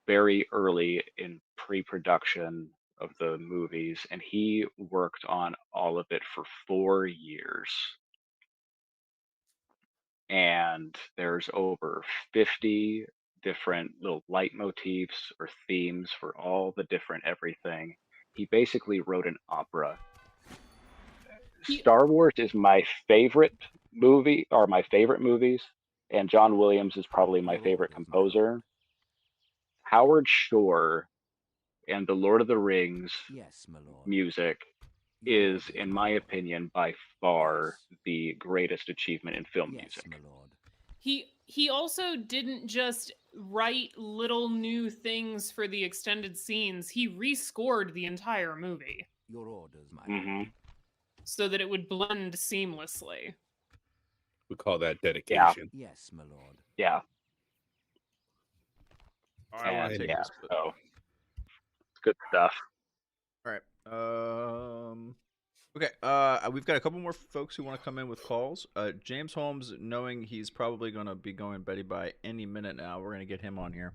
very early in pre-production of the movies, and he worked on all of it for 4 years. And there's over 50 different little leitmotifs or themes for all the different everything. He basically wrote an opera. Star Wars is my favorite movie, or my favorite movies, and John Williams is probably my Your favorite orders, my lord. composer. Howard Shore and the Lord of the Rings Yes, my lord. music Your is, orders, in my my lord. opinion, by far Yes. the greatest achievement in film Yes, music. my lord. He also didn't just write little new things for the extended scenes. He rescored the entire movie Your orders, my Hmm lord. so that it would blend seamlessly. We call that dedication. Yes, my lord. Yeah, I want to and take yeah, this. But... so it's good stuff. All right. Okay. We've got a couple more folks who want to come in with calls. James Holmes, knowing he's probably going to be going Betty by any minute now, we're going to get him on here.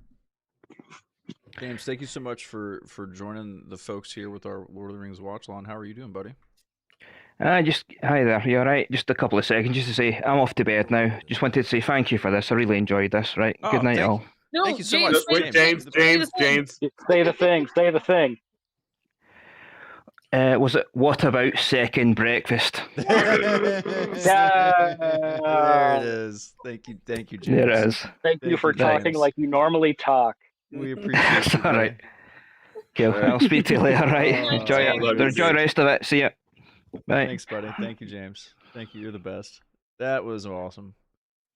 James, thank you so much for joining the folks here with our Lord of the Rings Watchalong. How are you doing, buddy? Hi there, you alright? Just a couple of seconds just to say I'm off to bed now. Just wanted to say thank you for this. I really enjoyed this, right? Oh, Good night, thank all. No, Thank you so James, much, say- James. James. Say the thing. Say the thing. Was it what about second breakfast? There it is. Thank you, James. There it is. Thank you for talking James. like you normally talk. We appreciate That's you, buddy. alright. Okay, I'll speak to you later, right? Enjoy James. it. Enjoy the rest of it. See ya. Bye. Thanks, buddy. Thank you, James. Thank you. You're the best. That was awesome.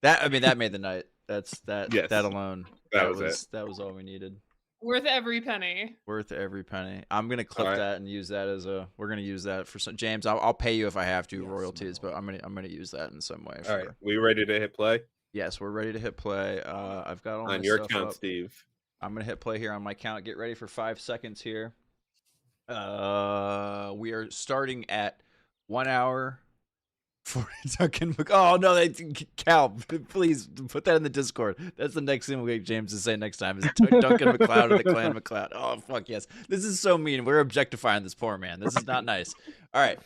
That made the night. Yes. That alone. That was That was all we needed. worth every penny. Worth every penny. I'm gonna clip Alright. that and use that as a. We're gonna use that for some. James, I'll pay you if I have to Yes, my royalties, but lord. I'm gonna use that in some way. All right, we ready to hit play Yes, we're ready to hit play. I've got all my on your stuff count, up. Steve? I'm gonna hit play here on my count. Get ready for 5 seconds here. We are starting at 1 hour. For Duncan oh no, Cal, please put that in the Discord. That's the next thing we'll get James to say next time is Duncan McLeod or the Clan McLeod. Oh fuck yes, this is so mean. We're objectifying this poor man. This is not nice. All right,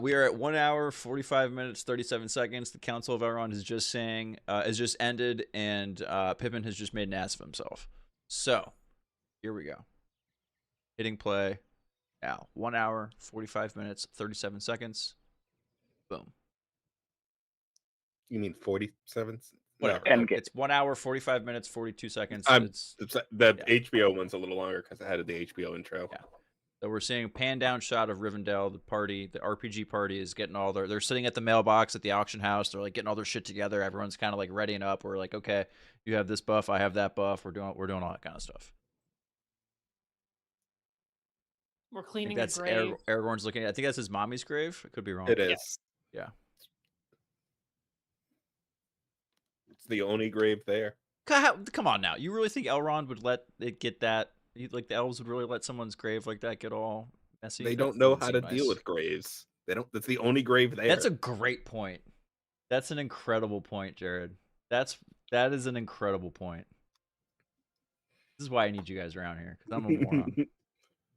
we are at 1 hour 45 minutes 37 seconds. The Council of Elrond has just ended, and Pippin has just made an ass of himself. So here we go. Hitting play now. 1 hour 45 minutes 37 seconds. Boom. You mean 47? Whatever. End game. It's 1 hour 45 minutes 42 seconds. The Yeah. HBO one's a little longer because I had the HBO intro. Yeah. So we're seeing a pan down shot of Rivendell. The RPG party is getting all they're sitting at the mailbox at the auction house. They're like getting all their shit together. Everyone's kind of like readying up. We're like, okay, you have this buff, I have that buff. We're doing all that kind of stuff. We're I think cleaning that's the grave. Aragorn's looking. I think that's his mommy's grave. I could be wrong. It is. Yeah. It's the only grave there. Come on now. You really think Elrond would let it get that? Like the elves would really let someone's grave like that get all messy? They That don't know doesn't how seem to nice. deal with graves. They don't. That's the only grave there. That's a great point. That's an incredible point, Jared. That is an incredible point. This is why I need you guys around here, because I'm a moron.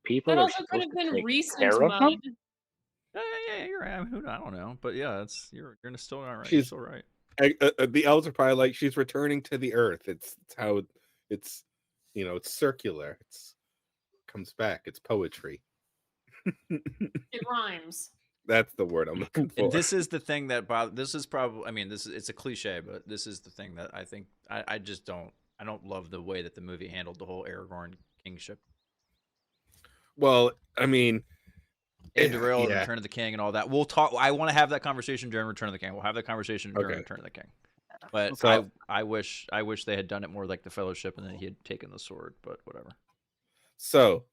People That are also could supposed have to been take recent care of them. mud. Yeah, you're right. I mean, I don't know, but yeah, you're still all right. You're She's- still right. The elves are probably like, she's returning to the earth. It's how it's it's circular. It's comes back. It's poetry. It rhymes. That's the word I'm looking for. And this is the thing that this is probably. I mean, it's a cliche, but this is the thing that I think I just don't. I don't love the way that the movie handled the whole Aragorn kingship. Well, I mean, It derailed yeah. Return of the King and all that. We'll talk. I want to have that conversation during Return of the King. We'll have that conversation during Okay. Return of the King. But So- I wish they had done it more like the Fellowship, and then he had taken the sword. But whatever. So,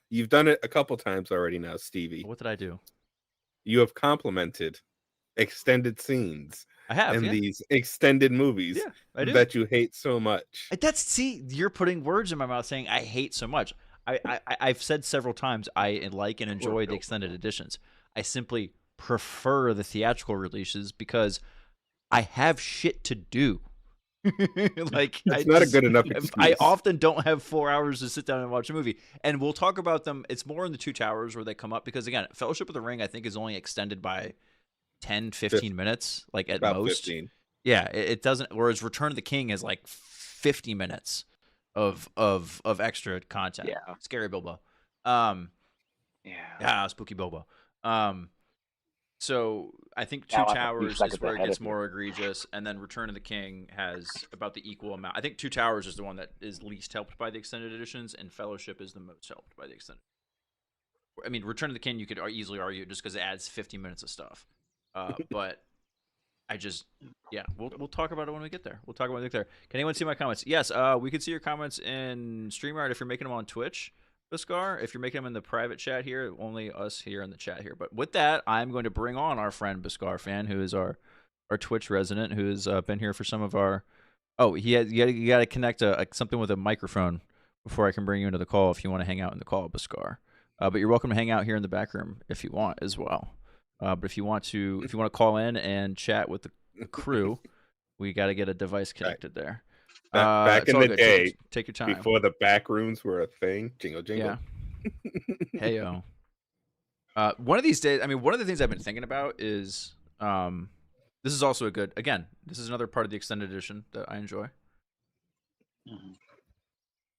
you've done it a couple times already now, Stevie. What did I do? You have complimented extended scenes I have in yeah. these extended movies Yeah, I do. that you hate so much. You're putting words in my mouth saying I hate so much. I've said several times I like and enjoy the extended editions. I simply prefer the theatrical releases because I have shit to do. Like It's not a good enough I excuse. often don't have 4 hours to sit down and watch a movie, and we'll talk about them. It's more in the Two Towers where they come up because again, Fellowship of the Ring I think is only extended by 10, 15 minutes, like at About most. 15. Yeah, it doesn't. Whereas Return of the King is like 50 minutes of extra content. Yeah. Scary Bilbo. Yeah. Spooky Bilbo. So I think Two Now I'm a few Towers is seconds where it ahead gets of you. more egregious, and then Return of the King has about the equal amount. I think Two Towers is the one that is least helped by the extended editions, and Fellowship is the most helped by the extended. I mean, Return of the King you could easily argue just because it adds 50 minutes of stuff, but I just we'll talk about it when we get there. We'll talk about it when we get there. Can anyone see my comments? Yes, we can see your comments in StreamYard if you're making them on Twitch. Biscar, if you're making them in the private chat here, only us here in the chat here. But with that, I'm going to bring on our friend Biscar fan, who is our Twitch resident, who has been here for some of our. Oh, you got to connect something with a microphone before I can bring you into the call if you want to hang out in the call, Biscar. But you're welcome to hang out here in the back room if you want as well. But if you want to call in and chat with the crew, we got to get a device connected there. Back in the day, take your time. before the back rooms were a thing. Jingle, jingle. Yeah. Hey yo. One of these days, I mean, one of the things I've been thinking about is, this is also this is another part of the extended edition that I enjoy. Mhm.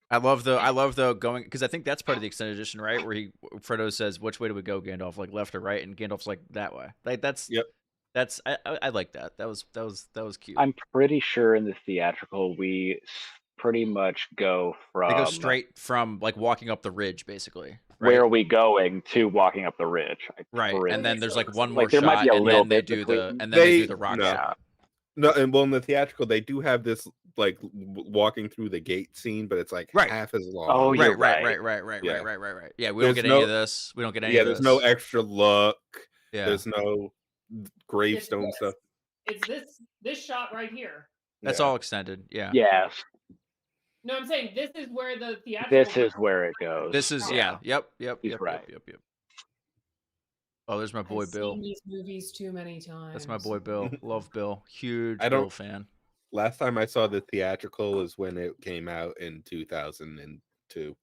I love the going, because I think that's part of the extended edition, right? Where Frodo says, "Which way do we go, Gandalf? Like left or right?" And Gandalf's like, "That way." Like that's I like that. That was cute. I'm pretty sure in the theatrical we pretty much go from. They go straight from like walking up the ridge, basically. Right? Where are we going to walking up the ridge? Right, and then there's like one more there shot, might be a and little then they bit do between. they do the rock. No. Yeah. No, and well, in the theatrical, they do have this like walking through the gate scene, but it's like half as long. Oh, you're right. Yeah. Right. Yeah, we don't get any of this. We don't get any of this. There's no extra look. Yeah. There's no gravestone stuff. It's this shot right here. That's all extended. Yeah. Yes. No, I'm saying this is where the theatrical. This is where it goes. This is Yep. He's right. Yep. Oh, there's my boy I've Bill. seen these movies too many times. That's my boy Bill. Love Bill. Huge Bill fan. Last time I saw the theatrical is when it came out in 2002.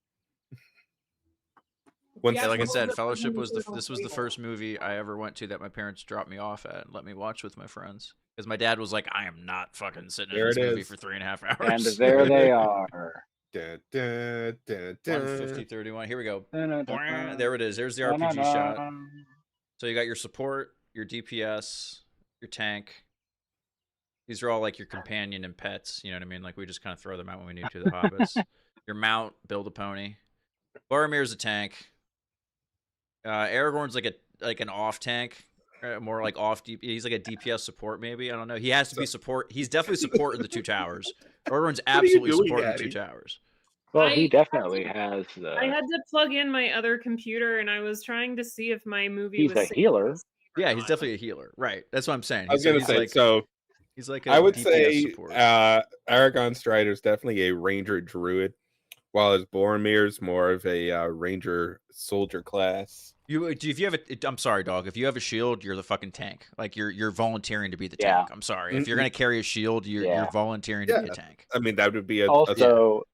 Like I said, Fellowship was the first movie I ever went to that my parents dropped me off at and let me watch with my friends. Because my dad was like, I am not fucking sitting in this movie for 3.5 hours. And there they are. 150-31. Here we go. There it is. There's the RPG shot. So you got your support, your DPS, your tank. These are all like your companion and pets. You know what I mean? Like we just kind of throw them out when we need to. The hobbits. Your mount, build a pony. Boromir's a tank. Aragorn's like an off tank, more like off. He's like a DPS support, maybe. I don't know. He has to be support. He's definitely support in the Two Towers. Aragorn's absolutely support in the Two Towers. Well, he definitely has. I had to plug in my other computer, and I was trying to see if my movie He's was. a healer. Yeah, he's definitely a healer. Right. That's what I'm saying. I was gonna say, like, so he's like a I would DPS say support. Aragon Strider's definitely a ranger druid, while as Boromir's more of a ranger soldier class. If you have I'm sorry, dog. If you have a shield, you're the fucking tank. Like you're volunteering to be the tank. I'm sorry. If you're gonna carry a shield, you're volunteering to be a tank. I mean, that would be also.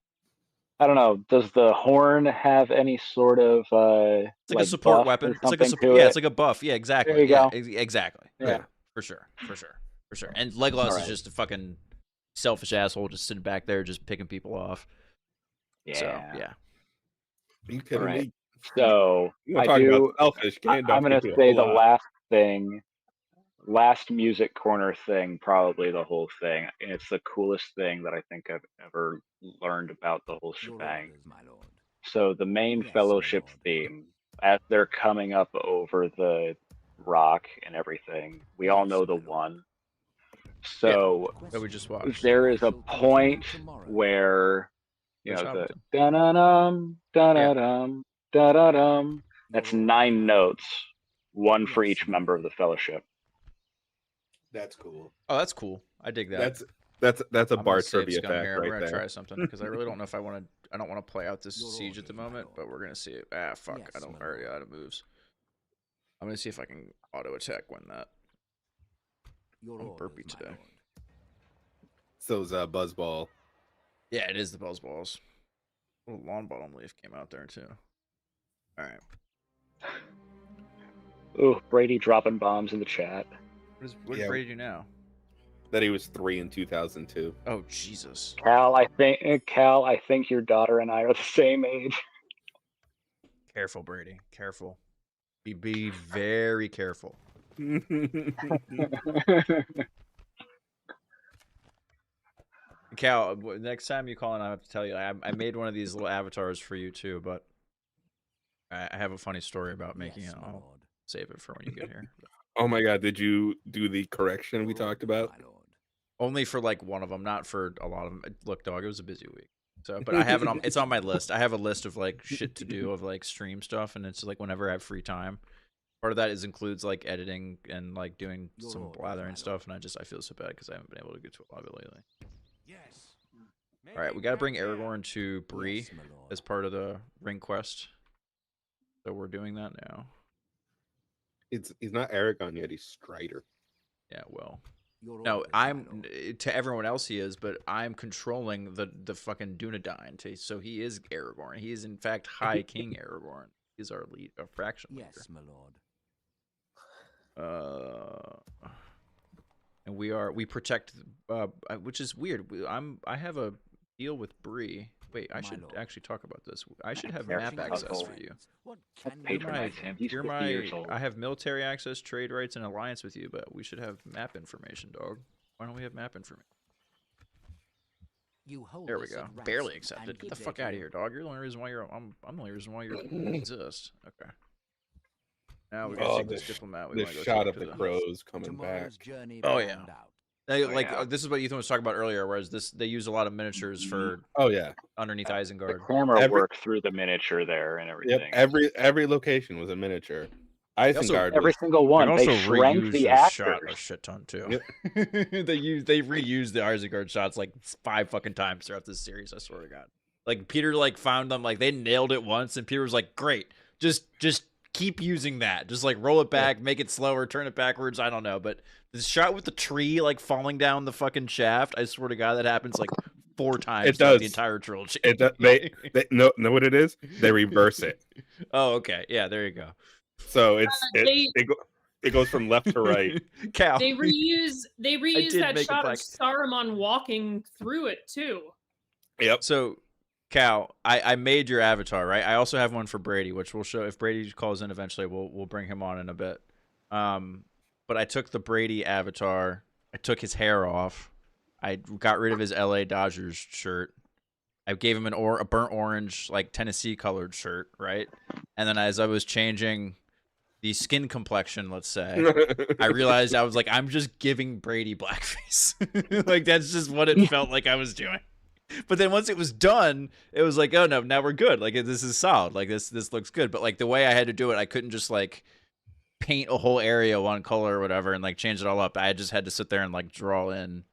I don't know. Does the horn have any sort of it's like a support weapon? It's like a it's like a buff. Yeah, exactly. There you go. Exactly. Yeah. For sure. And Legolas is just a fucking selfish asshole, just sitting back there, just picking people off. Yeah. So, yeah. You kidding me? So I do. Selfish. I'm going to say the last thing last music corner thing, probably the whole thing. And it's the coolest thing that I think I've ever learned about the whole Your shebang. orders, my lord. So the main Yes, my fellowship lord. theme, as they're coming up over the rock and everything, we all Yes, know my the lord. one. Yeah. So That we just watched. there I is a shall continue point tomorrow. where Rich the Hobbiton. da-da-dum, da-da-dum, da-da-dum. That's Your orders, my 9 lord. notes, one for Yes, each my member of lord. the fellowship. That's cool. Oh, that's cool. I dig that. That's a I'm bar gonna save trivia scum fact here. right We're gonna there. try something because I really don't know if I want to. I don't want to play out this Your siege at the orders, my moment, lord. but we're gonna see it. Ah, fuck! Yes, I don't. my I already lord. out of moves. I'm gonna see if I can auto attack win that. Your I'm orders, burpy my today. lord. So's Buzzball. Yeah, it is the Buzz Balls. Little lawn bottom leaf came out there too. All right. Ooh, Brady dropping bombs in the chat. What Yeah. did Brady do now? That he was 3 in 2002. Oh Jesus. Cal, I think your daughter and I are the same age. Careful, Brady. Careful. Be very careful. Cal, next time you call in, I have to tell you, I made one of these little avatars for you too, but I have a funny story about making Yes, it. my I'll lord. save it for when you get here. Oh my god, did you do the correction we Your talked orders, about? my lord. Only for like one of them, not for a lot of them. Look, dog, it was a busy week. So, but I have it on. It's on my list. I have a list of like shit to do of like stream stuff, and it's like whenever I have free time. Part of that includes like editing and like doing Your some orders, blathering my stuff, and I feel so bad because I haven't been able to get to a lot of it lately. Yes. All right, we got to bring Aragorn to Bree Yes, my lord. as part of the ring quest. So we're doing that now. He's not Aragon yet, he's Strider. Yeah, well. Your No, orders, my I'm lord. to everyone else he is, but I'm controlling the fucking Dunedain. So he is Aragorn. He is in fact High King Aragorn. He's our lead, a fraction leader. Yes, my lord. And we protect, which is weird. I have a deal with Bree. Wait, I My should lord. actually talk about this. I should have There, map access for you. What can we do Patronize for him. you? He's 50 years old. I have military access, trade rights, and alliance with you, but we should have map information, dog. Why don't we have map information? You hold There we us go. at Barely ransom, accepted. and Get the good fuck day out to of you. here, dog. You're the only reason why I'm the only reason why you exist. Okay. Now we gotta Oh, take this diplomat. We The want to go shot talk of to the the. crows coming back. Tomorrow's journey Oh, yeah. planned out. This is what Ethan was talking about earlier. Whereas they use a lot of miniatures for Oh yeah. underneath The Isengard. camera worked through the miniature there and Yep. everything. Every location was a miniature. Also, Isengard Every was single They one. They also shrank reused the the shot a actors. shit ton too. Yep. they reused the Isengard shots like 5 fucking times throughout this series. I swear to God. Like Peter like found them, like they nailed it once, and Peter was like, "Great, just keep using that. Just like roll it back, make it slower, turn it backwards. I don't know." But the shot with the tree like falling down the fucking shaft, I swear to God, that happens like 4 times It throughout does. the entire trilogy. They know what it is? They reverse it. Oh, okay. Yeah, there you go. So it goes from left to right. Cal. They reuse did that make a shot of black- Saruman walking through it too. Yep. So, Cal, I made your avatar, right? I also have one for Brady, which we'll show if Brady calls in eventually. We'll bring him on in a bit. But I took the Brady avatar. I took his hair off. I got rid of his LA Dodgers shirt. I gave him a burnt orange, like Tennessee colored shirt, right? And then as I was changing the skin complexion, let's say, I realized I was like, I'm just giving Brady blackface. Like that's just what it felt like I was doing. But then once it was done, it was like, oh no, now we're good. Like this is solid. Like this looks good. But like the way I had to do it, I couldn't just like paint a whole area one color or whatever and like change it all up. I just had to sit there and like draw in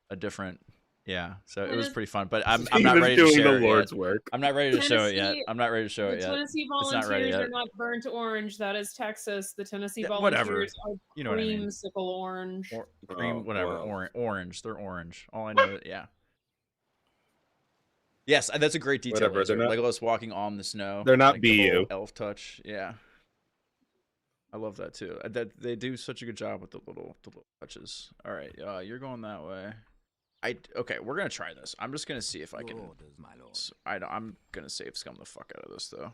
a different. Yeah, so it was pretty fun. But I'm not ready to share it Lord's yet. work. I'm not ready to show it yet. Tennessee- I'm not ready to show it The yet. Tennessee It's not ready Volunteers yet. are not burnt orange. That is Texas. The Tennessee Yeah, whatever. Volunteers are You know what I mean. creamsicle orange. Cream, whatever. Wow. Orange. They're orange. All I know, yeah. Yes, that's a great detail. Whatever, they're not- Legolas walking on the snow. They're not like the whole BU. elf touch. Yeah, I love that too. That they do such a good job with the little touches. All right, you're going that way. Okay, we're gonna try this. I'm just gonna see if I Your can. orders, my lord. I'm gonna save scum the fuck out of this though.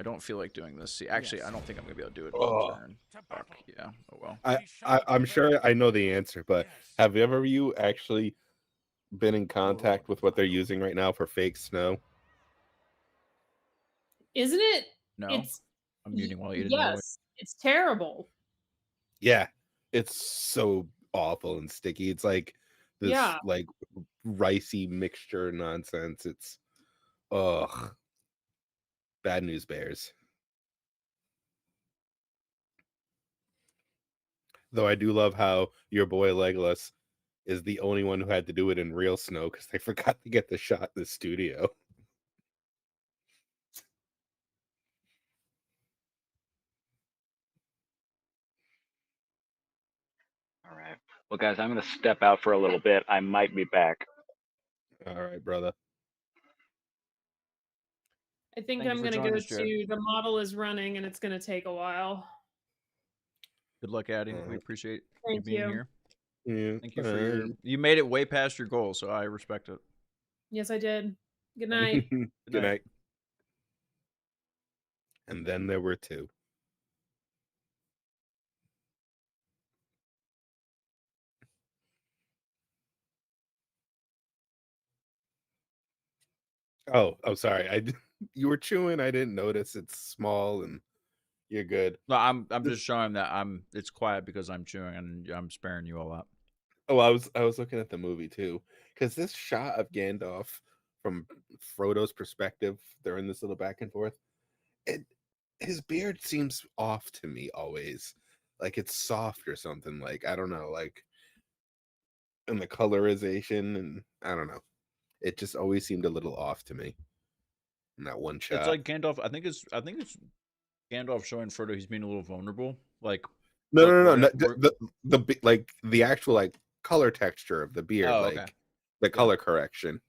I don't feel like doing this. See, actually, Yes, I don't think I'm gonna be able to do it Oh. in turn. Fuck, yeah. Oh well. I'm sure I know the answer, but have you actually been in contact with what they're using right now for fake snow? Isn't it? No, It's I'm muting while you didn't know. yes, it's terrible. Yeah, it's so awful and sticky. It's like this Yeah. like ricey mixture nonsense. It's ugh. Bad news bears. Though I do love how your boy Legolas is the only one who had to do it in real snow because they forgot to get the shot in the studio. All right. Well, guys, I'm going to step out for a little bit. I might be back. All right, brother. I think Thank you I'm for going to joining go us, Jared. to the model is running and it's going to take a while. Good luck, Addie. We appreciate you Thank being you. here. Yeah, Thank you for your. You made it way past your goal, so I respect it. Yes, I did. Good night. Good night. And then there were two. Oh, sorry. You were chewing. I didn't notice. It's small, and you're good. No, I'm just showing that it's quiet because I'm chewing and I'm sparing you all that. Oh, I was looking at the movie too, because this shot of Gandalf from Frodo's perspective during this little back and forth, his beard seems off to me always, like it's soft or something. Like I don't know, like in the colorization, and I don't know. It just always seemed a little off to me in that one shot. It's like Gandalf. I think it's Gandalf showing Frodo he's being a little vulnerable. Like no, look, no, no, no. we're- The like the actual like color texture of the beard, Oh, like okay. the color correction.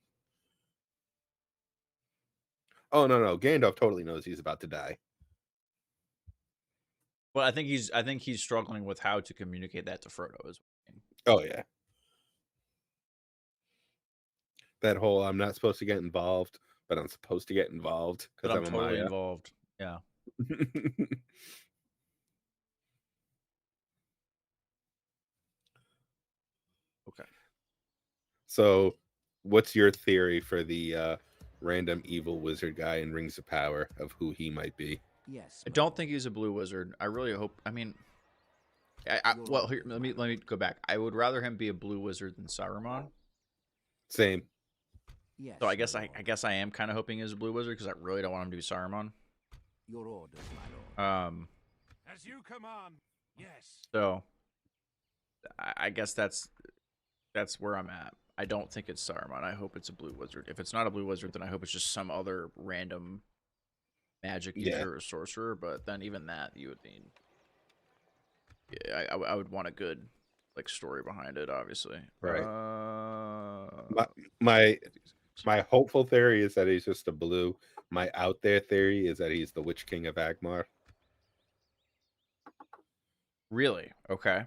Oh no, Gandalf totally knows he's about to die. Well, I think he's struggling with how to communicate that to Frodo as well. Oh yeah. That whole I'm not supposed to get involved, but I'm supposed to get involved But because I'm I'm a totally Maya. involved. Yeah. Okay. So, what's your theory for the random evil wizard guy in Rings of Power of who he might be? Yes. I don't think he's a blue wizard. I really hope. I mean, well, here, let me go back. I would rather him be a blue wizard than Saruman. Same. Yes. So I guess I am kind of hoping he's a blue wizard because I really don't want him to be Saruman. Your orders, my lord. As you command. Yes. So I guess that's where I'm at. I don't think it's Saruman. I hope it's a blue wizard. If it's not a blue wizard, then I hope it's just some other random magic user or sorcerer. But then even that, you would mean, yeah, I would want a good like story behind it, obviously. Right. My hopeful theory is that he's just a blue. My out there theory is that he's the Witch King of Agmar. Really? Okay.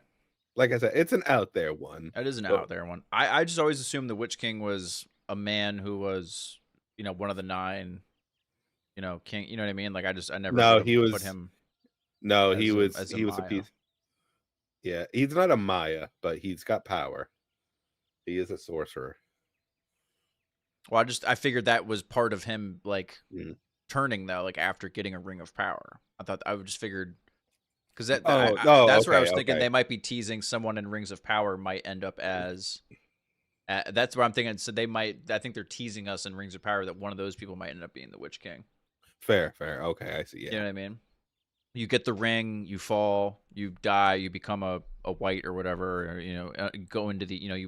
Like I said, it's an out there one. That is an out there one. I just always assumed the Witch King was a man who was, one of the 9, king. You know what I mean? Like I never put him. No, he was a a piece. Yeah, he's not a Maya, but he's got power. He is a sorcerer. Well, I figured that was part of him, like turning though, like after getting a ring of power. I just figured because that's where I was thinking they might be teasing someone in Rings of Power might end up as. That's what I'm thinking. So I think they're teasing us in Rings of Power that one of those people might end up being the Witch King. Fair. Okay, I see. Yeah. You know what I mean? You get the ring, you fall, you die, you become a white or whatever, or, go into the,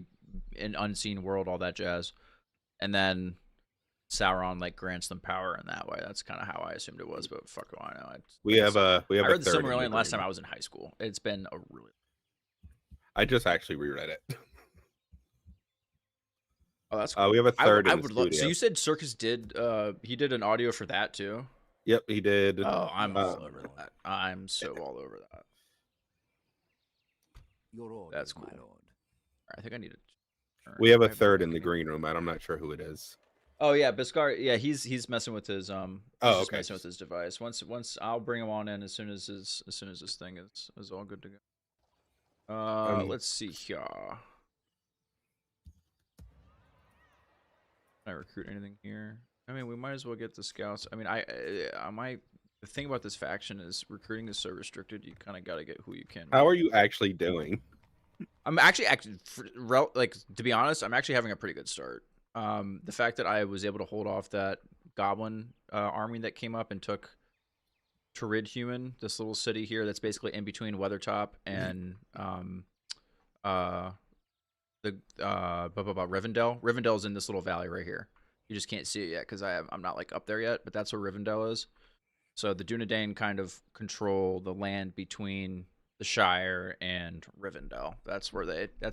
an unseen world, all that jazz. And then Sauron like grants them power in that way. That's kind of how I assumed it was, but fuck do I know. We have I read the third Silmarillion last time I was in high school. It's been a really. I just actually reread it. Oh, that's cool. We have a third. I would love. So you said Circus did. He did an audio for that too. Yep, he did. Oh, I'm all over that. I'm so all over that. Your orders, That's cool. my lord. I think I need to. We have a third in the green room. I'm not sure who it is. Oh yeah, Biscar. Yeah, he's messing with his Oh, he's just okay. messing with his device. Once I'll bring him on in as soon as this thing is all good to go. Let's see here. Can I recruit anything here? I mean, we might as well get the scouts. I mean, I might. The thing about this faction is recruiting is so restricted. You kind of got to get who you can. How are you actually doing? I'm actually like, to be honest, I'm actually having a pretty good start. The fact that I was able to hold off that goblin army that came up and took Turidhuman, this little city here that's basically in between Weathertop and Rivendell. Rivendell's in this little valley right here. You just can't see it yet because I'm not like up there yet, but that's where Rivendell is. So the Dunedain kind of control the land between the Shire and Rivendell. That's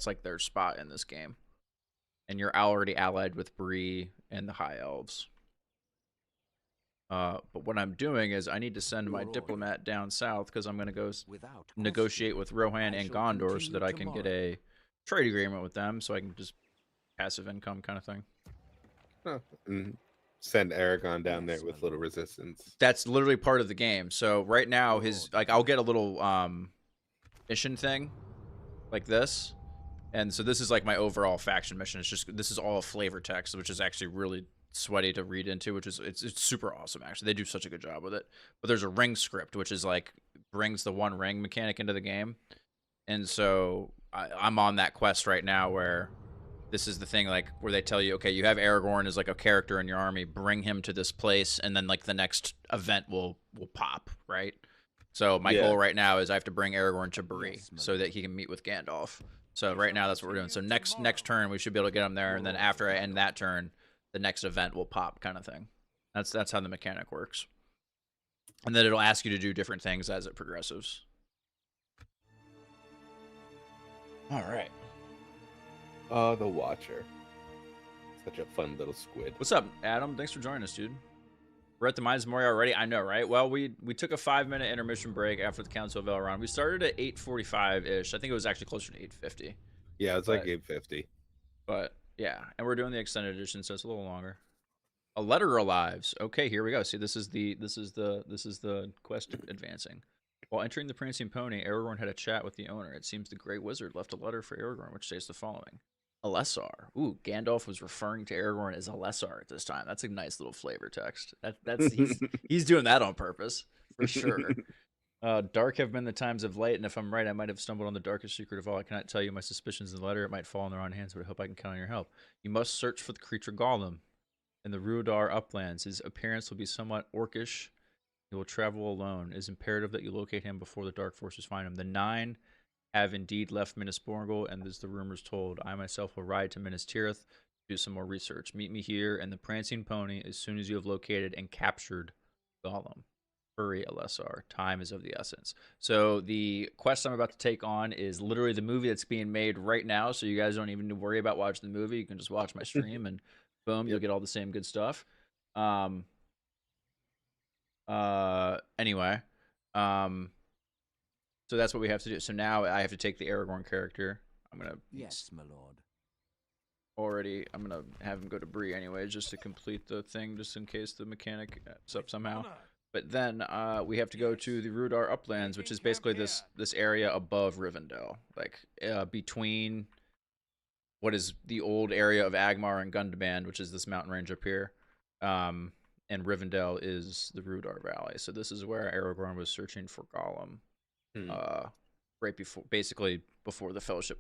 like their spot in this game. And you're already allied with Bree and the High Elves. But what I'm doing is I need to send my diplomat down south because I'm going to go negotiate with Rohan and Gondor so that I can get a trade agreement with them so I can just passive income kind of thing. Huh. Send Aragon down there with little resistance. That's literally part of the game. So right now I'll get a little mission thing like this. And so this is like my overall faction mission. This is all flavor text, which is actually really sweaty to read into, which is it's super awesome actually. They do such a good job with it. But there's a ring script, which is like brings the one ring mechanic into the game. And so I'm on that quest right now where this is the thing, like, where they tell you, okay, you have Aragorn as like a character in your army, bring him to this place, and then like the next event will pop, right? So my goal right now is I have to bring Aragorn to Bree so that he can meet with Gandalf. So right now that's what we're doing. So next turn we should be able to get him there, and then after I end that turn, the next event will pop, kind of thing. That's how the mechanic works. And then it'll ask you to do different things as it progresses. All right. The Watcher. Such a fun little squid. What's up, Adam? Thanks for joining us, dude. We're at the Mines of Moria already. I know, right? Well, we took a 5-minute intermission break after the Council of Elrond. We started at 8:45-ish. I think it was actually closer to 8:50. Yeah, it's like 8:50. But yeah, and we're doing the extended edition, so it's a little longer. A letter arrives. Okay, here we go. See, this is the quest advancing. While entering the Prancing Pony, Aragorn had a chat with the owner. It seems the Grey Wizard left a letter for Aragorn, which states the following. Alessar. Ooh, Gandalf was referring to Aragorn as Alessar at this time. That's a nice little flavor text. He's doing that on purpose, for sure. Dark have been the times of late, and if I'm right, I might have stumbled on the darkest secret of all. I cannot tell you my suspicions in the letter. It might fall in the wrong hands, but I hope I can count on your help. You must search for the creature Gollum in the Ruadar uplands. His appearance will be somewhat orcish. He will travel alone. It is imperative that you locate him before the dark forces find him. The 9 have indeed left Minas Morgul, and as the rumors told, I myself will ride to Minas Tirith to do some more research. Meet me here in the Prancing Pony as soon as you have located and captured Gollum. Hurry, Alessar. Time is of the essence. So the quest I'm about to take on is literally the movie that's being made right now, so you guys don't even need to worry about watching the movie. You can just watch my stream, and boom, you'll get all the same good stuff. Anyway, so that's what we have to do. So now I have to take the Aragorn character. I'm gonna my lord. I'm gonna have him go to Bree anyway, just to complete the thing, just in case the mechanic is up somehow. But then we have to go to the Ruadar Uplands, which is basically this area above Rivendell, like between what is the old area of Agmar and Gundabad, which is this mountain range up here. And Rivendell is the Ruadar Valley. So this is where Aragorn was searching for Gollum, right before the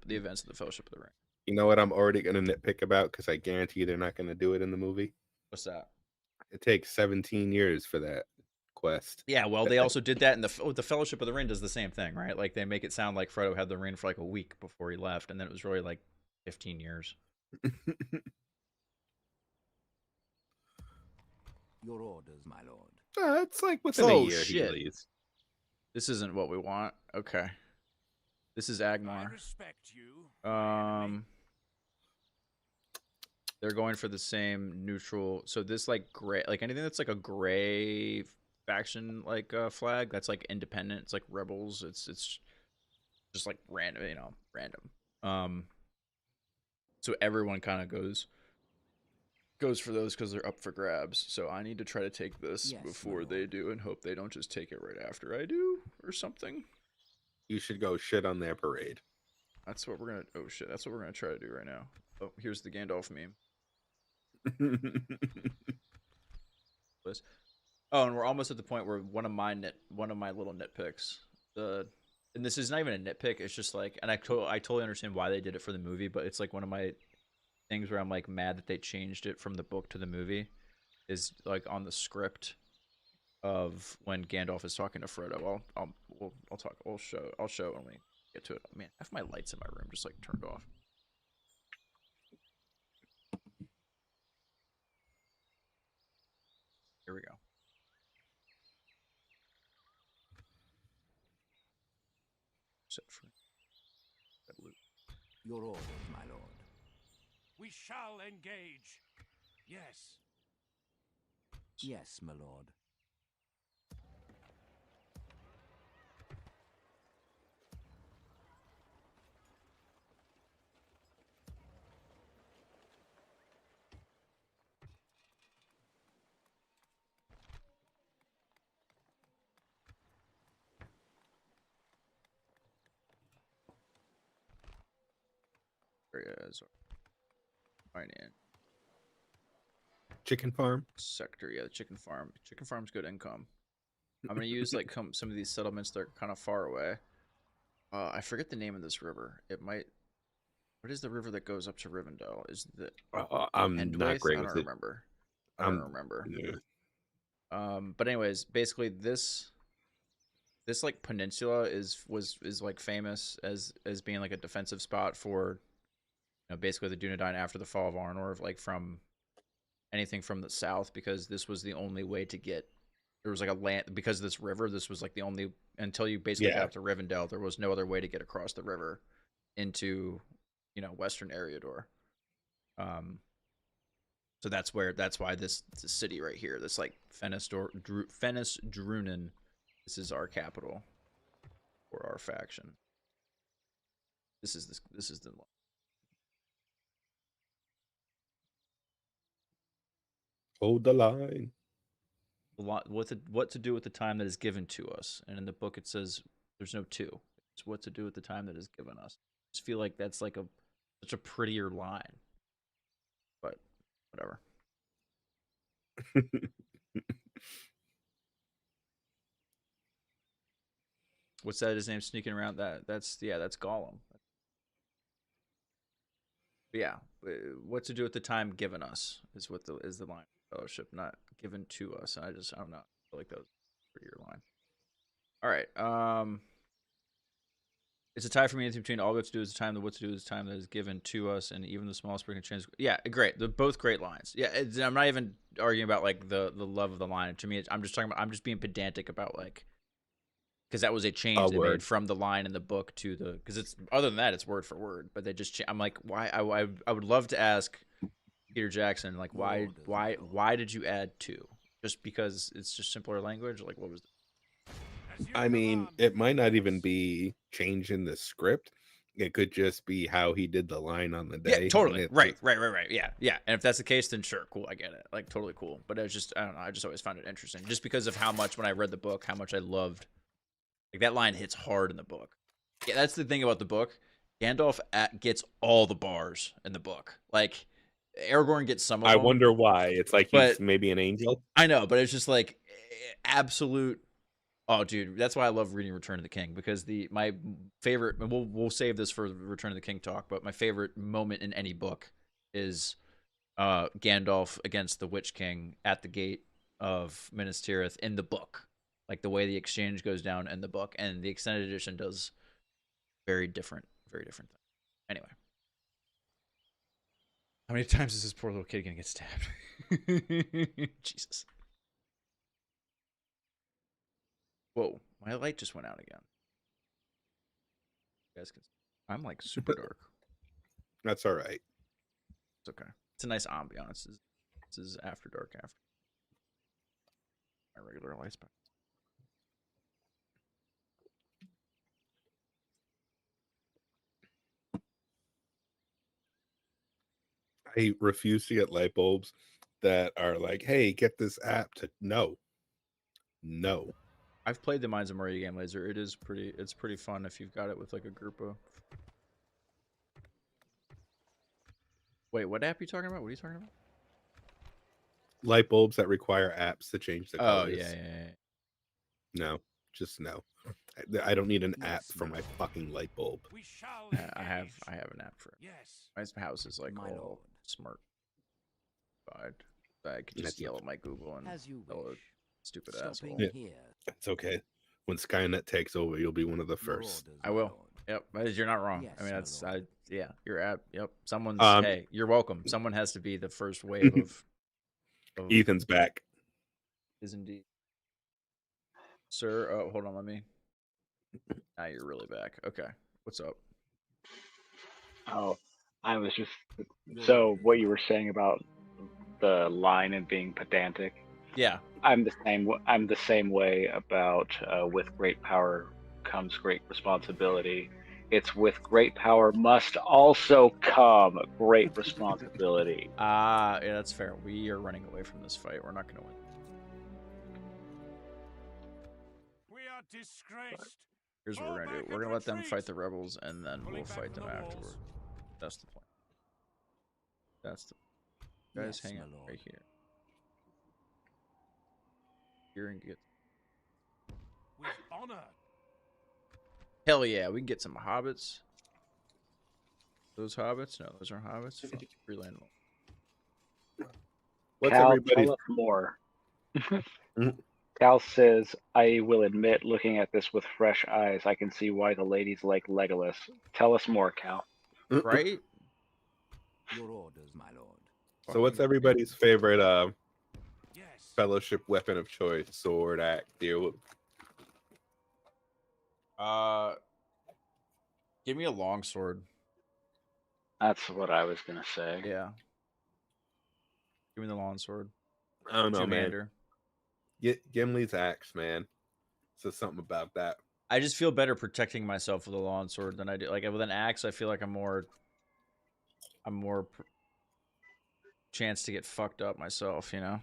events of the Fellowship of the Ring. You know what I'm already going to nitpick about, because I guarantee they're not going to do it in the movie? What's that? It takes 17 years for that quest. Yeah, well, they also did that in the Fellowship of the Ring does the same thing, right? Like, they make it sound like Frodo had the ring for like a week before he left, and then it was really like 15 years. Your orders, my lord. It's like within a year shit. he leaves. This isn't what we want. Okay. This is Agmar. I respect you. They're going for the same neutral. So this like gray, like anything that's like a gray faction like flag, that's like independent. It's like rebels. It's just like random. So everyone kind of goes goes for those because they're up for grabs. So I need to try to take this Yes, before my they lord. do, and hope they don't just take it right after I do or something. You should go shit on their parade. That's what we're gonna. Oh shit! That's what we're gonna try to do right now. Oh, here's the Gandalf meme. Liz. Oh, and we're almost at the point where one of my little nitpicks. And this is not even a nitpick. It's just like, and I totally understand why they did it for the movie, but it's like one of my things where I'm like mad that they changed it from the book to the movie. Is like on the script of when Gandalf is talking to Frodo. I'll talk. I'll show when we get to it. Man, half my lights in my room just like turned off. Here we go. Set free. Your orders, my lord. We shall engage. Yes. Yes, my lord. Areas. Finance. Chicken farm. Sector, yeah, the chicken farm. Chicken farm's good income. I'm gonna use like some of these settlements that are kind of far away. I forget the name of this river. It might. What is the river that goes up to Rivendell? Is the I'm not Endwaith? great I with don't it. remember. I don't remember. Yeah. But anyways, basically this like peninsula is like famous as being like a defensive spot for, you know, basically the Dunedain after the fall of Arnor, like from anything from the south, because this was the only way to get. There was like a land because of this river. This was like the only, until you basically got Yeah. up to Rivendell, there was no other way to get across the river into, you know, Western Eriador. So that's why this city right here, this like Fennis Drunen, this is our capital for our faction. This is the Hold the line. what to do with the time that is given to us. And in the book it says there's no to. It's what to do with the time that is given us. I just feel like that's like such a prettier line. But whatever. What's that? His name sneaking around? That's Gollum. But yeah, what to do with the time given us is what is the line. Fellowship, not given to us. I don't know. I feel like that was a prettier line. All right. It's a tie for me between all we have to do is the time, the what to do is the time that is given to us, and even the smallest break of chance. Yeah, great. They're both great lines. Yeah, I'm not even arguing about like the love of the line. To me, I'm just being pedantic about like, because that was a change they made from the line in the book to the, because it's, other than that it's word for word, but they just I'm like, why? I would love to ask Peter Jackson, like, why did you add two? Just because it's just simpler language? Like, what was I mean, it might not even be changing the script. It could just be how he did the line on the day. Yeah, totally. Right. Yeah. And if that's the case, then sure, cool, I get it. Like, totally cool. But I don't know. I just always found it interesting, just because of how much, when I read the book, how much I loved. Like, that line hits hard in the book. Yeah, that's the thing about the book. Gandalf gets all the bars in the book. Like, Aragorn gets some of them. I wonder why. It's like he's maybe an angel. I know, but it's just like absolute. Oh, dude, that's why I love reading Return of the King, because my favorite. We'll save this for Return of the King talk, but my favorite moment in any book is Gandalf against the Witch King at the gate of Minas Tirith in the book, like the way the exchange goes down in the book, and the extended edition does very different thing. Anyway, how many times is this poor little kid gonna get stabbed? Jesus. Whoa, my light just went out again. You guys can. I'm like super dark. That's all right. It's okay. It's a nice ambiance. This is after dark after my regular lights back. I refuse to get light bulbs that are like, hey, get this app to no. I've played the Minds of Moria game, Laser. It's pretty fun if you've got it with like a group of. Wait, what app are you talking about? What are you talking about? Light bulbs that require apps to change the Oh colors. yeah. No, just no. I don't need an app Yes, for my fucking light bulb. We shall I have engage. an app for it. Yes. My house is like My all lord. smart. I could just That's yell at my Google and As you tell it wish. stupid Stopping asshole. Yeah. here. It's okay. When Skynet takes over, you'll be one of the Your first. orders, I my will. lord. Yep, you're not wrong. Yes, I mean, my that's lord. yeah, your app. Yep, someone's. Um, Hey, you're welcome. Someone has to be the first wave of Ethan's back. is indeed. Sir, oh, hold on, let me. Now you're really back. Okay, what's up? Oh, I was just Your so orders, what you my were lord. saying about the line and being pedantic. Yeah, I'm the same. I'm the same way about with great power comes great responsibility. It's with great power must also come great responsibility. yeah, that's fair. We are running away from this fight. We're not going to win. We are disgraced. Here's what we're Fall gonna do. back We're and gonna let them retreat. fight the rebels, and then Pulling we'll back fight from them the walls. afterward. That's the plan. That's the guys. Yes, Hang my out lord. right here. Here and get. With honor. Hell yeah, we can get some hobbits. Those hobbits? No, those aren't hobbits. Fuck, Freeland. What's Cal, everybody's? tell us more. Mm. Cal says, I will admit, looking at this with fresh eyes, I can see why the ladies like Legolas. Tell us more, Cal. Right? Your orders, my lord. So what's Fucking everybody's favorite Yes. fellowship weapon of choice? Sword, axe, deal. Give me a longsword. That's what I was gonna say. Yeah. Give me the longsword. I don't know, man. Two-hander. Gimli's axe, man. So something about that. I just feel better protecting myself with a longsword than I do. Like with an axe, I feel like I'm more chance to get fucked up myself. You know.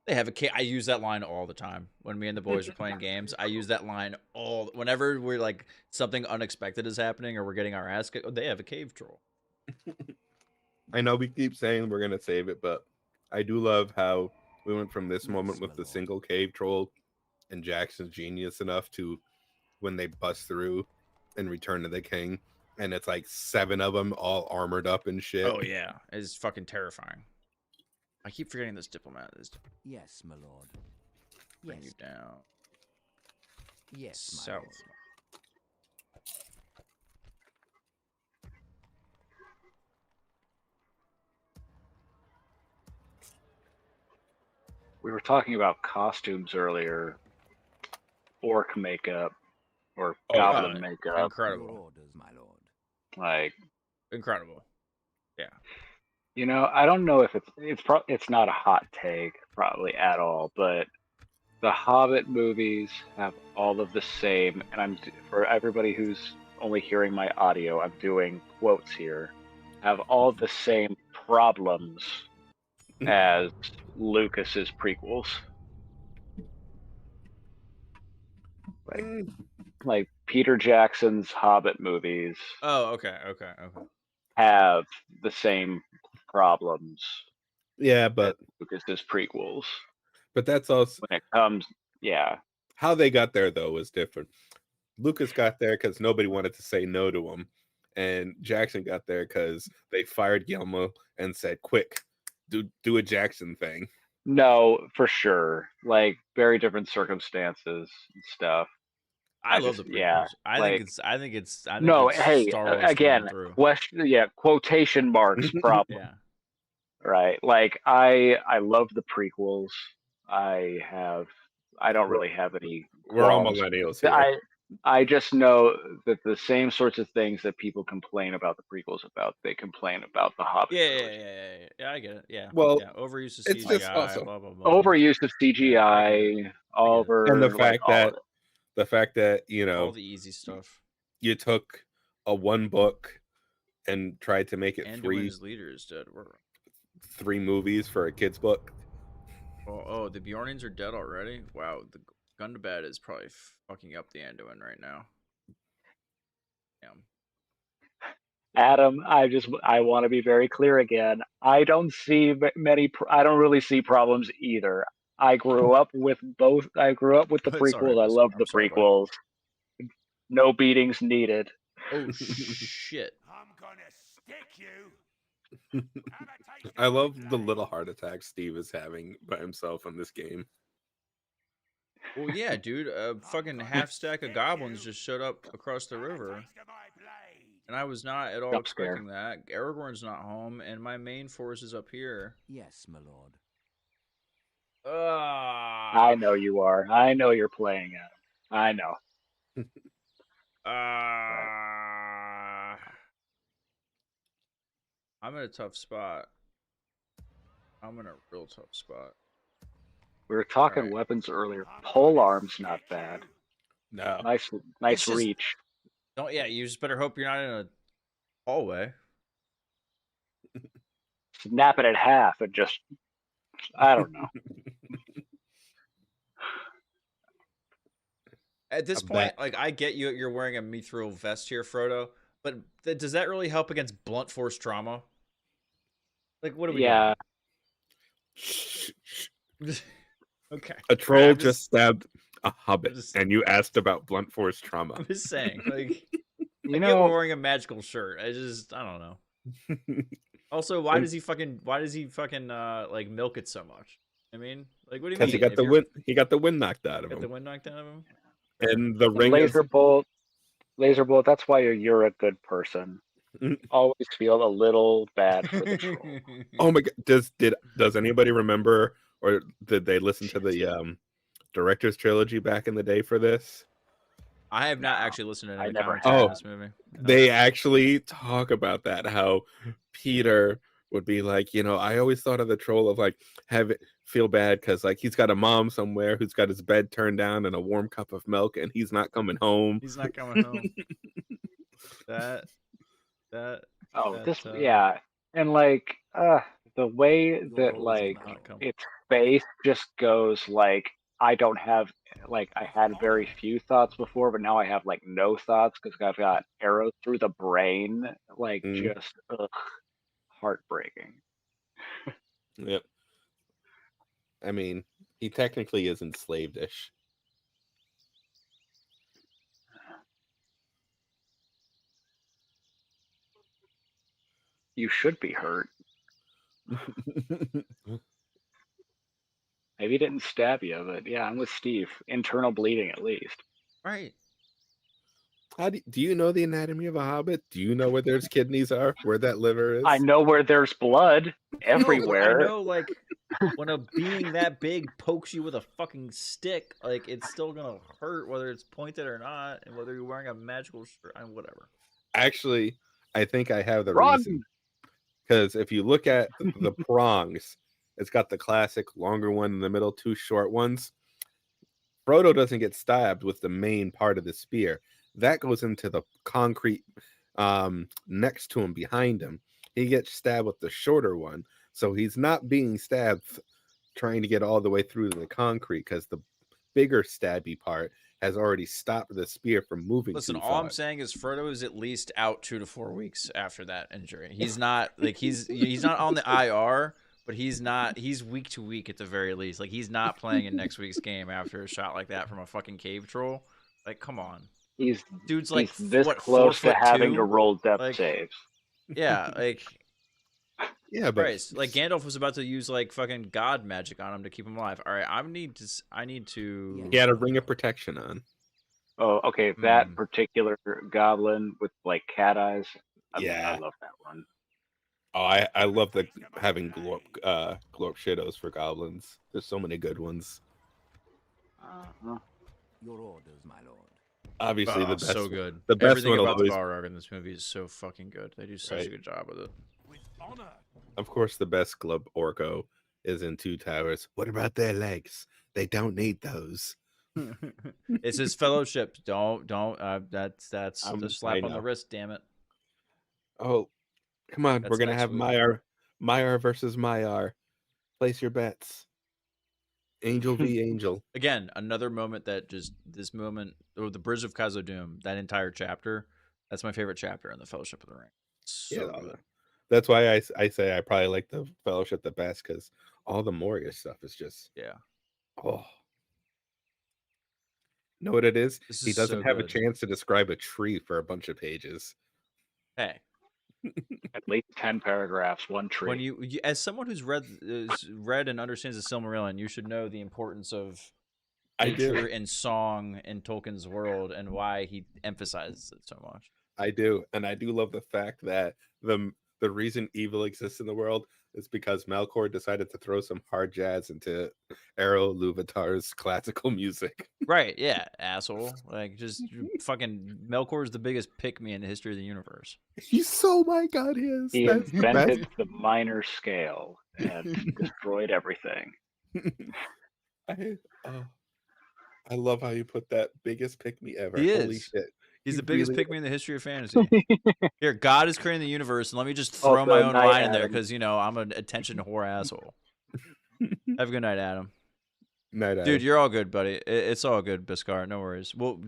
They have a I use that line all the time when me and the boys are playing games. I use that line whenever we're like something unexpected is happening or we're getting our ass kicked. Oh, they have a cave troll. I know we keep saying we're gonna save it, but I do love how we went from this Yes, moment my with the lord. single cave troll and Jackson's genius enough to when they bust through and return to the king, and it's like 7 of them all armored up and shit. Oh yeah, it's fucking terrifying. I keep forgetting this diplomat is to Yes, my lord. bring Yes. you down Yes, my south. lord. We were talking about costumes earlier, orc makeup or Oh, yeah. goblin makeup. Your Incredible, orders, my lord. Like, incredible. Yeah, you know, I don't know if it's not a hot take probably at all, but the Hobbit movies have all of the same, and for everybody who's only hearing my audio, I'm doing quotes here, have all the same problems as Lucas's prequels. Like like Peter Jackson's Hobbit movies Oh, okay. have the same problems Yeah, as but Lucas's prequels. that's also When it comes, yeah, how they got there though was different. Lucas got there because nobody wanted to say no to him, and Jackson got there because they fired Guillermo and said, "Quick, do a Jackson thing." no, for sure. Like very different circumstances and stuff. I love the Yeah, prequels. I think like it's no. Hey, Star Wars through and again, through. question. Yeah, quotation marks problem. Yeah. Right. Like I love the prequels. I don't really have any We're all qualms. millennials here. I just know that the same sorts of things that people complain about the prequels about, they complain about the Hobbit trilogy. Yeah. I get it. Yeah. Well, Yeah. Overuse of it's just CGI. awesome. Blah blah blah. Overuse of Yeah, I get CGI, it. over And the like fact all that of it. the fact that All the easy stuff. you took a one book and tried to make it And three his leader is dead. movies for a kid's book. Oh, the Bjornings are dead already? Wow, the Gundabad is probably fucking up the Anduin right now. Damn. Adam, I want to be very clear again. I don't see I don't really see problems either. I grew up with both. I grew up with the It's all right, prequels. I mister. love I'm the sorry, buddy. prequels. No beatings needed. Oh shit! I'm gonna stick you. Have a taste I of my love the blade. little heart attack Steve is having by himself in this game. Well, yeah, dude. A fucking half stack of goblins just showed up across the Have a river, taste of my blade. and I was not at all Jump scare. expecting that. Aragorn's not home, and my main force is up here. Yes, my lord. I know you are. I know you're playing it. I know. I'm in a tough spot. I'm in a real tough spot. We were talking Alright. weapons earlier. Pole arm's not bad. No. Nice It's just- reach. You just better hope you're not in a hallway. Snap it in half and just, I don't know. At this A point, bat. like I get you're wearing a mithril vest here, Frodo, but does that really help against blunt force trauma? Like, what are we Yeah. doing? Okay. A troll I'm just stabbed a hobbit, just- and you asked about blunt force trauma. I'm just saying, like, You I get we're know, wearing a magical shirt. I don't know. Also, why does he fucking like milk it so much? I mean, like, what do you mean? Because he got If the you're- wind. He got the wind knocked out of Got the him, wind knocked out of him. and the and ring. laser bolt, that's why you're a good person. Always feel a little bad for the troll. Oh my god! Does anybody remember, or did they listen to the director's trilogy back in the day for this? I have not No, actually listened to I any never commentary on have. this movie. No. They actually talk about that, how Peter would be like, I always thought of the troll of like feel bad because like he's got a mom somewhere who's got his bed turned down and a warm cup of milk and he's not coming home. He's not coming home. Yeah, and like the way that Troll is like not coming. its face just goes like I don't have like I had very few thoughts before, but now I have like no thoughts because I've got arrows through the brain, like just heartbreaking. Yep. I mean, he technically is enslaved-ish. You should be hurt. Maybe he didn't stab you, but yeah, I'm with Steve. Internal bleeding at least. Right. How do you know the anatomy of a hobbit? Do you know where there's kidneys are? Where that liver is? I know where there's blood everywhere. I know, like, when a being that big pokes you with a fucking stick, like, it's still gonna hurt whether it's pointed or not, and whether you're wearing a magical shirt, whatever. Actually, I think I have the Run! reason. Because if you look at the prongs, it's got the classic longer one in the middle, two short ones. Frodo doesn't get stabbed with the main part of the spear. That goes into the concrete next to him, behind him. He gets stabbed with the shorter one. So he's not being stabbed trying to get all the way through to the concrete because the bigger stabby part has already stopped the spear from moving. Listen, too all far. I'm saying is Frodo is at least out 2 to 4 weeks after that injury. He's not like he's not on the IR, but he's week to week at the very least. Like he's not playing in next week's game after a shot like that from a fucking cave troll. Like, come on. Dude's like he's this what, close to 4'2"? having to roll death Like, saves. Yeah, like yeah, but Christ, like Gandalf was about to use like fucking god magic on him to keep him alive. All right, I need to. he had a ring of protection on. Oh, okay. That particular goblin with like cat eyes. Yeah. I love that one. Oh, I love having glorp shadows for goblins. There's so many good ones. Your orders, my lord. Obviously, the best. So good. The best Everything one will about the always, Balrog in this movie is so fucking good. They do such a good job with it. With honor. of course, the best Glub Orko is in Two Towers. What about their legs? They don't need those. It's his fellowship. Don't. That's the slap I on the know. wrist. Damn it. Oh, Come on, That's we're gonna next have week. Myar versus Myar. Place your bets. Angel v Angel. Again, another moment that just this moment, or the Bridge of Khazad-dûm, that entire chapter, that's my favorite chapter in the Fellowship of the Ring. So Yeah, good. that's why I say I probably like the Fellowship the best, because all the Morgus stuff is just Yeah. oh. Know what it is? This He is doesn't so have a good. chance to describe a tree for a bunch of pages. Hey, At least 10 paragraphs, one tree. when you as someone who's read and understands the Silmarillion, you should know the importance of I do. nature and song in Tolkien's world and why he emphasizes it so much. I do, and I do love the fact that the reason evil exists in the world is because Melkor decided to throw some hard jazz into Arrow Luvatar's classical music. Right, yeah, asshole. Like, just fucking Melkor is the biggest pick-me in the history of the universe. He's so my god, he is. He That's the best. invented the minor scale and destroyed everything. I love how you put that biggest pick me ever. He Holy is. shit. He's He the biggest really pick-me in the history of fantasy. Here, God is creating the universe, and let me just throw Also, my own night, line in there Adam. because, you know, I'm an attention whore asshole. Have a good night, Adam. Night, Dude, you're all good, buddy. It's all good, Biscar. No worries. We'll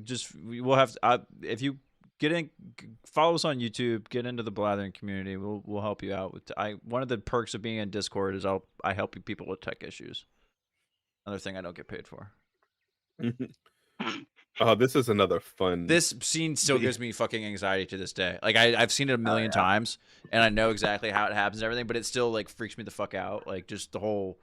have to, if you get in, follow us on YouTube, get into the Blathering community. We'll help you out with. One of the perks of being in Discord is I help you people with tech issues. Another thing I don't get paid for. Oh, this is another fun. This scene still gives me fucking anxiety to this day. Like I've seen it a million times, and I know exactly how it happens and everything, but it still like freaks me the fuck out. Like just the whole.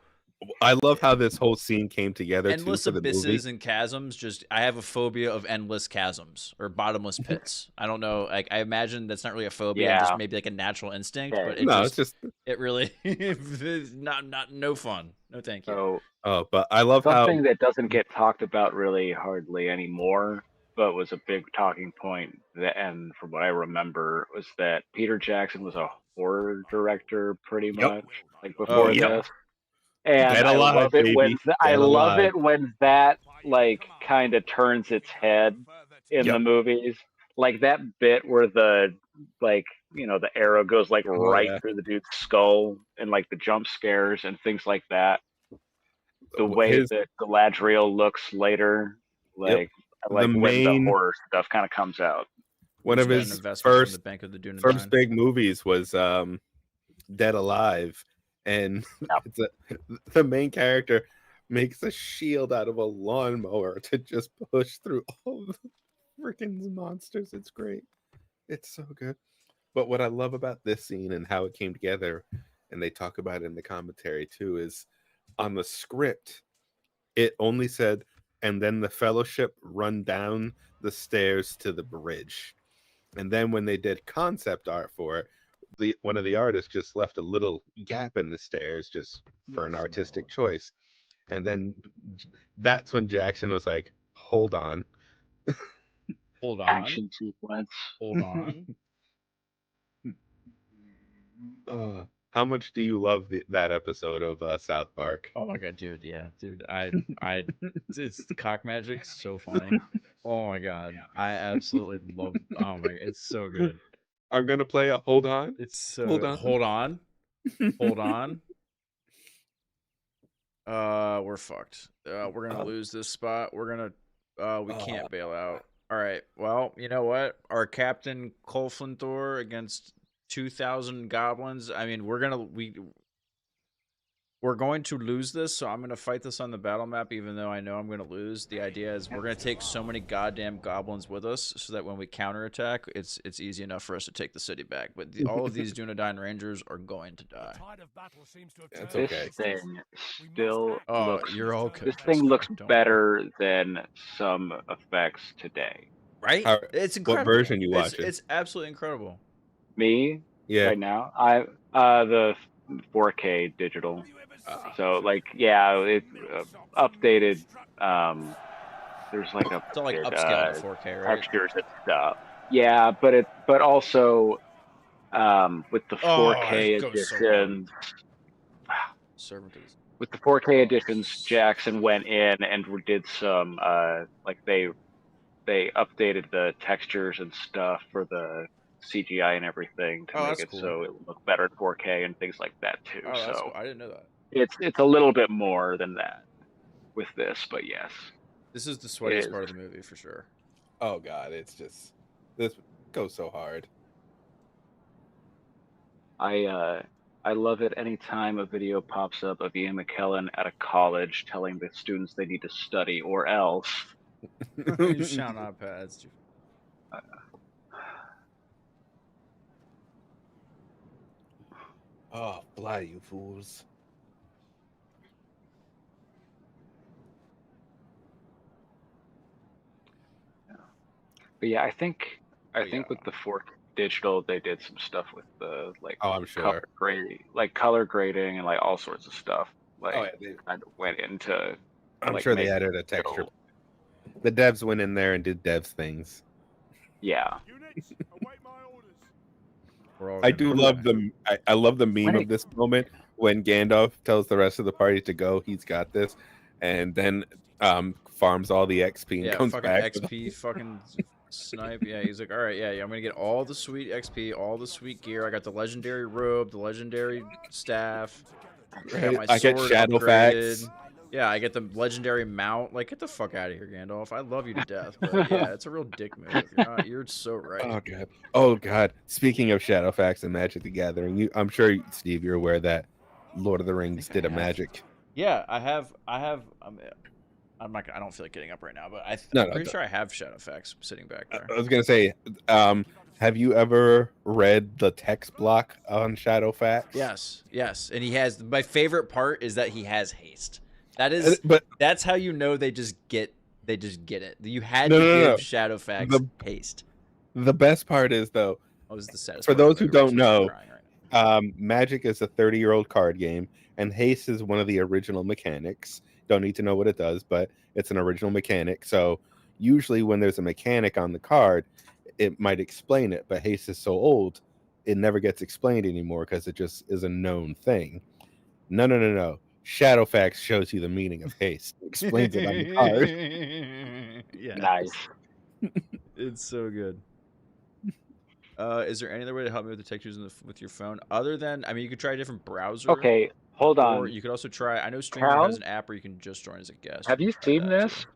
I love how this whole scene came together Endless too for the movie. abysses and chasms. Just I have a phobia of endless chasms or bottomless pits. I don't know. Like I imagine that's not really a phobia, Yeah. just maybe like a natural instinct. Okay. But it No, just, it's just it really is not no fun. No thank you. So oh, but I love how something that doesn't get talked about really hardly anymore, but was a big talking point and from what I remember was that Peter Jackson was a horror director pretty much like before yeah. this. And Dead I Alive, love it when baby. I Dead love Alive. it when that like kind of turns its head in the movies. Like that bit where the like the arrow goes like right yeah. through the dude's skull and like the jump scares and things like that. The way that Galadriel looks later, like I like The when the main- horror stuff kind of comes out. one Once of you get an his investment from the first Bank of the Dunedain. first big movies was Dead Alive, and the main character makes a shield out of a lawnmower to just push through all the freaking monsters. It's great. It's so good. But what I love about this scene and how it came together, and they talk about it in the commentary too, is on the script, it only said, and then the Fellowship run down the stairs to the bridge. And then when they did concept art for it, one of the artists just left a little gap in the stairs just for an artistic choice. And then that's when Jackson was like, hold on. Hold on. Action sequence. Hold on. How much do you love that episode of South Park? Oh my god, dude! Yeah, dude. It's cock magic. So funny. Oh my god, I absolutely love. Oh my, it's so good. I'm gonna play a hold on. It's so. Hold on. Hold on. Hold on. We're fucked. We're gonna lose this spot. We're gonna. We can't bail out. All right. Well, you know what? Our captain Kolflinthor against 2,000 goblins. I mean, we're going to lose this, so I'm going to fight this on the battle map, even though I know I'm going to lose. The idea is we're going to take so many goddamn goblins with us so that when we counterattack, it's easy enough for us to take the city back. But all of these Dunedain Rangers are going to die. That's This okay. thing still looks. You're all good. This thing looks Don't better than some effects today. Right? It's incredible. What version you watching? It's absolutely incredible. Me, Yeah. right now, the 4K digital. So like, yeah, it updated. There's like It's all like upscaled to 4K, right? textures and stuff. Yeah, but also with the 4K it goes so edition. With the 4K editions, Jackson went in and did some like they updated the textures and stuff for the CGI and everything to Oh, make that's it cool. so it would look better in 4K and things like that too. Oh, that's So cool. I didn't know that. it's a little bit more than that with this, but yes, This is the it sweatiest is. part of the movie for sure. Oh god, it's just this goes so hard. I love it anytime a video pops up of Ian McKellen at a college telling the students they need to study or else. You shall not pass. Oh, fly, you fools. But yeah, I think Oh, with yeah. the 4K digital they did some stuff with the like Oh, I'm color sure. grading and like all sorts of stuff. Like Oh, yeah, kind of went into I'm like sure they making added a it texture. go. The devs went in there and did devs things. Yeah. Units, await my orders. We're all I gonna do love the I love the meme of this moment when Gandalf tells the rest of the party to go. He's got this, and then farms all the XP and comes fucking back. with- XP, fucking snipe. Yeah, he's like, all right, yeah, I'm gonna get all the sweet XP, all the sweet gear. I got the legendary robe, the legendary staff. I got my I get sword Shadowfax. upgraded. Yeah, I get the legendary mount. Like, get the fuck out of here, Gandalf. I love you to death, but yeah, it's a real dick move. You're so right. Oh god. Oh god. Speaking of Shadowfax and Magic the Gathering, I'm sure Steve, you're aware that Lord of the Rings did a magic. Yeah, I have. I'm not. I don't feel like getting up right now, but No, I'm pretty sure I have Shadowfax sitting back there. I was gonna say, have you ever read the text block on Shadowfax? Yes, and he has. My favorite part is that he has haste. That is, But that's how you know they just get it. You had No, to no, give no. Shadowfax haste. the best part is though, That was the saddest. for part of those the who movie, don't which is I'm know, crying right now. Magic is a 30-year-old card game, and haste is one of the original mechanics. Don't need to know what it does, but it's an original mechanic. So usually when there's a mechanic on the card, it might explain it, but haste is so old, it never gets explained anymore because it just is a known thing. No. Shadowfax shows you the meaning of haste. Explains it on the card. Yeah, Nice. it's so good. Is there any other way to help me with the tech tools with your phone other than? I mean, you could try a different browser. Okay, hold Or on. you could also try. I know Streamer Cal? has an app where you can just join as a guest. Have you Try seen that, this? too.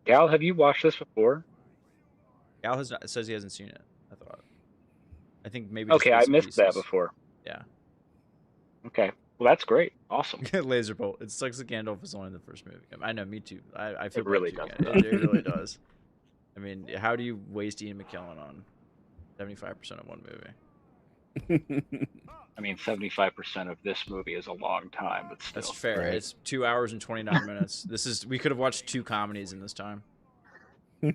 Gal, have you watched this before? Al has not, says he hasn't seen it. I thought. I think maybe. Okay, I just missed that pieces. before. Yeah. Okay. Well, that's great. Awesome. Laser bolt. It sucks that Gandalf is only in the first movie. I know, me too. I feel It really bad does. too, it really does. I mean, how do you waste Ian McKellen on 75% of one movie? I mean, 75% of this movie is a long time, but still. That's fair. Right. It's 2 hours and 29 minutes. We could have watched 2 comedies in this time. All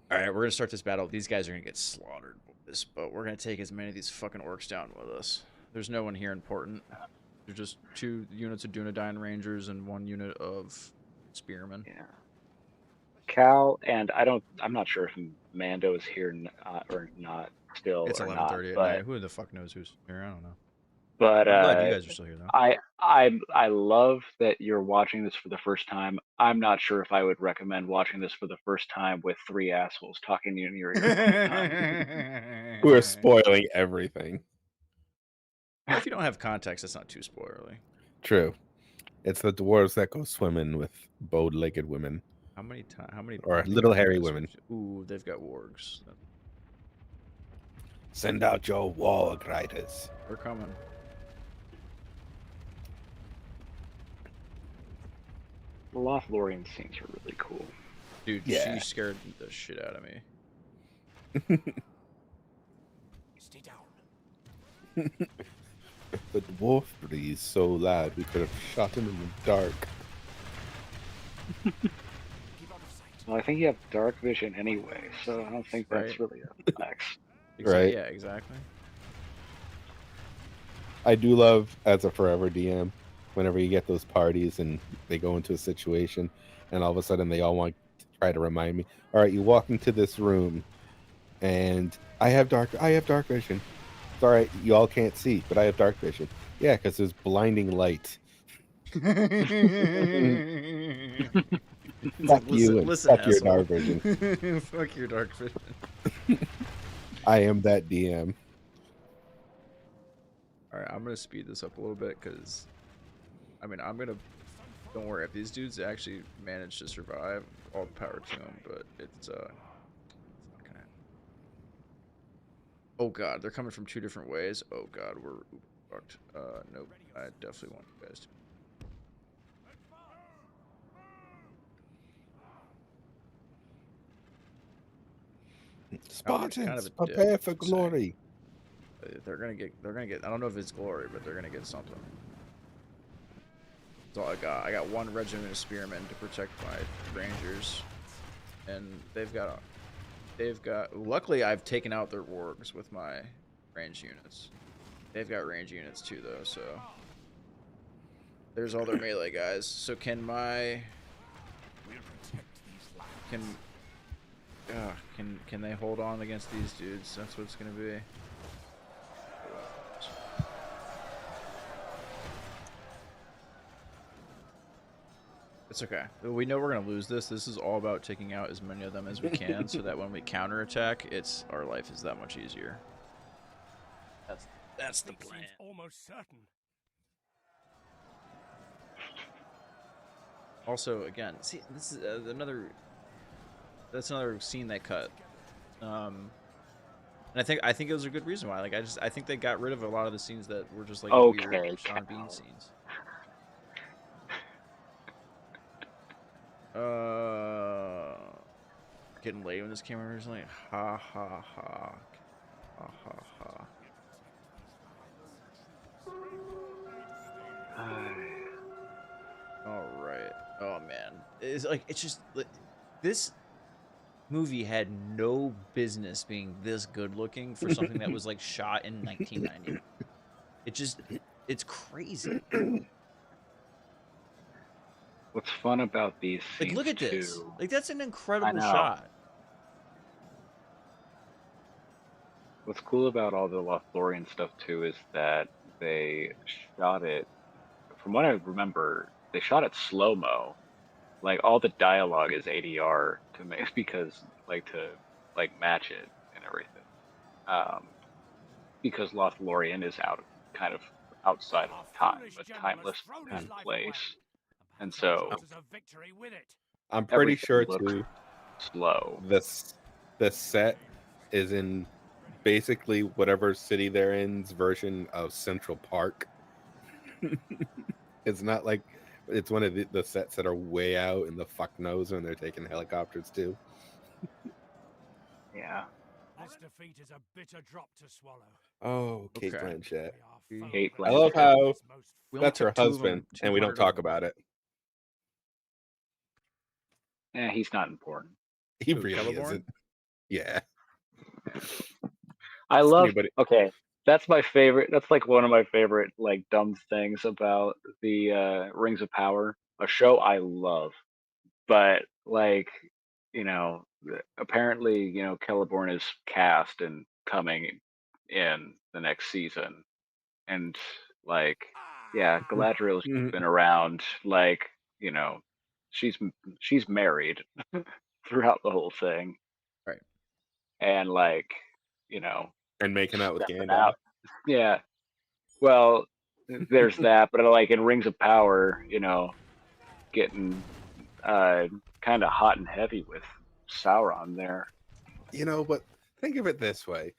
right, we're gonna start this battle. These guys are gonna get slaughtered, boys, but we're gonna take as many of these fucking orcs down with us. There's no one here important. There's just 2 units of Dunedain Rangers and 1 unit of Spearmen. Yeah. Cal, and I'm not sure if Mando is here or not still. It's or 11:30 not, at but, night. Who the fuck knows who's here? I don't know. But I'm glad you guys are still here, though. I love that you're watching this for the first time. I'm not sure if I would recommend watching this for the first time with 3 assholes talking to you in your ear. the whole time. We're spoiling everything. If you don't have context, it's not too spoilerly. True. It's the dwarves that go swimming with bow-legged women. How many Or little hairy women. Ooh, they've got wargs. Send out your warg riders. They're coming. The Lothlorien scenes are really cool. Dude, Yeah. she scared the shit out of me. Stay down. The dwarf breathes so loud we could have shot him in the dark. Keep out of sight. Well, I think you have dark vision anyway, so I don't think that's Right. really a flex. Right. Yeah, exactly. I do love, as a forever DM, whenever you get those parties and they go into a situation and all of a sudden they all want to try to remind me, all right, you walk into this room and I have dark vision. It's all right, you all can't see, but I have dark vision. Yeah, because there's blinding light. It's Fuck like, you and listen, fuck your asshole. dark vision. Fuck your dark vision. I am that DM. All right, I'm gonna speed this up a little bit because, I mean, don't worry, if these dudes actually manage to survive, all the power to them. But it's not gonna. Oh god, they're coming from 2 different ways. Oh god, we're fucked. Nope. I definitely want you guys to. Spartans, a prepare dick, for I'm saying. glory. They're gonna get. I don't know if it's glory, but they're gonna get something. That's all I got. I got 1 regiment of spearmen to protect my rangers, and they've got. Luckily, I've taken out their wargs with my range units. They've got range units too, though. So there's all their melee guys. So can they hold on against these dudes? That's what it's gonna be. It's okay. We know we're gonna lose this. This is all about taking out as many of them as we can, so that when we counterattack, our life is that much easier. That's the plan. Almost certain. Also, again, see, this is that's another scene they cut. And I think it was a good reason why. Like, I think they got rid of a lot of the scenes that were just like weird Sean Bean scenes. Getting late when this came out recently. Ha ha ha. Ha ha ha. All right. Oh man, it's just this movie had no business being this good looking for something that was like shot in 1990. It's crazy. What's fun about these scenes, Like, look at this. too, Like, that's an incredible know. shot. what's cool about all the Lothlorien stuff too is that they shot it, from what I remember, they shot it slow-mo. Like, all the dialogue is ADR to make because to match it and everything. Because Lothlorien is kind of outside of time, a timeless kind of place. And so I'm pretty everything sure looks too. slow. The set is in basically whatever city they're in's version of Central Park. It's not like it's one of the sets that are way out in the fuck knows when they're taking helicopters too. Yeah. This defeat is a bitter drop to swallow. Oh, Kate Okay. Blanchett. Kate I love Blanchett. how We only that's her took 2 of husband, them, and we don't 200 talk of them. about it. He's not important. He Who, really Celeborn? isn't. Yeah. I love. Anybody- Okay, that's my favorite. That's one of my favorite dumb things about the Rings of Power, a show I love, but apparently Celeborn is cast and coming in the next season, and yeah, Galadriel's been around. She's married throughout the whole thing, Right. and and making out with stepping Gandalf. out. Yeah. Well, there's that, but in Rings of Power, getting kind of hot and heavy with Sauron there. But think of it this way.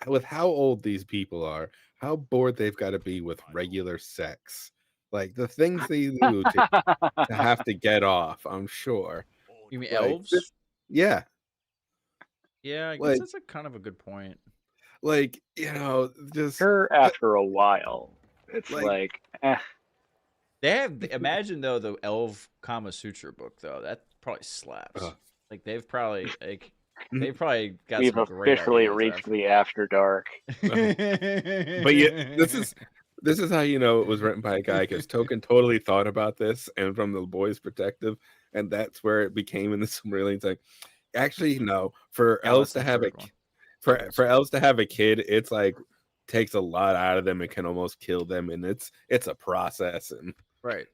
With how old these people are, how bored they've got to be with regular sex. Like, the things they do to have to get off, I'm sure. You mean Like, elves? Yeah. Yeah, I guess that's a kind of a good point. Just sure, after a while, it's eh. They have imagine though the elf Kama Sutra book though, that probably slaps. Like they've probably got We've some great officially ideas reached the after dark. But yeah, this is how it was written by a guy, because Tolkien totally thought about this and from the boy's perspective, and that's where it became in the Silmarillion. Like, actually, no, for elves to have for elves to have a kid, it's takes a lot out of them. It can almost kill them, and it's a process. And right.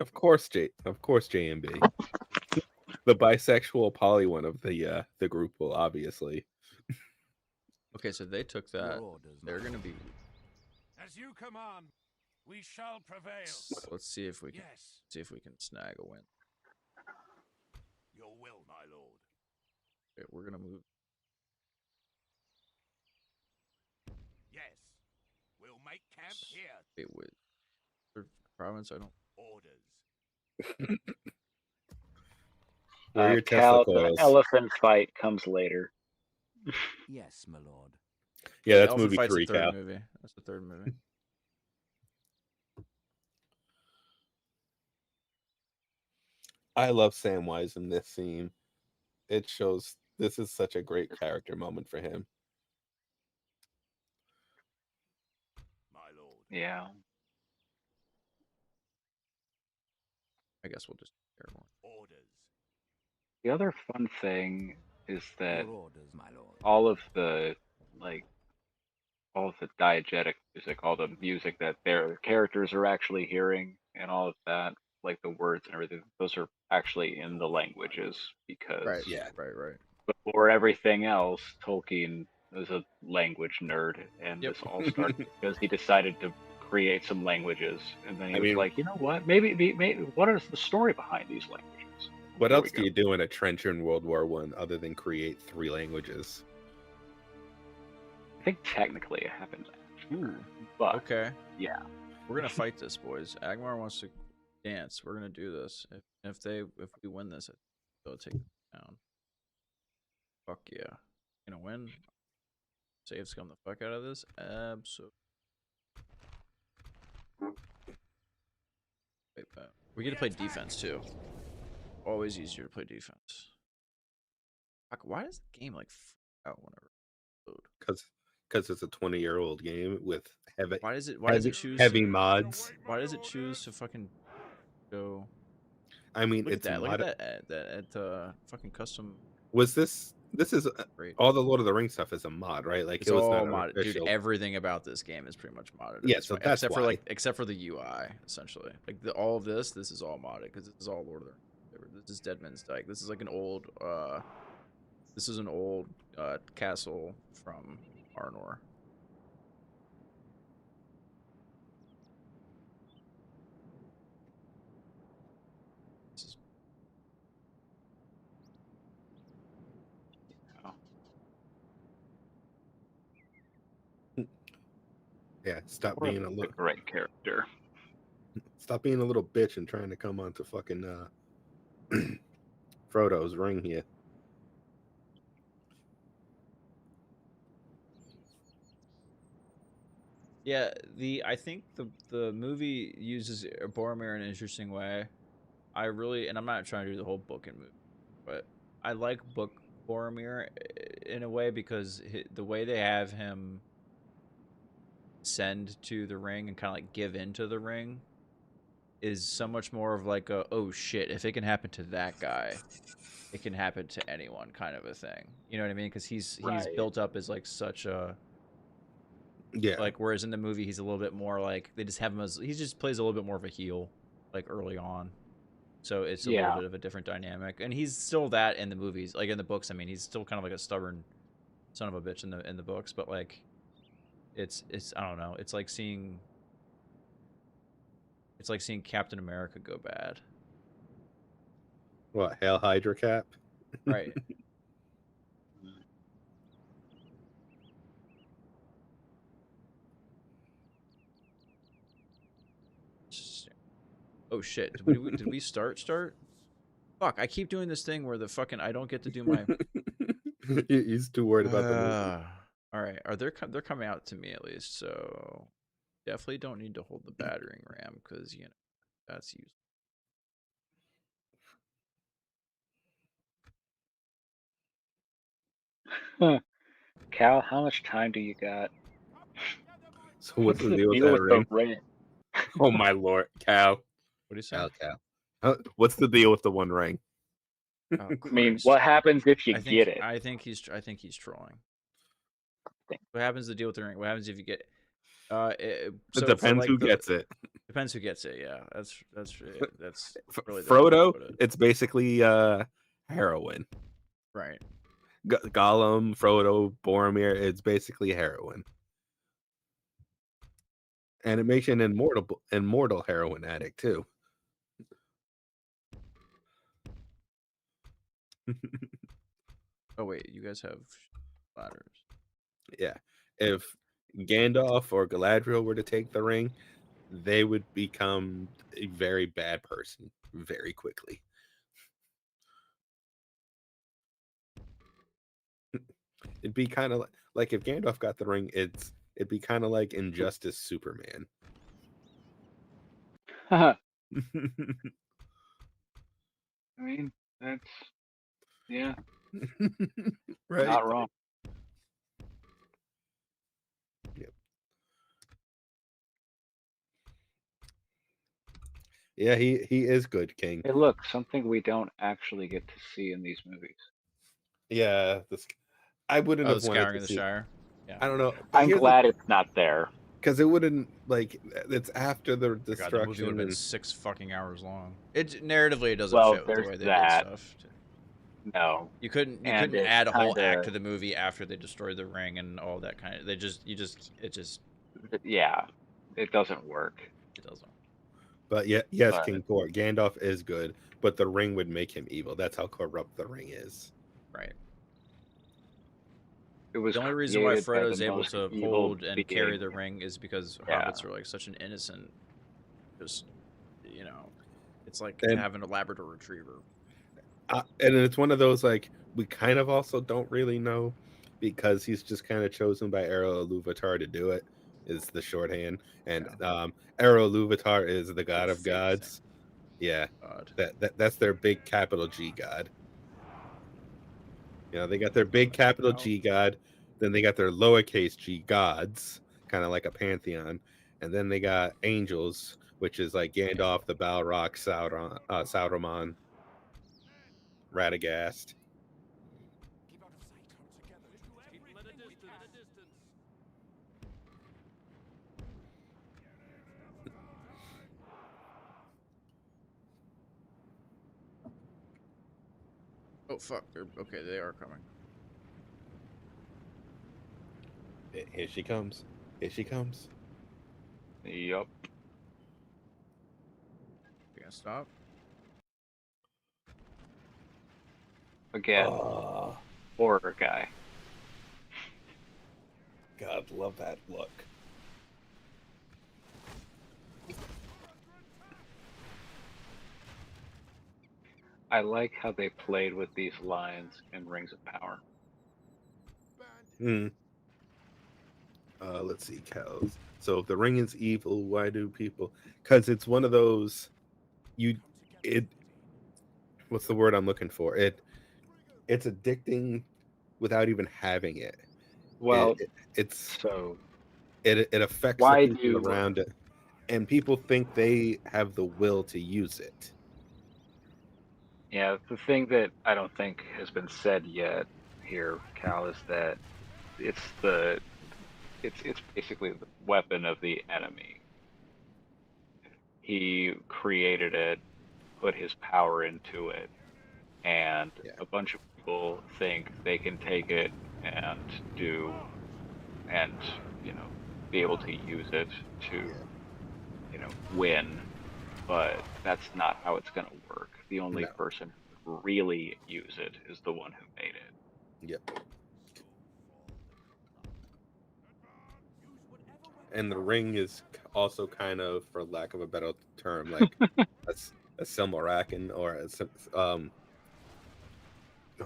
Of course, J&B. The bisexual poly one of the group will obviously. Okay, so they took Your that. orders, my They're gonna lord. be. As you command, we shall prevail. Let's see if we can Yes, snag a win. your will, my lord. Okay, we're gonna move. Yes, we'll make camp here. Wait. Province, I don't. Orders. Where are your Cal, Tesla the coils? elephant fight comes later. Yes, my lord. Yeah, that's Elephant movie Fight's 3, the third Cal. movie. That's the third movie. I love Samwise in this scene. It shows this is such a great character moment for him. My lord. Yeah. I guess we'll just share more. Orders. The other fun thing is that Your orders, my lord. all of the diegetic music, all the music that their characters are actually hearing, and all of that, like the words and everything, those are actually in the languages because Right. Yeah. Right. before everything else, Tolkien was a language nerd, and Yep. this all started because he decided to create some languages, and then he I was mean- like, you know what? Maybe what is the story behind these languages? What Here else we do go. you do in a trench in World War One other than create 3 languages? I think technically it happened, Ooh. but Okay. yeah. We're gonna fight this, boys. Agmar wants to dance. We're gonna do this. If we win this, they'll take them down. Fuck yeah. Gonna win. Save scum the fuck out of this. Absolutely. We get to play defense too. Always easier to play defense. Fuck, why does the game like freak out whenever it load? Because it's a 20-year-old game with Why does it choose heavy mods. Why does it choose to fucking go? I mean, Look at it's that! Look mod- at that! Fucking custom. Was this is Great. all the Lord of the Rings stuff is a mod, right? Like It's it was all not modded, dude. official. Everything about this game is pretty much modded. at Yeah, this so point, that's except for the UI, essentially. Like all of this is all modded because this is all Lord of the Rings. This is Deadman's Dyke. This is like an old castle from Arnor. Yeah, stop Or being a a little great character. bitch and trying to come onto fucking Frodo's ring here. Yeah, I think the movie uses Boromir in an interesting way. And I'm not trying to do the whole book and movie, but I like book Boromir in a way because the way they have him send to the ring and kind of like give into the ring is so much more of like a, oh shit, if it can happen to that guy, it can happen to anyone kind of a thing. You know what I mean? Because he's Right. built up as like such a Yeah. like, whereas in the movie he's a little bit more like they just have him as he just plays a little bit more of a heel like early on. So it's a little bit of a different dynamic, and he's still that in the movies. Like in the books, I mean, he's still kind of like a stubborn son of a bitch in the books. But like, it's I don't know. It's like seeing Captain America go bad. What, Hail Hydra Cap? Right. Oh shit! Did we start? Fuck! I keep doing this thing where the fucking I don't get to do my. He's too worried about the movie. All right, they're coming out to me at least, so definitely don't need to hold the battering ram because you know that's useful. Cal, how much time do you got? So what's the deal with deal that with ring? the ring? Oh my lord, Cal. What do you say? Cal. What's the deal with the One Ring? Oh, I mean, Christ. what happens if you get it? I think he's trolling. What happens to deal with the ring? What happens if you get? It depends who gets it. Depends who gets it. Yeah, that's really the way to Frodo, put it. it's basically heroin. Right. Gollum, Frodo, Boromir, it's basically heroin. And it makes you an immortal heroin addict too. Oh wait, you guys have ladders. Yeah. If Gandalf or Galadriel were to take the ring, they would become a very bad person very quickly. It'd be kind of like if Gandalf got the ring, it'd be kind of like Injustice Superman. I mean, that's yeah, Right? not wrong. Yep. Yeah, he is good, King. Hey, look, something we don't actually get to see in these movies. Yeah, I wouldn't have wanted Scouring to of the see. Shire. Yeah. I don't know. But I'm glad it's not there. because it wouldn't it's after the God, that movie would destruction. have been 6 fucking hours long. It narratively it doesn't Well, fit with the there's way they that. did stuff. No, You couldn't and it's add a whole act kinda- to the movie after they destroyed the ring and all that kind of. It just yeah, it doesn't work. it doesn't. But yeah, yes, But- King Thor, Gandalf is good, but the ring would make him evil. That's how corrupt the ring is. Right. It was The only reason why created by Frodo the is able most to evil hold and carry being. the ring is because Yeah. hobbits are like such an innocent, just it's like And- having a Labrador Retriever. And it's one of those like we kind of also don't really know because he's just kind of chosen by Ero Ilúvatar to do it. Is the shorthand, and Ero Ilúvatar is the god of faith gods. Yeah, God. that's their big capital G god. They got their big capital G god, then they got their lowercase g gods, kind of like a pantheon, and then they got angels, which is like Gandalf, the Balrog, Sauron, Radagast. Oh fuck! Okay, they are coming. Here she comes. Here she comes. Yup. You gonna stop? Again, horror guy. God, love that look. I like how they played with these lines in Rings of Power. Let's see, cows. So if the ring is evil, why do people? Because it's one of those. What's the word I'm looking for? It's addicting without even having it. Well, it affects why the people around it, and people think they have the will to use it. Yeah, the thing that I don't think has been said yet here, Cal, is that it's basically the weapon of the enemy. He created it, put his power into it, and a bunch of people think they can take it and be able to use it to win, but that's not how it's going to work. The only person who could really use it is the one who made it. Yep. And the ring is also kind of, for lack of a better term, like a Silmarakin or oh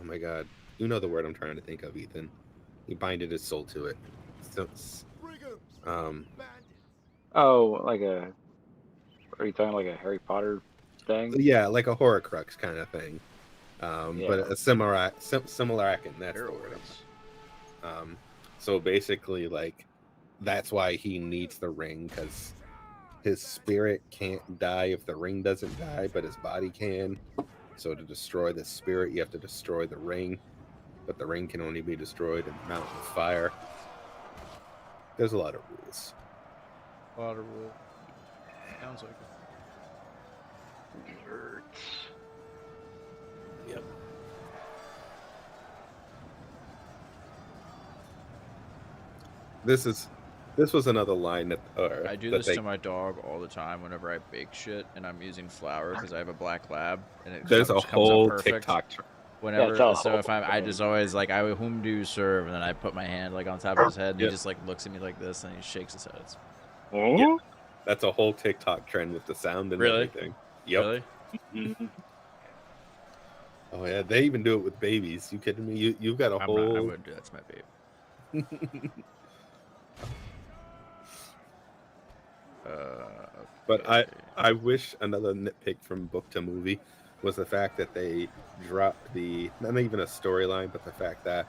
my god, you know the word I'm trying to think of, Ethan. He binded his soul to it. Oh, are you talking like a Harry Potter thing? Yeah, like a Horcrux kind of thing. But a Silmarakin, that's the word. So basically, like, that's why he needs the ring, because his spirit can't die if the ring doesn't die, but his body can. So to destroy the spirit, you have to destroy the ring, but the ring can only be destroyed in the mountain of fire. There's a lot of rules. A lot of rules. Sounds like it. Words. Yep. This was another line that I do this to my dog all the time whenever I bake shit and I'm using flour because I have a black lab and it there's a comes up whole perfect. TikTok. Whenever, Yeah, so if I just always like, whom do you serve? And then I put my hand like on top of his head and he just like looks at me like this and he shakes his head. It's... Yeah, that's a whole TikTok trend with the sound and everything. Yep. Really? Oh yeah, they even do it with babies. You kidding me? You've got a whole. I wouldn't do that to my baby. But I wish another nitpick from book to movie was the fact that they dropped the not even a storyline, but the fact that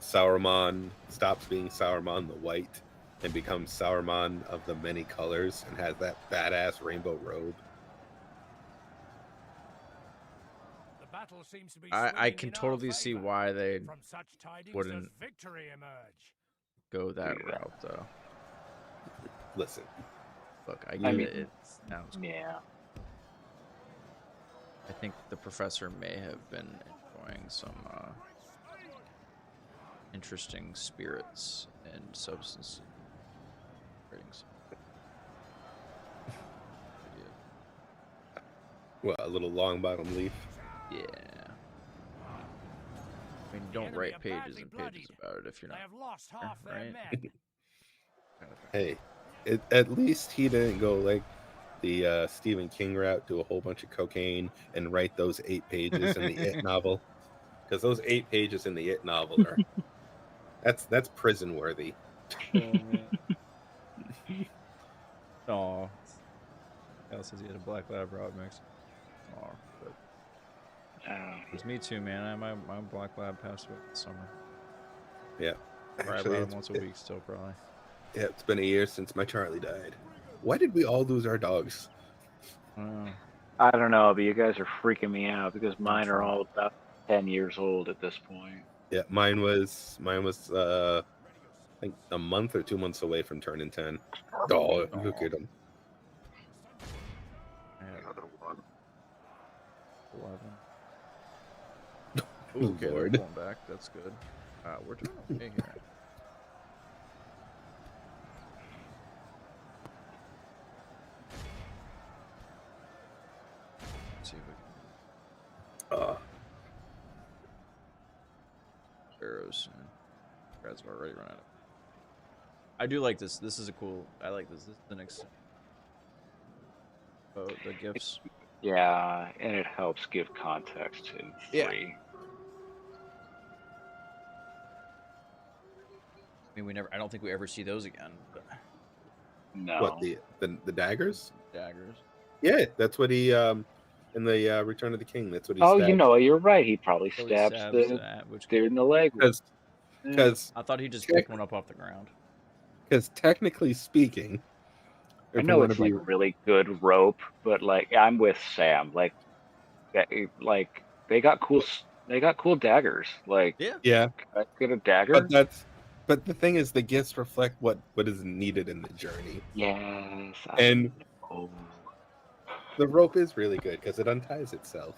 Sauron stops being Sauron the White and becomes Sauron of the many colors and has that badass rainbow robe. The battle seems to be I swinging can in our totally see favor. why they From such tidings wouldn't does victory emerge. go that route, though. Listen, look, I get it. It sounds cool. Yeah. I think the professor may have been enjoying some interesting spirits and substances. well, a little long bottom leaf. Yeah. I mean, don't write pages and pages about it if you're not. They have lost half their right? men. Hey, at least he didn't go like the Stephen King route, do a whole bunch of cocaine and write those 8 pages in the It novel. Because those 8 pages in the It novel are that's prison worthy. Oh. Cal says he had a black lab rod mix. Oh, but it's me too, man. My black lab passed away this summer. Yeah. Probably Actually, about once a week still, probably. Yeah, it's been a year since my Charlie died. Why did we all lose our dogs? I don't know, but you guys are freaking me out because mine are all about 10 years old at this point. Yeah, mine was I think a month or 2 months away from turning 10. Oh, look at him. Another one. 11. Ooh, okay, Lord. they're pulling back. That's good. We're doing okay here. Let's see if we can. Arrows. Brad's already run out of. I do like this. This is a cool. I like this. This is the next. Oh, the gifts. Yeah, and it helps give context in 3. Yeah. I mean, I don't think we ever see those again. But... No. What the daggers? Daggers. Yeah, that's what he in the Return of the King. That's what he. Oh, stabs. you know, you're right. He probably stabs the which dude in the leg. Because I thought he just picked one up off the ground. Because technically speaking, I know it's like really good rope, but like I'm with Sam. Like they got cool daggers. Like yeah, can I get a dagger? But the thing is, the gifts reflect what is needed in the journey. Yes, and the rope is really good because it unties itself.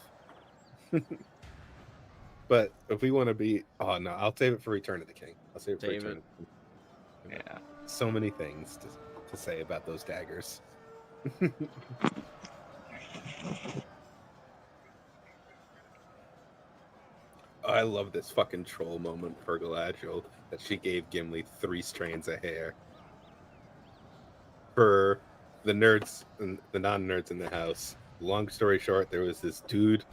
But if we want to be, oh no, I'll save it for Return of the King. I'll save it for Return of the King. Yeah, so many things to say about those daggers. I love this fucking troll moment for Galadriel that she gave Gimli 3 strands of hair. For the nerds and the non-nerds in the house, long story short, there was this dude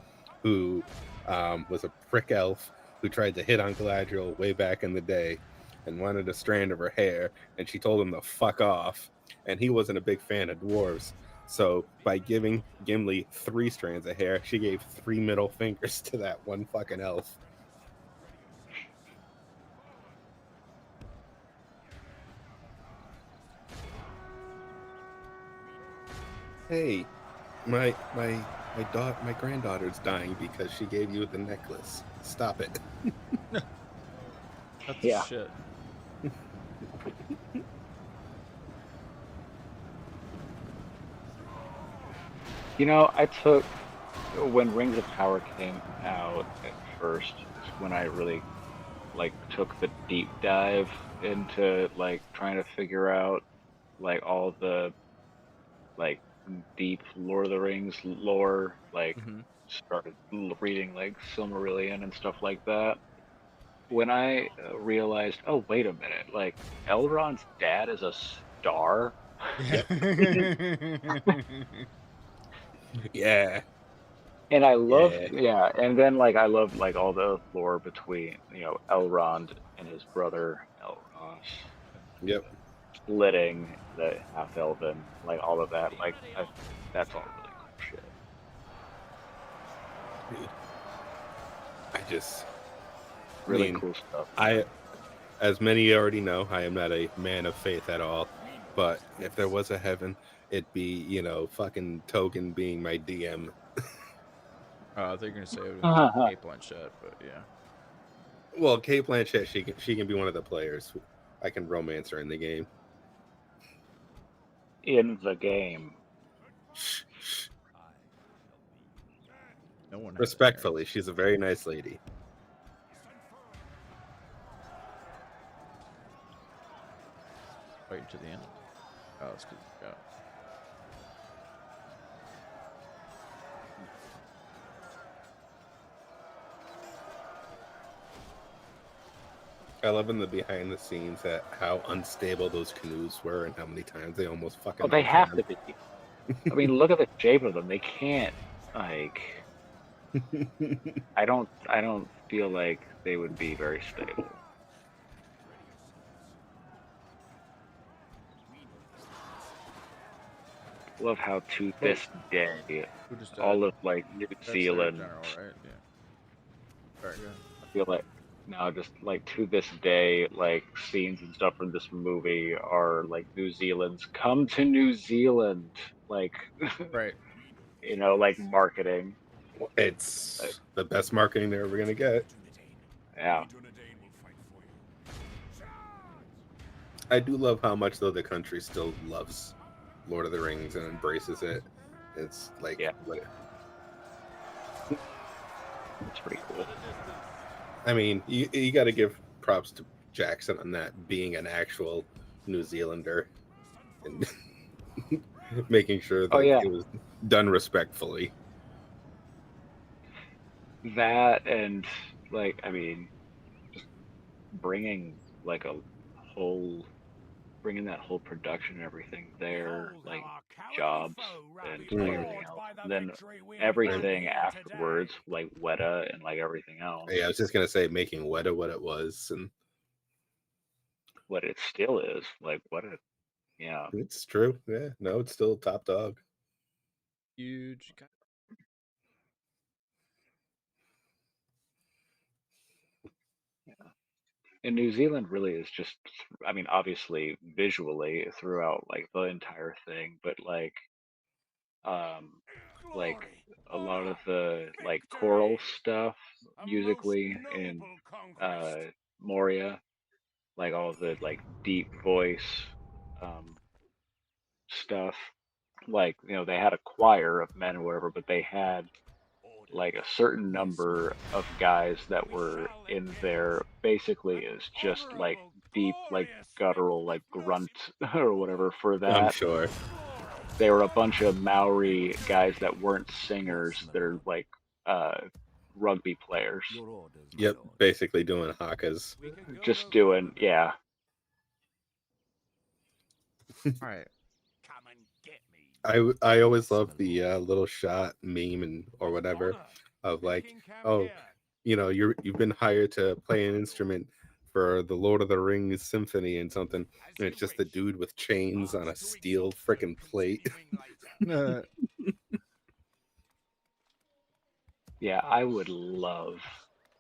who was a prick elf who tried to hit on Galadriel way back in the day and wanted a strand of her hair, and she told him to fuck off, and he wasn't a big fan of dwarves. So by giving Gimli 3 strands of hair, she gave 3 middle fingers to that one fucking elf. Hey, my granddaughter's dying because she gave you the necklace. Stop it. That's shit. You know, I took when Rings of Power came out at first, is when I really like took the deep dive into like trying to figure out like all the like deep Lord of the Rings lore, like Mhm. started reading like Silmarillion and stuff like that. When I realized, oh wait a minute, like Elrond's dad is a star, Yeah. Yeah, and I love, yeah. yeah, and then like I love like all the lore between Elrond and his brother Elros, Yep. splitting the half elven, like all of that, like that's all really cool shit. I Really mean, cool stuff. as many already know, I am not a man of faith at all. But if there was a heaven, it'd be, fucking Token being my DM. They're gonna say it was Kate Blanchett, but yeah. Well, Kate Blanchett, she can be one of the players. I can romance her in the game. In the game. No one has Respectfully, she's a very nice lady. Wait to the end. Oh, it's good. Yeah. I love in the behind the scenes at how unstable those canoes were and how many times they almost fucking. Oh, they have overturned. to be. I mean, look at the shape of them. They can't like. I don't feel like they would be very stable. Love how to this day, Who just died? all of like New That's their Zealand. general, right? Yeah. Very good. I feel like now just like to this day, like scenes and stuff from this movie are like New Zealand's come to New Zealand, like Right. like marketing. It's the best marketing they're ever gonna get. Yeah. I do love how much though the country still loves Lord of the Rings and embraces it. It's like, yeah, it's pretty cool. I mean, you got to give props to Jackson on that, being an actual New Zealander and making sure that it was done respectfully. That and like, I mean, just bringing like bringing that whole production and everything there, like jobs and like everything else. And then everything afterwards, like Weta and like everything else. Yeah, I was just gonna say making Weta what it was, and what it still is, like yeah. It's true. Yeah, no, it's still top dog. Huge. And New Zealand really is just, I mean, obviously visually throughout like the entire thing, but like a lot of the like choral stuff musically in Moria, like all of the like deep voice um, stuff. Like they had a choir of men or whatever, but they had like a certain number of guys that were in there basically is just like deep like guttural like grunt or whatever for that. I'm sure. They were a bunch of Maori guys that weren't singers. They're like rugby players. Yep, basically doing hakas. Just doing, yeah. All right. I always love the little shot meme and or whatever of like, oh, you've been hired to play an instrument for the Lord of the Rings symphony and something, and it's just the dude with chains on a steel freaking plate. Yeah, I would love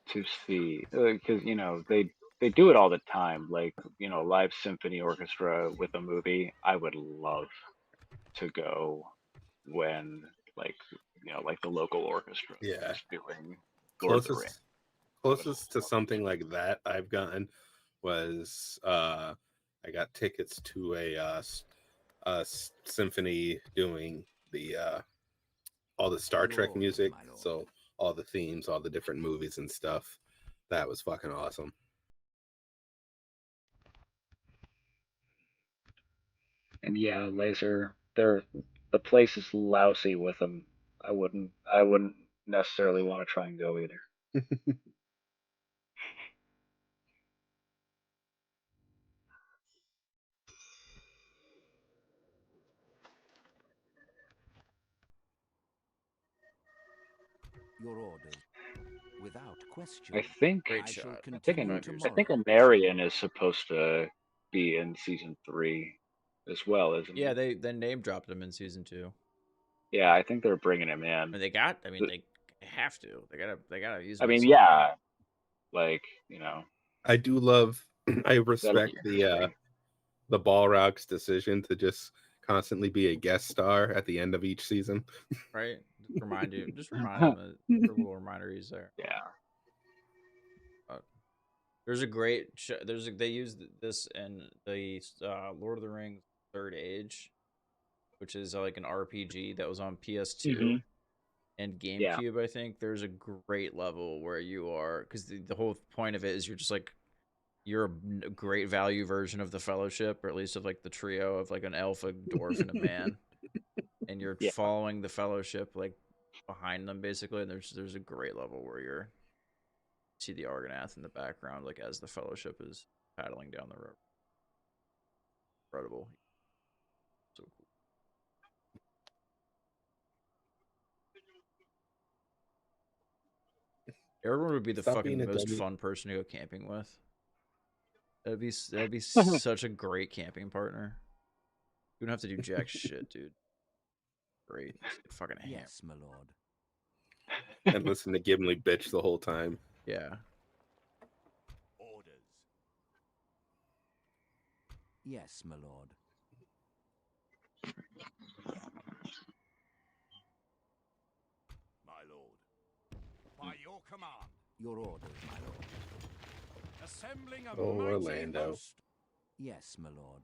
to see because they do it all the time, like live symphony orchestra with a movie. I would love to go when like like the local orchestra Yeah. is doing Lord of the Rings. Closest to something like that I've gotten was I got tickets to a symphony doing the all the Star Your Trek orders, music, my lord. so all the themes, all the different movies and stuff. That was fucking awesome. And yeah, Laser, the place is lousy with them. I wouldn't necessarily want to try and go either. Your orders. Without question. I think Great I shot. shall I think continue Five years I ago. think tomorrow. Marion is supposed to be in season 3 as well, isn't Yeah, he? they name dropped him in season 2. Yeah, I think they're bringing him I in. mean, they have to. They gotta use I him. mean, yeah, like I do love. I that'll be respect interesting. the Balrog's decision to just constantly be a guest star at the end of each season. Right. Remind him that for a little reminder he's there. Yeah. There's a great show. They used this in the Lord of the Rings Third Age, which is like an RPG that was on PS2 and Yeah. GameCube. I think there's a great level where you are, because the whole point of it is you're just like you're a great value version of the Fellowship, or at least of like the trio of like an elf, a dwarf, and a man, and you're Yeah. following the Fellowship like behind them basically. And there's a great level where you're see the Argonath in the background, like as the Fellowship is paddling down the river. Incredible. So cool. Aragorn would be the Stop being fucking a most dummy. fun person to go camping with. That'd be such a great camping partner. You don't have to do jack shit, dude. Great. Just fucking ham. Yes, my lord. And listen to Gimli bitch the whole time. Yeah. Orders. Yes, my lord. My lord. By your command. Your orders, my lord. Assembling a Oh, mighty Orlando. host. Yes, my lord.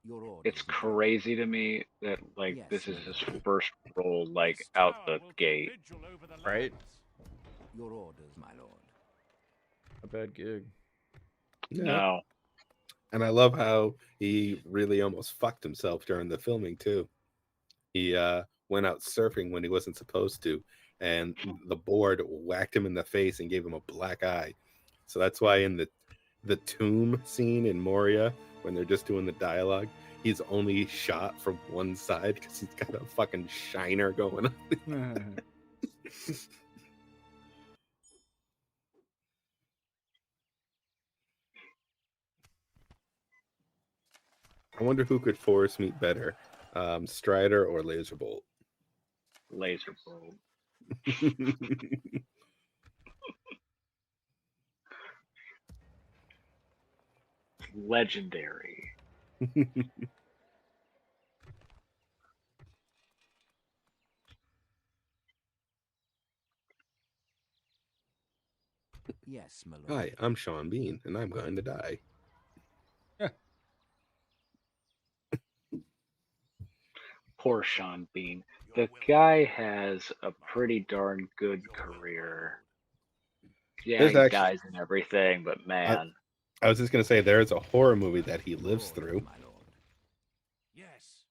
Your orders. It's my lord. crazy to me that like Yes, this is my his lord. first role like This out tower the will keep gate. vigil over the Right? lands. Your orders, my lord. A bad gig. Yeah. No. And I love how he really almost fucked himself during the filming too. He went out surfing when he wasn't supposed to, and the board whacked him in the face and gave him a black eye. So that's why in the tomb scene in Moria, when they're just doing the dialogue, he's only shot from one side because he's got a fucking shiner going on. I wonder who could force meet better, Strider or Laserbolt. Laser bolt. Legendary. Yes, my lord. Hi, I'm Sean Bean, and I'm going to die. Poor Sean Bean. Your The will. guy has a pretty darn good career. Yeah, There's he actually, dies and everything, but man, I was just gonna say there's a horror movie that he Your lives orders, through. my lord. Yes.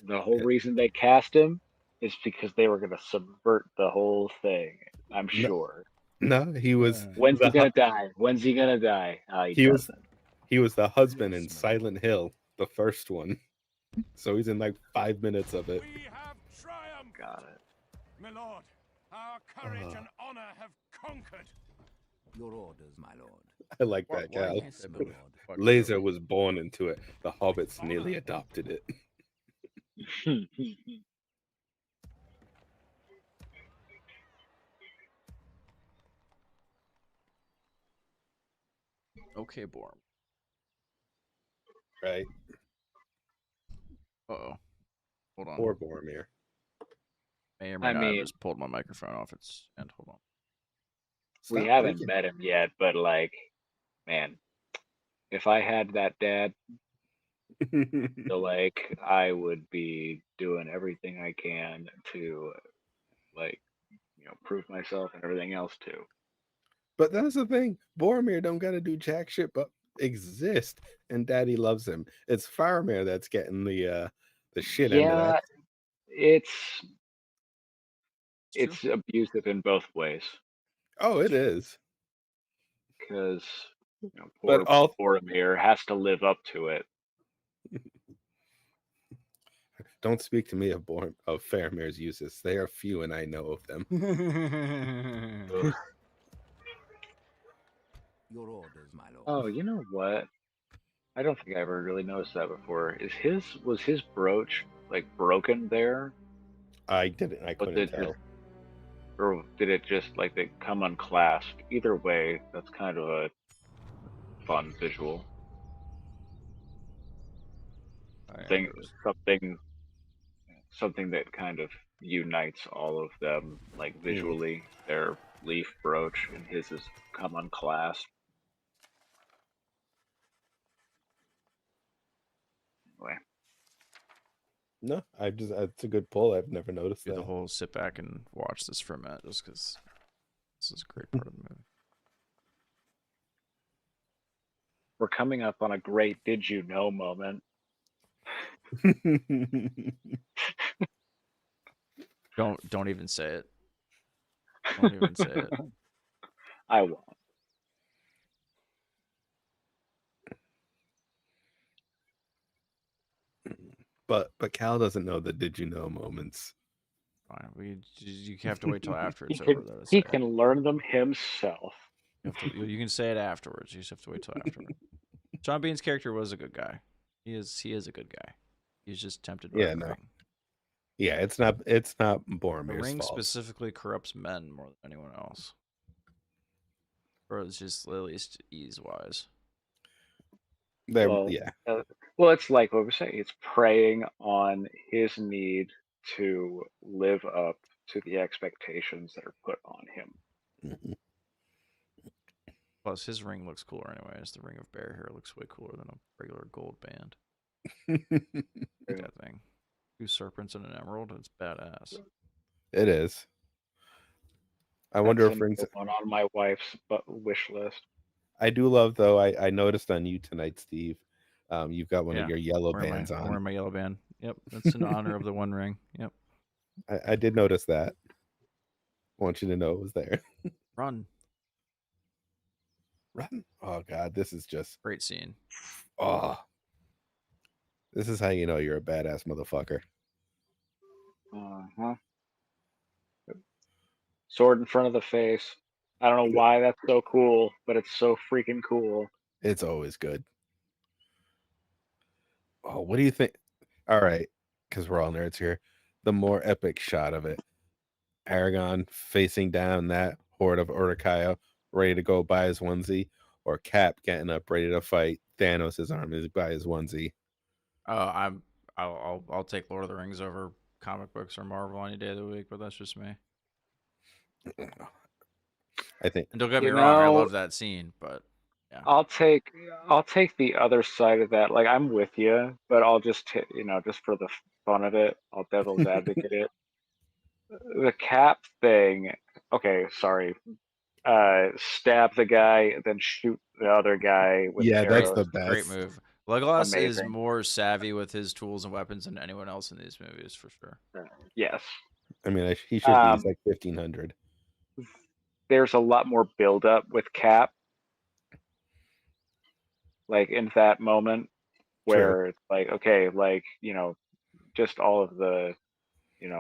the whole reason they cast him is because they were going to subvert the whole thing. I'm No, sure. no, he was When's he the gonna die? When's he gonna die? He he was doesn't. he was the husband in Yes, my Silent Hill, the first one. So he's in like 5 minutes of it. We have triumphed. Got it. My lord, our courage Uh. and honor have conquered. Your orders, my lord. I like that Why guy. can't Yes, that my movie lord. fucking Laser go? was born into it. The hobbits nearly adopted it. Okay, Borm. Right? Uh-oh. Hold on. Poor Boromir. May or may I not have mean, just pulled my microphone off its end. Hold on. we Stop haven't breaking. met him yet, but like, man, if I had that dad, So like I would be doing everything I can to like prove myself and everything else too. But that's the thing. Boromir don't gotta do jack shit but exist, and Daddy loves him. It's Faramir that's getting the shit end of Yeah, that. it's It's true. it's abusive in both ways Oh, it is. because But poor all Boromir has to live up to it. don't speak to me of Faramir's uses. They are few, and I know of them. Ugh. Your orders, my lord. Oh, you know what? I don't think I ever really noticed that before. Was his brooch like broken there? I didn't. I Was couldn't it tell. just, or did it just like they come unclasped? Either way, that's kind of a fun visual. Oh, yeah, Thing, there was- something that kind of unites all of them, like visually. Their leaf brooch and his is come unclasped. Anyway, No, it's a good pull. I've never noticed do the that. whole sit back and watch this for a minute, just because this is a great part of the movie. we're coming up on a great "Did you know" moment. Don't even say it. Don't even say it. I won't. But Cal doesn't know the did you know moments. Fine. You have to wait till after He it's can over though to say he it. can learn them himself. You can say it afterwards. You just have to wait till afterward. John Bean's character was a good guy. He is a good guy. He's just tempted by Yeah, the no. ring. Yeah, it's not The Boromir's ring fault. specifically corrupts men more than anyone else. Or it's just at least ease wise. Well, Yeah. well, it's like what we say. It's preying on his need to live up to the expectations that are put on him. Mhm. Plus, his ring looks cooler anyways. The ring of bear hair looks way cooler than a regular gold band. Look at that thing. 2 serpents and an emerald. It's badass. It is. I That's wonder if rings. another one on my wife's wish list. I do love though. I noticed on you tonight, Steve. You've got one of your yellow bands I'm on. wearing my yellow band. Yep, that's in honor of the One Ring. Yep. I did notice that. I want you to know it was there. Run. Run. Oh God, this is just Great scene. this is how you know you're a badass motherfucker. Uh-huh. Sword in front of the face. I don't know why that's so cool, but it's so freaking cool. It's always good. Oh, what do you think? All right, because we're all nerds here. The more epic shot of it. Aragon facing down that horde of Urukaya, ready to go by his onesie, or Cap getting up ready to fight Thanos' army by his onesie. I'll take Lord of the Rings over comic books or Marvel any day of the week, but that's just me. I think. And don't get me wrong, I love that scene, but yeah. I'll take the other side of that. Like I'm with you, but I'll just just for the fun of it, I'll devil's advocate it. The Cap thing. Okay, sorry. Stab the guy, then shoot the other guy with Yeah, that's arrows. the best. Great move. Legolas is Amazing. more savvy with his tools and weapons than anyone else in these movies, for sure. Yes. I mean, he should use like 1500. There's a lot more build up with Cap. Like in that moment where it's like, okay, like, just all of the,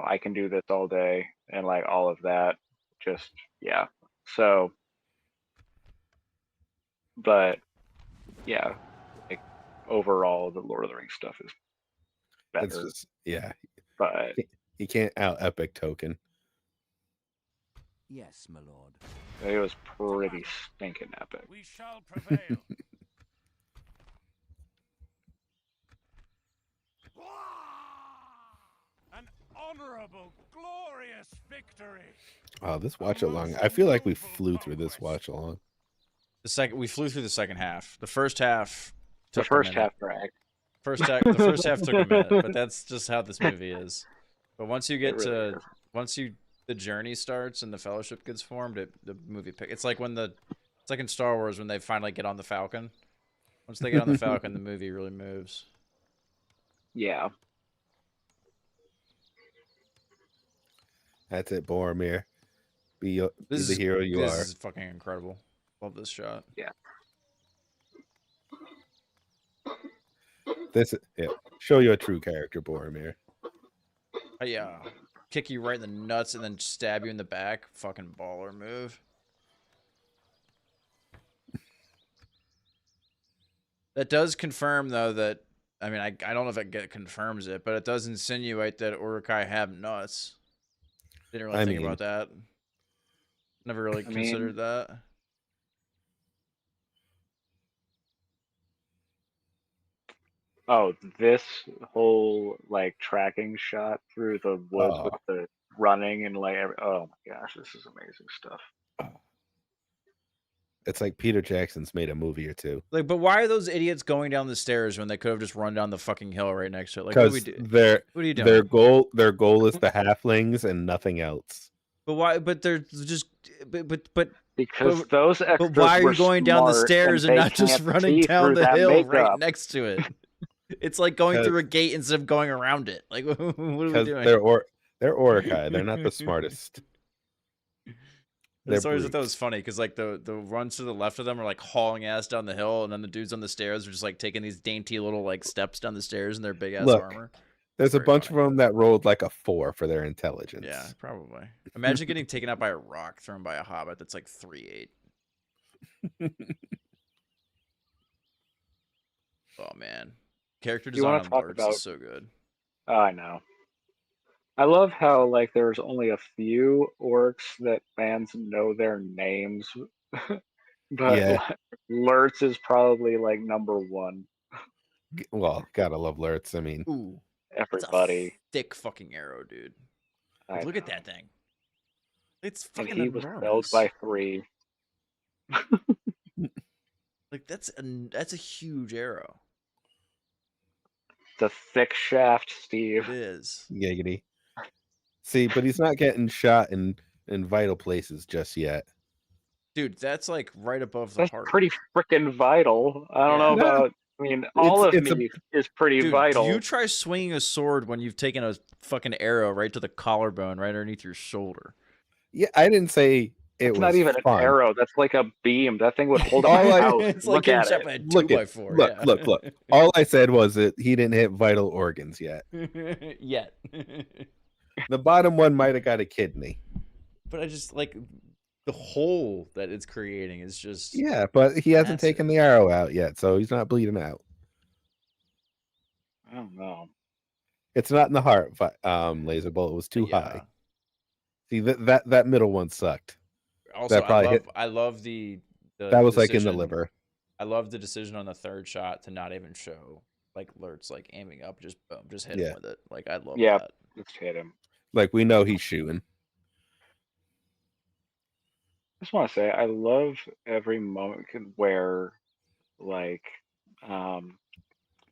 I can do this all day and like all of that. Just, yeah. So, but yeah, like overall, the Lord of the Rings stuff is better. It's just, yeah. But he can't out epic Token. Yes, my lord. it was pretty stinking epic. We shall prevail. An honorable, glorious victory. Oh, this watch along. I feel like we flew through this watch along. We flew through the second half. The first half. The took a first minute. half drag. The first half took a minute, but that's just how this movie is. But once you get really is. the journey starts and the Fellowship gets formed, the movie it's like it's like in Star Wars when they finally get on the Falcon. Once they get on the Falcon, the movie really moves. Yeah. That's it, Boromir. Be the hero you this are. is fucking incredible. Love this shot. Yeah. Show you a true character, Boromir. Yeah. Kick you right in the nuts and then stab you in the back. Fucking baller move. That does confirm, though, that... I mean, I don't know if it confirms it, but it does insinuate that Uruk-hai have nuts. Didn't really think about that. Never really considered that. Oh, this whole like tracking shot through the woods with the running and like, oh my gosh, this is amazing stuff. It's like Peter Jackson's made a movie or two. Like, but why are those idiots going down the stairs when they could have just run down the fucking hill right next to it? Like, what are you doing? Their goal is the halflings and nothing else. But why? But they're just because those extras. But why are you going down the stairs and not just running down the hill right next to it? It's like going through a gate instead of going around it. Like, what are we doing? They're Uruk-hai. They're not the smartest. That's always thought was funny because like the runs to the left of them are like hauling ass down the hill, and then the dudes on the stairs are just like taking these dainty little like steps down the stairs in their big ass armor. There's a bunch of them that rolled like a 4 for their intelligence. Yeah, probably. Imagine getting taken out by a rock thrown by a hobbit that's like 3'8". Oh man, character design on Lords is so good. I know. I love how like there's only a few orcs that fans know their names, but Lurtz is probably like #1. Well, gotta love Lurtz. I mean, everybody. Thick fucking arrow, dude. Like, look at that thing. It's fucking and he enormous. Was felled by 3. Like that's a huge arrow. The thick shaft, Steve. It is. Giggity. See, but he's not getting shot in vital places just yet. Dude, that's like right above the heart. That's pretty freaking vital. I don't know about. I mean, all of me is pretty vital. Do you try swinging a sword when you've taken a fucking arrow right to the collarbone, right underneath your shoulder? Yeah, I didn't say it was not even fun. An arrow. That's like a beam. That thing would hold up a house. It's look like at it. Look. All I said was that he didn't hit vital organs yet. Yet. The bottom one might have got a kidney. But I just like the hole that it's creating is just but he hasn't taken the arrow out yet, so he's not bleeding out. I don't know. It's not in the heart. Laser bullet was too high. See that middle one sucked. Also, I love the that was like in the liver. I love the decision on the third shot to not even show like Lurtz like aiming up, just boom, just hit him with it. Like I love that. Just hit him. Like we know he's shooting. I just want to say I love every moment where like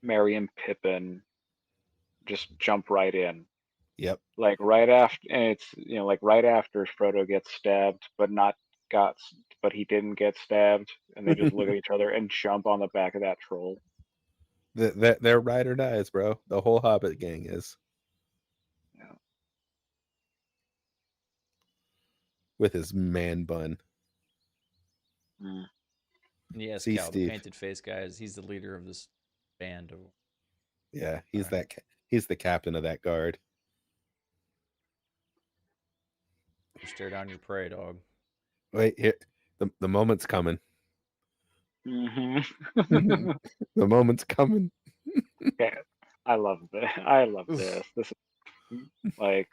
Merry and Pippin just jump right in. Yep. Like right after, and it's like right after Frodo gets stabbed, but he didn't get stabbed, and they just look at each other and jump on the back of that troll. They're ride or dies, bro. The whole Hobbit gang is. Yeah. With his man bun. Yes, Cal, the painted face guy, he's the leader of this band. Yeah, he's he's the captain of that guard. You stare down your prey, dog. Wait, here. The moment's coming. Mm-hmm. The moment's coming. Okay. I love this. I love this. This is like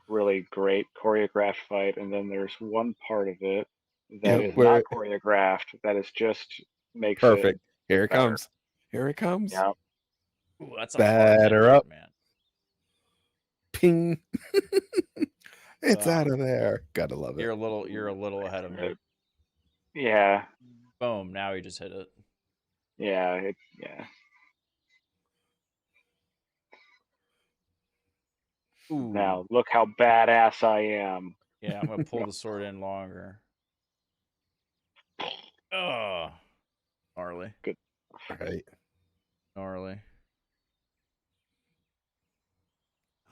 really great choreographed fight, and then there's one part of it that is not choreographed. That is just makes perfect. Here it better. Comes. Here it comes. Yeah. Ooh, that's a batter up, man. Ping. It's out of there. Gotta love it. You're a little ahead of me. Yeah. Boom! Now he just hit it. Yeah. Ooh. Now look how badass I am. Yeah, I'm gonna pull the sword in longer. Oh, gnarly. Good. Right. Gnarly.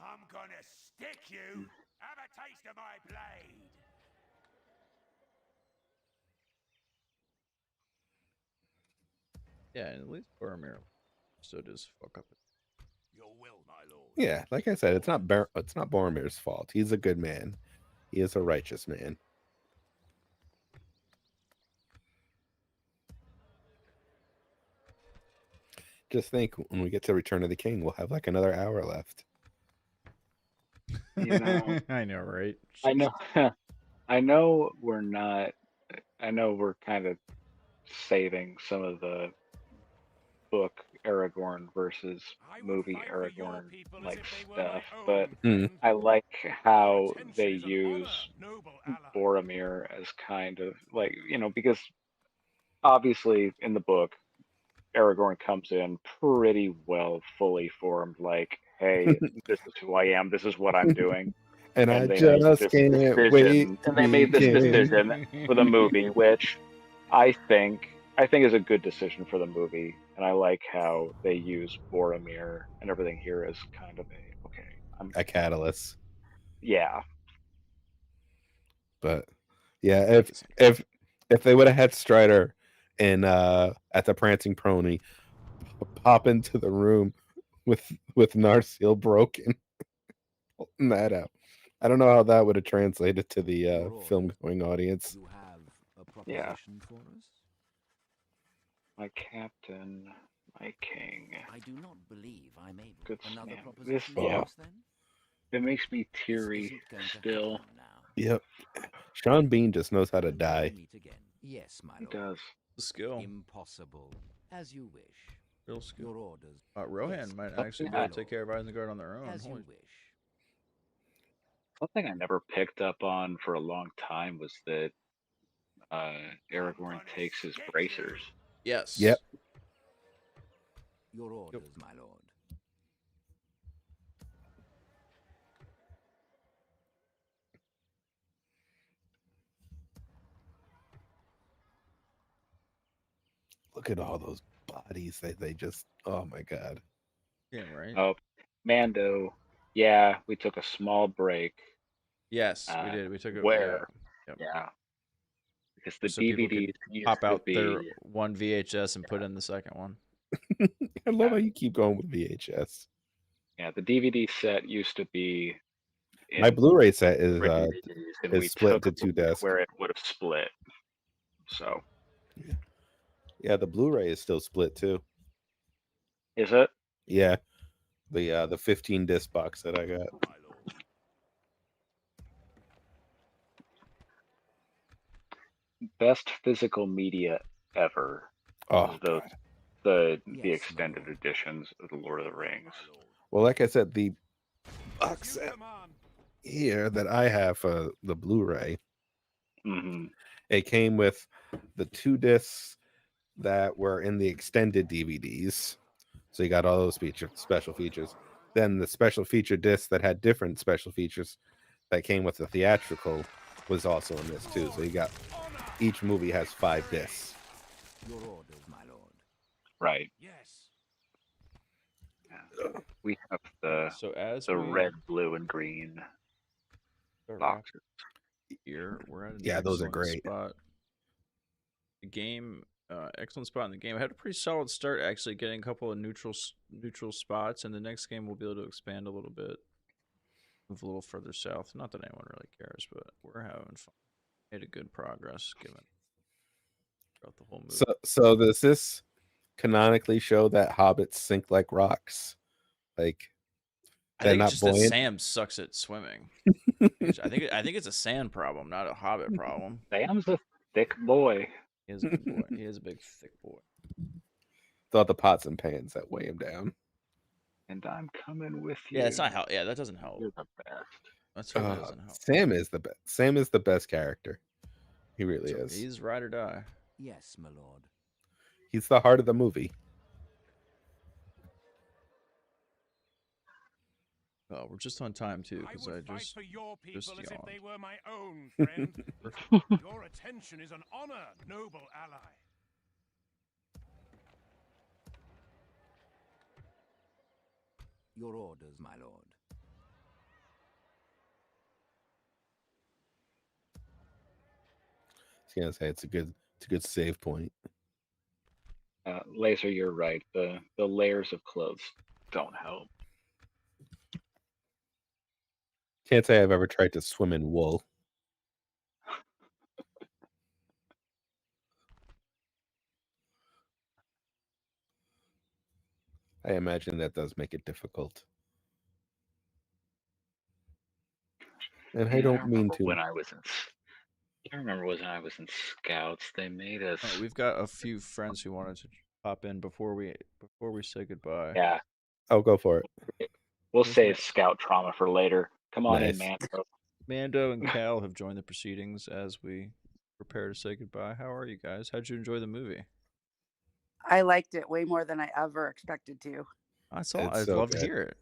I'm gonna stick you. Have a taste of my blade. Yeah, and at least Boromir stood his fuck up. Your will, my lord. Yeah, like I said, it's not Boromir's fault. He's a good man. He is a righteous man. Just think, when we get to Return of the King, we'll have like another hour left. You know, I know, right? I know. I know we're not. I know we're kind of saving some of the book Aragorn versus I would movie fight for your Aragorn people as like if they were stuff, my but own, Mm. friend. I like My how they attention is an use honor, noble ally. Boromir as kind of like, because obviously in the book Aragorn comes in pretty well fully formed, like, hey, this is who I am, this is what I'm doing. And I And they made just this can't wait decision, to and they be made this king. decision for the movie, which I think is a good decision for the movie, and I like how they use Boromir and everything here as kind of A catalyst. yeah. But yeah, Like if they would have had Strider and at the Prancing Pony pop into the room with Narsil broken, pulling that out. I don't know how that would have translated to the film going audience. You have a Yeah. proposition for us? My captain, my king. I do not believe I'm able. Good Another snap. proposition This- yeah. for us then? It makes me This teary isn't going to still. happen now. Yep. Sean Bean just knows how to Until we die. meet again. Yes, my He lord. does. skill. Impossible. As you wish. Real skill. Your orders. Rohan Yes, might something actually be I- able to take care of Isengard on their own. As you Holy wish. Something I never picked up on for a long time was that Aragorn gonna takes his stick bracers. yes. Yep. Your orders, my lord. Look at all those bodies that they just. Oh my god. Game, right? Oh, Mando. Yeah, we took a small break. Yes, we did. We took it. Where? Yep. Yeah. Because the So people DVDs could used pop to out be. their one VHS and put in the second one. I love how you keep going with VHS. Yeah, the DVD set used to be. My in Blu-ray set is DVDs, and is we split took into two discs. where it would have split. So. Yeah, the Blu-ray is still split too. Is it? Yeah, the 15 disc box that I got. My lord. Best physical media ever. Oh the god. the Yes, my extended lord. editions of the Lord of the Rings. My lord. Well, like I said, the As box you set command. here that I have for the Blu-ray, Mm-hmm. it came with the 2 discs that were in the extended DVDs. So you got all those special features. Then the special feature disc that had different special features that came with the theatrical was also in this too. So you got each movie has 5 discs. Your orders, my lord. Right. Yes. We have the So as the we red, blue, and green start boxes. wrapping here, we're at an Yeah, those are excellent great. spot. The game, excellent spot in the game. I had a pretty solid start, actually, getting a couple of neutral spots, and the next game we'll be able to expand a little bit, move a little further south. Not that anyone really cares, but we're having fun. Made a good progress given throughout the whole movie. So does this canonically show that hobbits sink like rocks? Like I they're think not just that buoyant? Sam sucks at swimming. I think it's a sand problem, not a hobbit problem. Sam's a thick boy. He is a big boy. He is a big thick boy. It's all the pots and pans that weigh him down. And I'm coming with you. Yeah, it's not help. Yeah, that doesn't help. You're the best. That's really doesn't help. Sam is the best. Sam is the best character. He really is. He's ride or die. Yes, my lord. He's the heart of the movie. Oh, we're just on time too, because I would fight just for your people as if yawned. they were my own, friend. Your attention is an honor, noble ally. Your orders, my lord. I was gonna say it's a good save point. Laser, you're right. The layers of clothes don't help. Can't say I've ever tried to swim in wool. I imagine that does make it difficult. And I don't mean to. When I was in, I remember when I was in Scouts, they made us. Oh, we've got a few friends who wanted to pop in before we say goodbye. Yeah. I'll go for it. We'll There's save Scout trauma for later. Come on in, Nice. Mando. Mando and Cal have joined the proceedings as we prepare to say goodbye. How are you guys? How'd you enjoy the movie? I liked it way more than I ever expected to. I'd so love to good. hear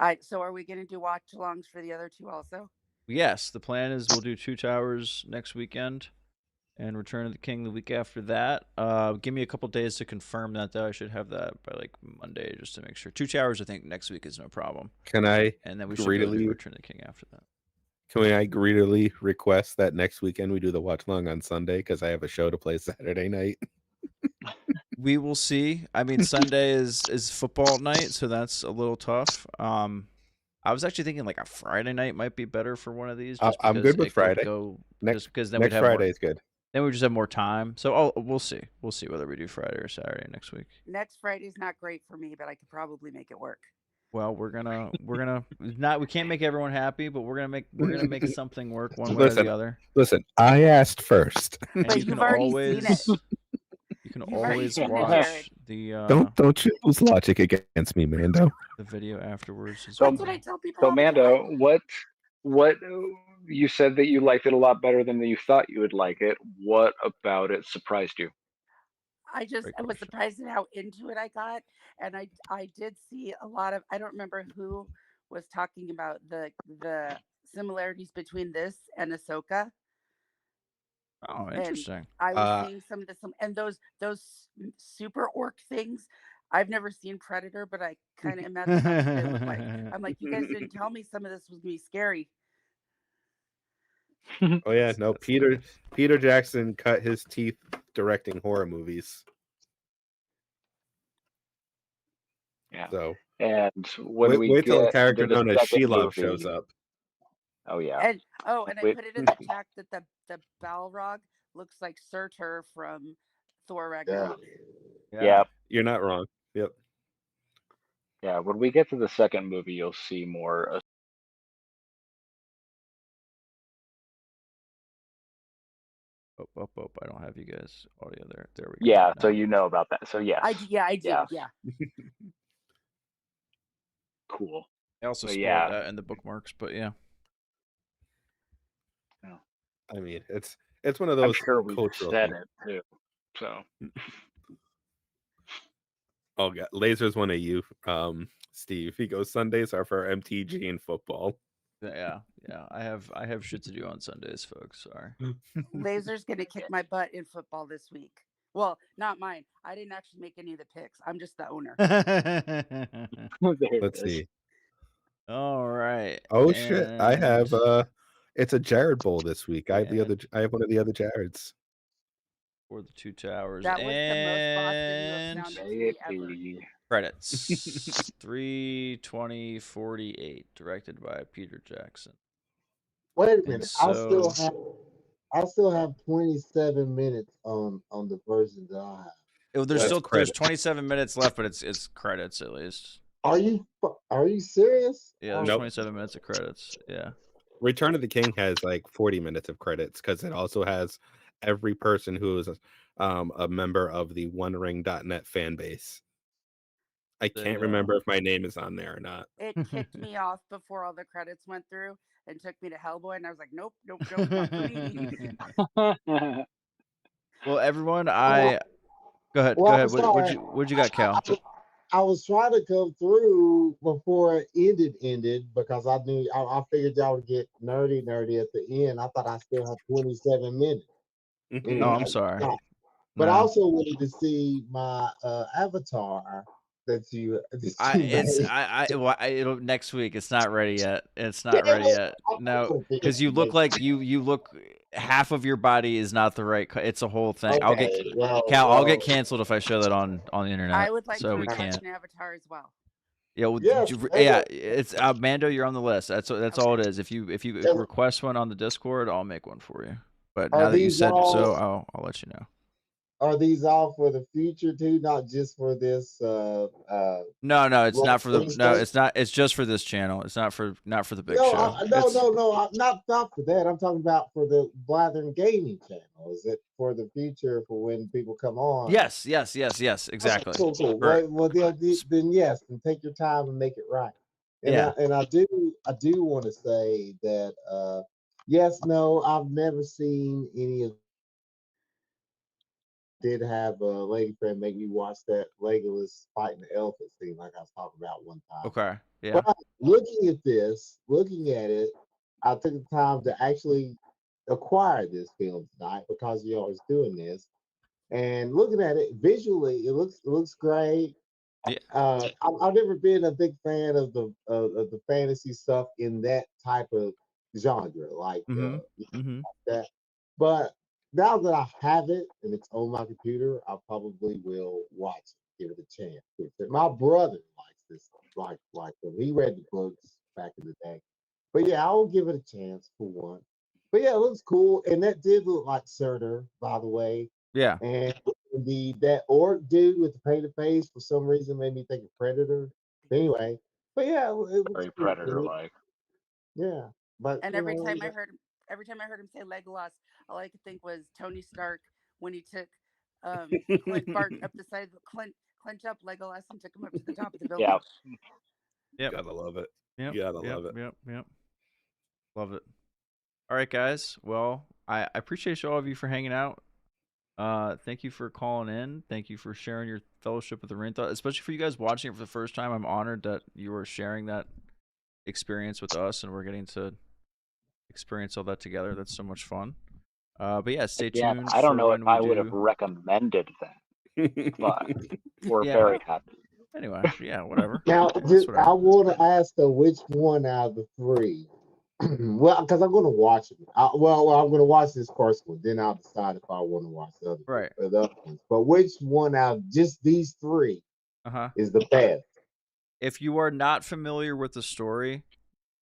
it. So are we going to do watch-alongs for the other two also? Yes, the plan is we'll do Two Towers next weekend and Return of the King the week after that. Give me a couple days to confirm that, though. I should have that by like Monday just to make sure. 2 Towers, I think next week is no problem. Can I And then we should go do Return of the King after that. Can I greedily request that next weekend we do the watch along on Sunday because I have a show to play Saturday night? We will see. I mean, Sunday is football night, so that's a little tough. I was actually thinking like a Friday night might be better for one of these. Just I'm good with it could Friday. Just because then next we'd have Friday more, is good. Then we just have more time. So we'll see. We'll see whether we do Friday or Saturday next week. Next Friday's not great for me, but I could probably make it work. Well, we're gonna not. We can't make everyone happy, but we're gonna make something work one way or the other. Listen, I asked first. And but you've already seen it. You can always watch the. Don't you lose logic against me, Mando. The video afterwards. That's what I tell people. So, Mando, what you said that you liked it a lot better than you thought you would like it. What about it surprised you? I was surprised at how into it I got, and I did see a lot of. I don't remember who was talking about the similarities between this and Ahsoka. Oh, interesting. And I was seeing some of this, and those super orc things. I've never seen Predator, but I kind of imagine that's what they look like. I'm like, you guys didn't tell me some of this was gonna be scary. Oh yeah, no. Peter Jackson cut his teeth directing horror movies. Yeah. So and when wait till a character known as Shelob shows up. Oh yeah. And I put it in the chat that the Balrog looks like Surtur from Thor Ragnarok. Yeah. You're not wrong. Yep. Yeah, when we get to the second movie, you'll see more. Oh, I don't have you guys audio there. There we go. Yeah, so you know about that. So yes. I do. Yeah. Cool. I also spoiled that in the bookmarks, but yeah. I mean, it's one of those. I'm sure we cultural said things. it too. So. Oh yeah, Laser's one of you, Steve. He goes, Sundays are for MTG and football. Yeah. I have shit to do on Sundays, folks. Sorry. Laser's gonna kick my butt in football this week. Well, not mine. I didn't actually make any of the picks. I'm just the owner. Let's see. All right. Oh shit! I have it's a Jared Bowl this week. I have one of the other Jareds. For the 2 Towers. That was the most Boston you have sounded to me ever. Credits. 3/20/48, directed by Peter Jackson. Wait a minute. I still have 27 minutes on the version that I have. There's 27 minutes left, but it's credits at least. Are you serious? Yeah, there's 27 minutes of credits. Yeah. Return of the King has like 40 minutes of credits because it also has every person who is a member of the OneRing.net fan base. I can't remember if my name is on there or not. It kicked me off before all the credits went through and took me to Hellboy, and I was like, nope, not for me. Well, everyone, I Go ahead. Well, Go I'm ahead. sorry. What'd you got, Cal? I was trying to come through before it ended because I knew I figured y'all would get nerdy at the end. I thought I still had 27 minutes. Oh, I'm sorry. But I No. also wanted to see my avatar that you it'll next week. It's not ready yet. It's not ready yet. No, because you look like you look half of your body is not the right. It's a whole thing. Okay, I'll get canceled if I show that on the internet. I would like so to we request can't. an avatar as well. Yeah, well, Yes, it's Mando. You're on the list. That's all it is. If you request one on the Discord, I'll make one for you. But now Are that you these said so, all? I'll let you know. Are these all for the future too, not just for this? No, it's not for the It's not. It's just for this channel. It's not for the big show. No. Not for that. I'm talking about for the Blathering Gaming channel. Is it for the future for when people come on? Yes. Exactly. Cool. Well, then yes, and take your time and make it right. And Yeah. I do want to say that yes, no, I've never seen any of. Did have a lady friend make me watch that Legolas fighting the elephant scene, like I was talking about one time. Okay. Yeah. But looking at it, I took the time to actually acquire this film tonight because you're always doing this. And looking at it visually, it looks great. Yeah. I've never been a big fan of the fantasy stuff in that type of genre, like that. But now that I have it and it's on my computer, I probably will watch it, give it a chance. My brother likes this, like them. He read the books back in the day. But yeah, I'll give it a chance for one. But yeah, it looks cool, and that did look like Surtur, by the way. Yeah. And that orc dude with the painted face for some reason made me think of Predator. Anyway, but yeah, it looks Very cool. Predator-like. Yeah, but And every time I heard him say Legolas, all I could think was Tony Stark when he took Clint Barton up the side of Clint up Legolas and took him up to the top of the building. Yeah. Yep. Gotta love it. Yep. Gotta love it. Yep. Love it. All right, guys. Well, I appreciate all of you for hanging out. Thank you for calling in. Thank you for sharing your Fellowship of the Ring thought, especially for you guys watching it for the first time. I'm honored that you are sharing that experience with us, and we're getting to experience all that together. That's so much fun. But yeah, stay tuned. I don't know when if we I would have recommended that, but we're very happy. Anyway, yeah, whatever. Now, whatever. I want to ask though, which one out of the three? Well, because I'm going to watch it. I'm going to watch this first one, then I'll decide if I want to watch the other ones. But which one out of just these three is the best? If you are not familiar with the story,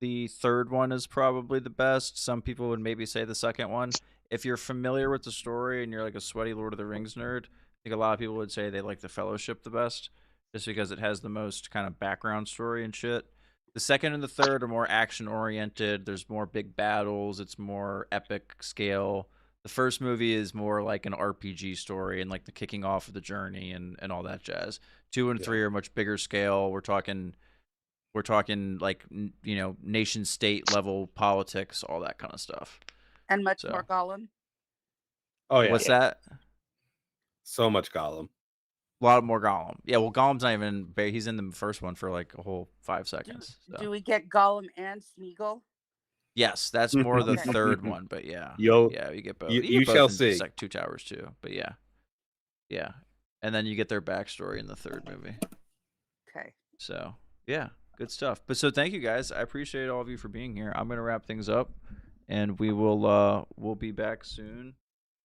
the third one is probably the best. Some people would maybe say the second one. If you're familiar with the story and you're like a sweaty Lord of the Rings nerd, I think a lot of people would say they like the Fellowship the best, just because it has the most kind of background story and shit. The second and the third are more action oriented. There's more big battles. It's more epic scale. The first movie is more like an RPG story and like the kicking off of the journey and all that jazz. 2 and 3 are much bigger scale. We're talking like, you know, nation state level politics, all that kind of stuff. And much more Gollum. Oh yeah. What's that? So much Gollum. A lot more Gollum. Yeah, well, Gollum's not even. He's in the first one for like a whole 5 seconds. Do we get Gollum and Smeagol? Yes, that's more the third one, but yeah, you get both. You both shall in see. Two Towers too, but yeah, and then you get their backstory in the third movie. Okay. So yeah, good stuff. But so thank you guys. I appreciate all of you for being here. I'm gonna wrap things up, and we'll be back soon.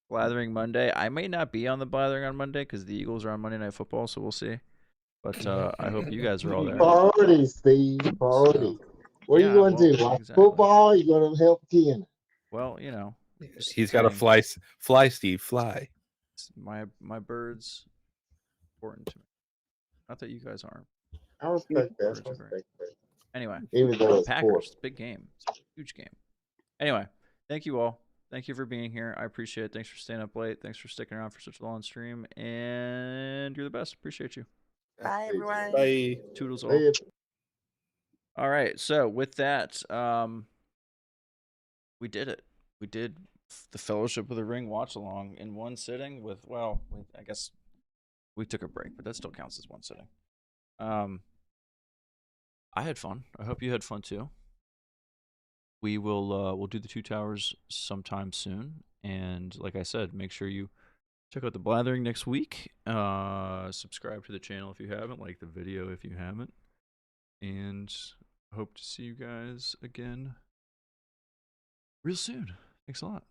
Blathering Monday. I may not be on the Blathering on Monday because the Eagles are on Monday Night Football, so we'll see. But I hope you guys are all there. Priorities, Steve. Priorities. What are you going to do? Watch football? Or you going to help Ken? Well, you know, he's got to fly, Steve, fly. My birds important to me. Not that you guys aren't. I respect that. Anyway, even though it's Packers, big game. It's a huge game. Anyway, thank you all. Thank you for being here. I appreciate it. Thanks for staying up late. Thanks for sticking around for such a long stream. And you're the best. Appreciate you. Bye, everyone. Bye. Toodles all. All right. So with that, we did it. We did the Fellowship of the Ring watch along in one sitting with, I guess We took a break, but that still counts as one sitting. I had fun. I hope you had fun too. We will we'll do the 2 towers sometime soon, and like I said, make sure you check out the Blathering next week. Subscribe to the channel if you haven't, like the video if you haven't, and hope to see you guys again real soon. Thanks a lot.